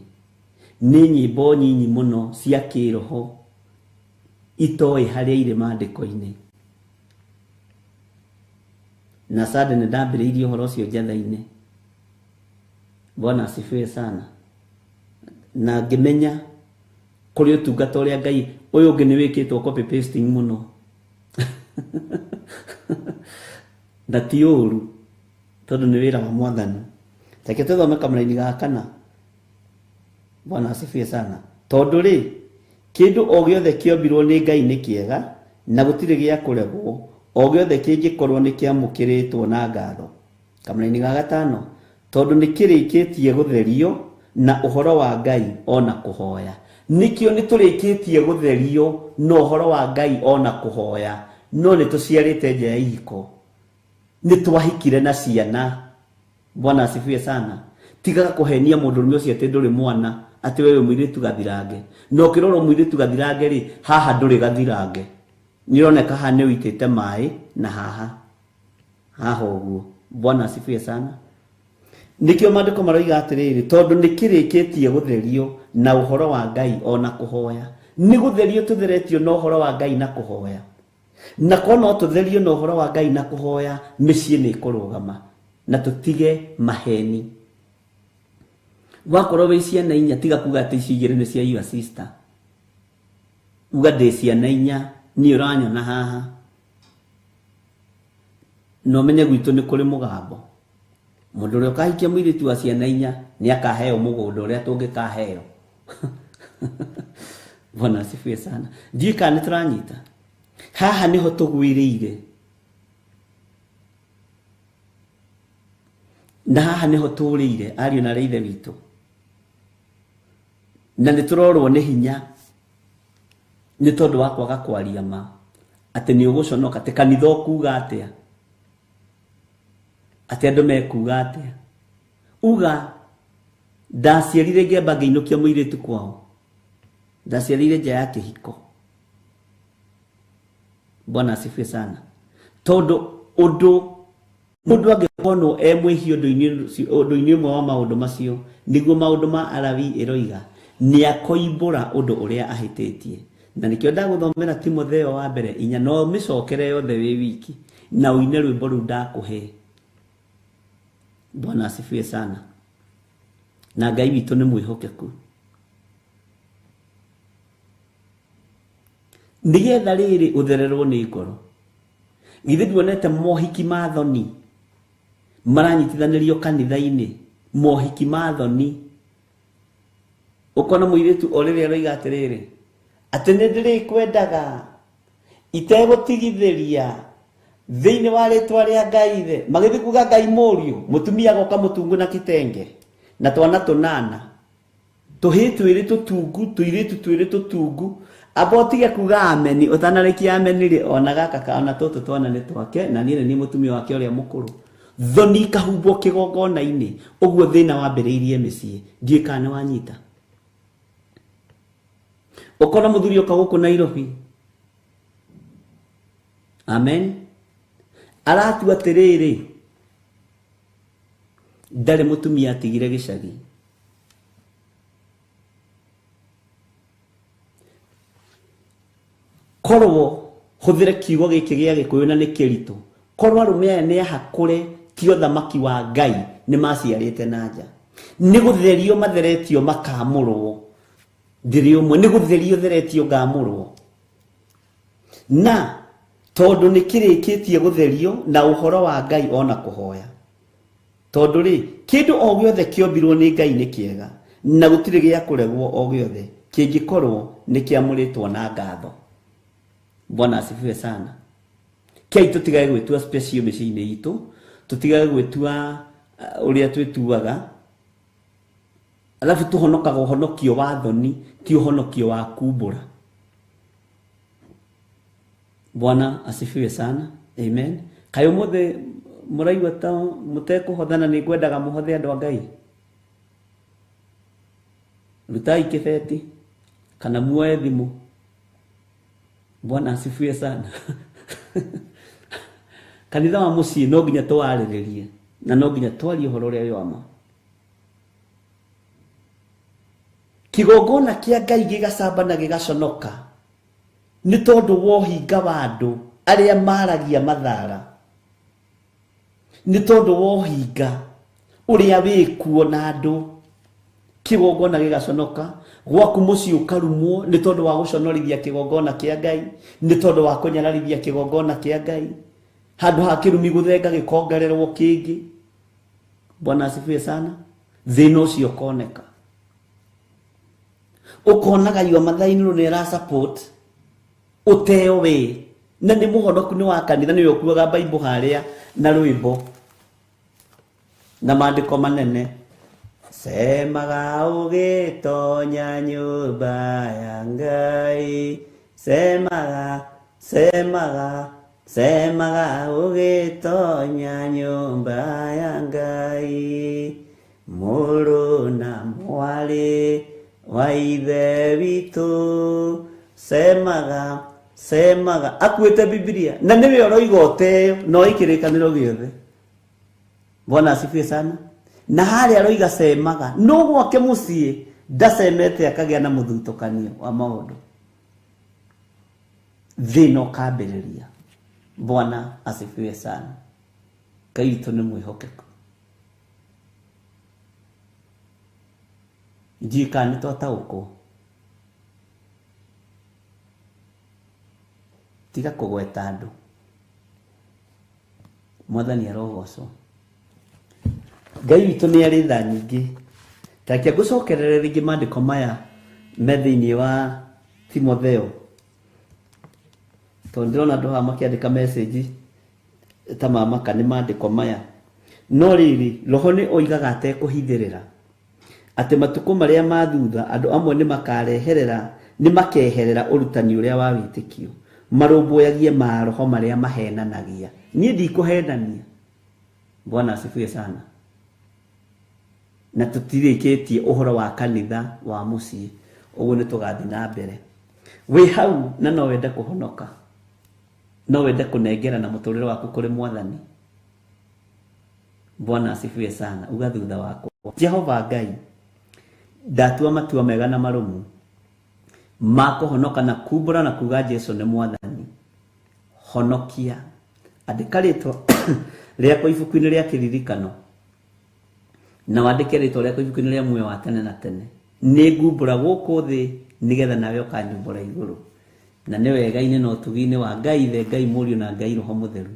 nĩ nyĩmbo nyinyi mũno cia kĩroho itoĩ harĩa irĩ maandĩko-inĩ. Na sade nĩ ndambĩrĩirie ũhoro ũcio njatha-inĩ. Bwana asifiwe sana. Na ngĩmenya kũrĩ ũtungata ũrĩa Ngai ũyũ ũngĩ nĩ wĩkĩtwo copy pasting mũno. Na ti ũru tondũ nĩ wĩra wa Mwathani. Reke tũthome kamũraini ga 4. Bwana asifiwe sana. Tondũ rĩ kĩndũ o gĩothe kĩombirwo nĩ Ngai nĩ kĩega na gũtirĩ gĩa kũregwo o gĩothe kĩngĩkorwo nĩ kĩamũkĩrĩtwo na ngatho. Kamũraini ga 5. Tondũ nĩ kĩrĩkĩtie gũtherio na ũhoro wa Ngai ona kũhoya. Nikĩo nĩ tũrĩkĩtie gũtherio na ũhoro wa Ngai ona kũhoya, no nĩ tũciarĩte nja ya ihiko, nĩ twahikire na ciana. Bwana asifiwe sana. Tigaga kũhenia mũndũ ũcio atĩ ndũrĩ mwana atĩ wewe mũirĩtu gathirange. No kĩrorwo mũirĩtu gathirange rĩ haha ndũrĩ gathirange. Nĩroneka haha nĩ ũitĩte maĩ na haha ũguo. Bwana asifiwe sana. Nikĩo maandĩko maroiga atĩrĩrĩ tondũ nĩ kĩrĩkĩtie gũtherio na ũhoro wa Ngai ona kũhoya. Nĩ gũtherio tũtheretio na ũhoro wa Ngai na kũhoya. Na kono tũtherio na ũhoro wa Ngai na kũhoya mĩciĩ nĩ kũrũgama na tũtige maheni. Wakorwo wĩ ciana 4 tiga kuga atĩ ici 2 nĩ cia your sister. Uga ndĩ ciana 4 ni uranyona haha no menye gwitũ nĩ kũrĩ mũgambo mũndũ ũrĩa ũkahikia mũirĩtu wa ciana 4 nĩ akaheo mũgũnda ũrĩa tũngĩkaheo. Bwana asifiwe sana. Ndiĩ kana nĩ tũranyita haha niho tũgwĩrĩire na haha niho tũrĩire ariũ na ithe witũ na nĩ tũrorwo nĩ hinya nĩ tondũ wa kwaga kwaria ma atĩ nĩ ũgũconoka atĩ kanitha ũkuga atĩa atĩ andũ mekuga atĩa uga ndaciarire ngĩamba ngĩinũkia mũirĩtu kwao ndaciarire nja ya kĩhiko. Bwana asifiwe sana. Tondũ mũndũ angĩkorwo mwĩhi ũndũ-inĩ ũmwe wa maũndũ macio nĩguo maũndũ ma Alawii ĩroiga nĩ akoimbũra ũndũ ũrĩa ahĩtĩtie. Na nĩkĩo ndagũthomera Timotheo wa mbere 4 no mĩcokere yothe wĩ wiki na ũine rwĩmbo rũu ndakũhe. Bwana asifiwe sana. Na Ngai witũ nĩ mwĩhokeku. Nĩgetha rĩrĩ ũthererwo nĩ ngoro. Githĩ nduonete mohiki ma thoni maranyitithanĩrio kanitha-inĩ, mohiki ma thoni. Ũkona mũirĩtu o rĩrĩa aroiga atĩrĩrĩ atĩ nĩ ndĩrĩkwendaga itegũtigithĩria thĩinĩ wa rĩtwa rĩa Ngai ithe. Magĩthiĩ kuga Ngai mũriũ, mũtumia agoka mũtungu na kitenge na twana 8 tũhĩĩ twĩrĩ tũtungu, tũirĩtu twĩrĩ tũtungu. Abotige kuga ameni ũtanarĩkia ameni rĩ ona gaka kana tũtũ twana nĩ twake na niĩ nĩ mũtumia wake ũrĩa mũkũrũ. Thoni kahumbwo kĩgongona-inĩ. Ũguo thĩna wambĩrĩirie mĩciĩ. Ndiĩ kana wanyita. Ũkona mũthuri ũka gũkũ Nairobi. Amen. Aratua atĩrĩrĩ ndarĩ mũtumia atigire gĩcagi. Korwo hũthĩre kiugo gĩkĩ gĩa Gĩkũyũ na nĩ kĩritũ. Korwo arũme aya nĩ ahakũre ti ũthamaki wa Ngai nĩ maciarĩte na nja. Nĩ gũtherio matheretio makamũrwo. Ndĩrĩ ũmwe nĩ gũtherio theretio ngamũrwo. Na tondũ nĩ kĩrĩkĩtie gũtherio na ũhoro wa Ngai ona kũhoya. Tondũ rĩ kĩndũ o gĩothe kĩombirwo nĩ Ngai nĩ kĩega na gũtirĩ gĩa kũregwo o gĩothe kĩngĩkorwo nĩ kĩamũrĩtwo na ngatho. Bwana asifiwe sana. Kei tũtigage gwĩtua special mĩciĩ-inĩ itũ, tũtigage gwĩtua ũrĩa twĩtuaga. Alafu tũhonokaga ũhonokio wa thoni, ti ũhonokio wa kumbũra. Bwana asifiwe sana. Amen. Kayo mũthĩ mũraigua ta mũtekũhothana nĩ ngwendaga mũhothe andũ a Ngai. Rutai kĩbeti kana muoe thimũ. Bwana asifiwe sana. Kanitha wa mũciĩ no nginya tũwarĩrĩrie na no nginya twarie ũhoro ũrĩa wĩwama. Kĩgongona kĩa Ngai gĩgacamba na gĩgaconoka nĩ tondũ wa ũhinga wa andũ arĩa maragia mathara. Nĩ tondũ wa ũhinga ũrĩa wĩkuo na andũ. Kĩgongona gĩgaconoka gwaku mũciĩ ũkarumwo nĩ tondũ wa gũconorithia kĩgongona kĩa Ngai, nĩ tondũ wa kũnyararithia kĩgongona kĩa Ngai. Handũ ha kĩrumi gũthenga gĩkongererwo kĩngĩ. Bwana asifiwe sana. Thĩna ũcio ũkoneka. Ũkonaga yua mathainĩ nĩ ra support ũteo we na nĩ mũhonoku nĩ wa kanitha nĩ ũkuaga Bible harĩa na rwĩmbo na maandĩko manene. Semaga ũgĩtonya nyũmba ya Ngai. Semaga ũgĩtonya nyũmba ya Ngai. Mũrũ na mwarĩ wa ithe witũ. Semaga akuĩte Biblia na nĩwe ũroiga ũteo no ikĩrĩkanĩro gĩothe. Bwana asifiwe sana. Na harĩa aroiga semaga no gwake mũciĩ ndasemete akagĩa na mũthutũkanio wa maũndũ. Thĩna ũkambĩrĩria. Bwana asifiwe sana. Ngai witũ nĩ mwĩhokeku. Njika nĩ twataũkwo. tiga kũgweta andũ. Mwathani arogocwo. Ngai witũ nĩ arĩ tha nyingĩ. Take ngũcokerere rĩngĩ maandĩko maya me thĩinĩ wa Timotheo. Tondũ ndĩrona andũ haha makĩandĩka message ta mamaka nĩ maandĩko maya. No rĩrĩ, roho nĩ oigaga atekũhithĩrĩra atĩ matukũ marĩa ma thutha andũ amwe nĩ makeherera ũrutani ũrĩa wa wĩtĩkio, marũmbũyagie ma roho marĩa mahenanagia. Niĩ ndikũhenania. Bwana asifiwe sana. Na tũtirĩkĩtie ũhoro wa kanitha wa mũciĩ. Ũguo nĩ tũgathiĩ na mbere. Wĩ hau na no wende kũhonoka. No wende kũnengera na mũtũrĩre waku kũrĩ Mwathani. Bwana asifiwe sana. Uga thutha wako. Jehova Ngai, ndatua matua mega na marũmu ma kũhonoka na kumbũra na kuga Jesũ nĩ Mwathani. Honokia. Andĩka rĩtwa rĩakwa ibuku-inĩ rĩa kĩririkano. Na wandĩke rĩtwa rĩakwa ibuku-inĩ rĩa muoyo wa tene na tene. Nĩ ngumbũra gũkũ thĩ nĩgetha nawe ũkanyumbũra igũrũ. Na nĩ wega-inĩ na ũtugi-inĩ wa Ngai Ithe, Ngai Mũriũ na Ngai Roho Mũtheru.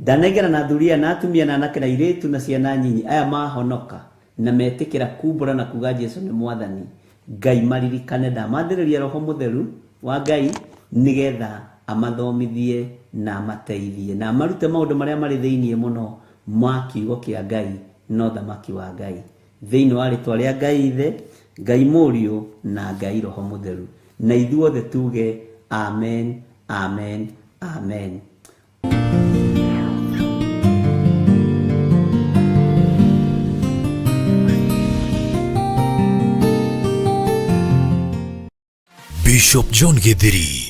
Ndanengera na thuria na atumia na anake na airĩtu na ciana nyinyi aya mahonoka na metĩkĩra kumbũra na kuga Jesũ nĩ Mwathani. Ngai maririkane, ndamathĩrĩria Roho Mũtheru wa Ngai nĩgetha amathomithie na amateithie na marute maũndũ marĩa marĩ thĩinĩ mũno ma kiugo kĩa Ngai no thamaki wa Ngai. Thĩinĩ wa rĩtwa rĩa Ngai Ithe, Ngai Mũriũ na Ngai Roho Mũtheru. Na ithuothe tuge amen, amen, amen. Bishop John Githiri.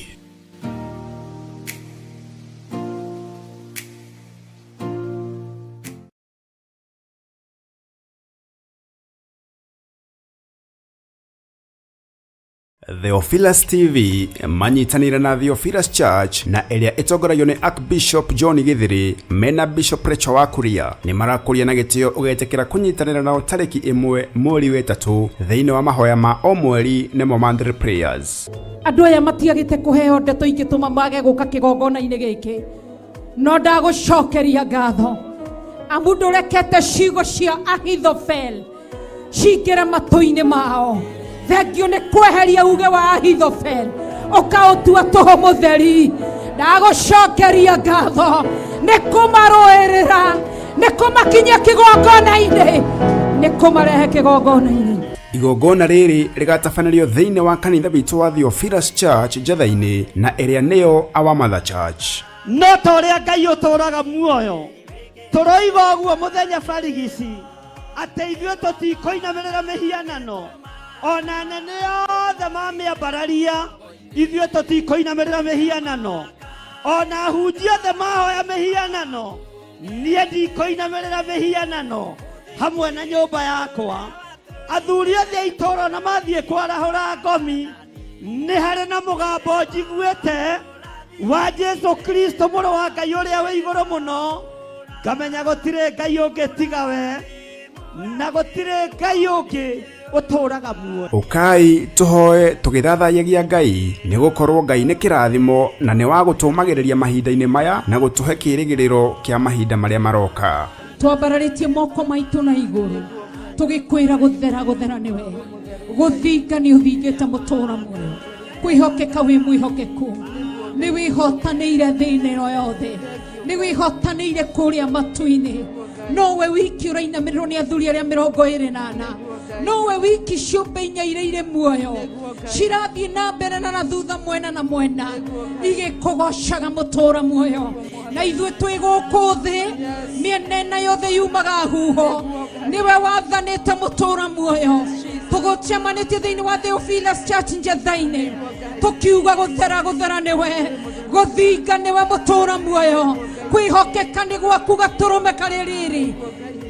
Theophilus TV manyitanĩire na Theophilus Church na ĩrĩa ĩtongoragio nĩ Archbishop John Githiri mena Bishop Rachel Wakuria nĩ marakũria na gĩtĩo ũgetĩkĩra kũnyitanĩra nao tarĩki 1 mweri wa 3 thĩinĩ wa mahoya ma o mweri nĩmo Monthly Prayers. Andũ aya matiagĩte kũheo ndeto ingĩtũma mage gũka kĩgongona-inĩ gĩkĩ, no ndagũcokeria ngatho amu ndũrekete ciugo cia Ahithofel ciingĩre matũ-inĩ mao. Thengio nĩ kweheria uge wa Ahithofel ũkaũtua tũhũ mũtheri. Ndagũcokeria ngatho nĩ kũmarũĩrĩra, nĩ kũmakinyia kĩgongona-inĩ, nĩ kũmarehe kĩgongona-inĩ. Igongona rĩrĩ rĩgatabanĩrio thĩinĩ wa kanitha witũ wa Theophilus Church Njatha-inĩ na ĩrĩa nĩyo Our Mother Church. No ta ũrĩa Ngai ũtũũraga muoyo, tũroiga ũguo mũthenya barigici atĩ ithuĩ tũtikũinamĩrĩra mĩhianano. Ona nene yothe mamĩambararia, ithuĩ tũtikũinamĩrĩra mĩhianano. Ona ahunjia othe mahoya mĩhianano, niĩ ndikũinamĩrĩra mĩhianano hamwe na nyũmba yakwa. Athuri othe a itũũra na mathiĩ kwarahũra ngomi, nĩ harĩ na mũgambo njiguĩte wa Jesũ Kristo mũrũ wa Ngai ũrĩa wĩ igũrũ mũno. Ngamenya gũtirĩ Ngai ũngĩ tiga we, na gũtirĩ Ngai ũngĩ ũtũũraga muoyo. Ũkai tũhoe tũgĩthathaiyagia Ngai nĩ gũkorwo Ngai nĩ kĩrathimo na nĩ wa gũtũmagĩrĩria mahinda-inĩ maya na gũtũhe kĩĩrĩgĩrĩro kĩa mahinda marĩa maroka. Twambararĩtie moko maitũ na igũrũ tũgĩkwĩra gũthera nĩwe, gũthinga nĩ ũthingĩte mũtũũra muoyo, kwĩhokeka wĩ mwĩhokeku, nĩ wĩhotanĩire thĩinĩ ĩno yothe, nĩ wĩhotanĩire kũrĩa matu-inĩ. Nowe wiki ũrainamĩrĩrwo nĩ athuri arĩa 24, nowe wiki ciũmbe inya irĩa irĩ muoyo cirathiĩ na mbere na thutha mwena na mwena igĩkũgocaga mũtũũra muoyo. Na ithuĩ twĩ gũkũ thĩ mĩena yothe yumaga huho, nĩwe wathanĩte mũtũũra muoyo. Tũgũcemanĩtie thĩinĩ wa Theophilus Church Njatha-inĩ tũkiuga gũthera nĩwe, gũthinga nĩwe mũtũũra muoyo, kwĩhokeka nĩ gwaku gatũrũme karĩ rĩrĩ.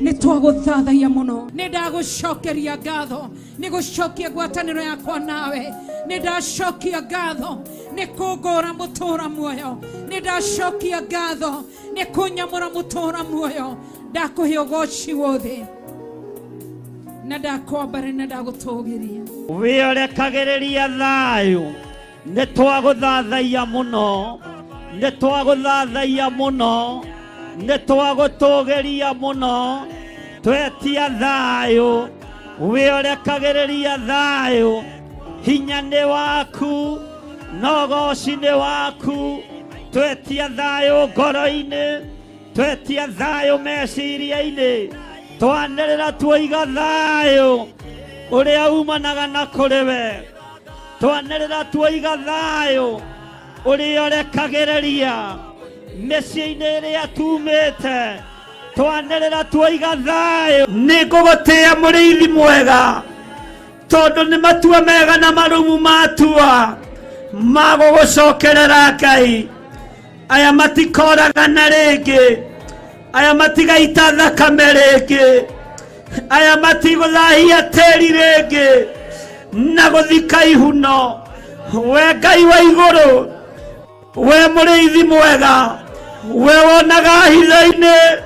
Nĩ twagũthathaiya mũno, nĩ ndagũcokeria ngatho nĩ gũcokia ngwatanĩro yakwa nawe, nĩ ndacokia ngatho nĩ kũngũra mũtũũra muoyo, nĩ ndacokia ngatho nĩ kũnyamũra mũtũũra muoyo. Ndakũhe ũgoci wothe na ndakwambara na ndagũtũgĩria. Wĩorekagĩrĩria thayũ, nĩ twagũthathaiya mũno nĩ twagũthathaiya mũno, nĩ twagũtũgĩria mũno, twetia thayũ, we ũrekagĩrĩria thayũ, hinya nĩ waku, nogoci nĩ waku, twetia thayũ ngoro-inĩ, twetia thayũ meciria-inĩ, twanĩrĩra tuoiga thayũ ũrĩa umanaga na kũrĩ we, twanĩrĩra tuoiga thayũ ũrĩa ũrekagĩrĩria mĩciĩ-inĩ ĩrĩa tumĩte, twanĩrĩra tuoiga thayũ. Nĩ ngũgũtĩĩa mũrĩithi mwega, tondũ nĩ matua mega na marumu matua magũgũcokerera Ngai. Aya matikoragana rĩngĩ, aya matigaita thakame rĩngĩ, aya matigũthahia tĩri rĩngĩ na gũthika ihuno. We Ngai wa igũrũ, we mũrĩithi mwega, we wonaga hitho-inĩ,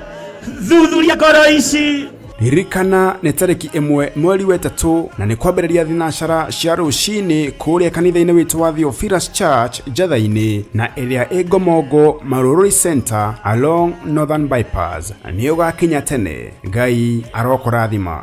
thuthuria ngoro ici. Ririkana nĩ tarĩki 1 mweri wa 3 na nĩ kwambĩrĩria thinacara cia rũcinĩ kũrĩa kanitha-inĩ witũ wa Theophilus Church Njatha-inĩ na ĩrĩa ĩ Ngomongo Marũrũri Center along Northern Bypass. Nĩ ũgakinya tene. Ngai arokũrathima.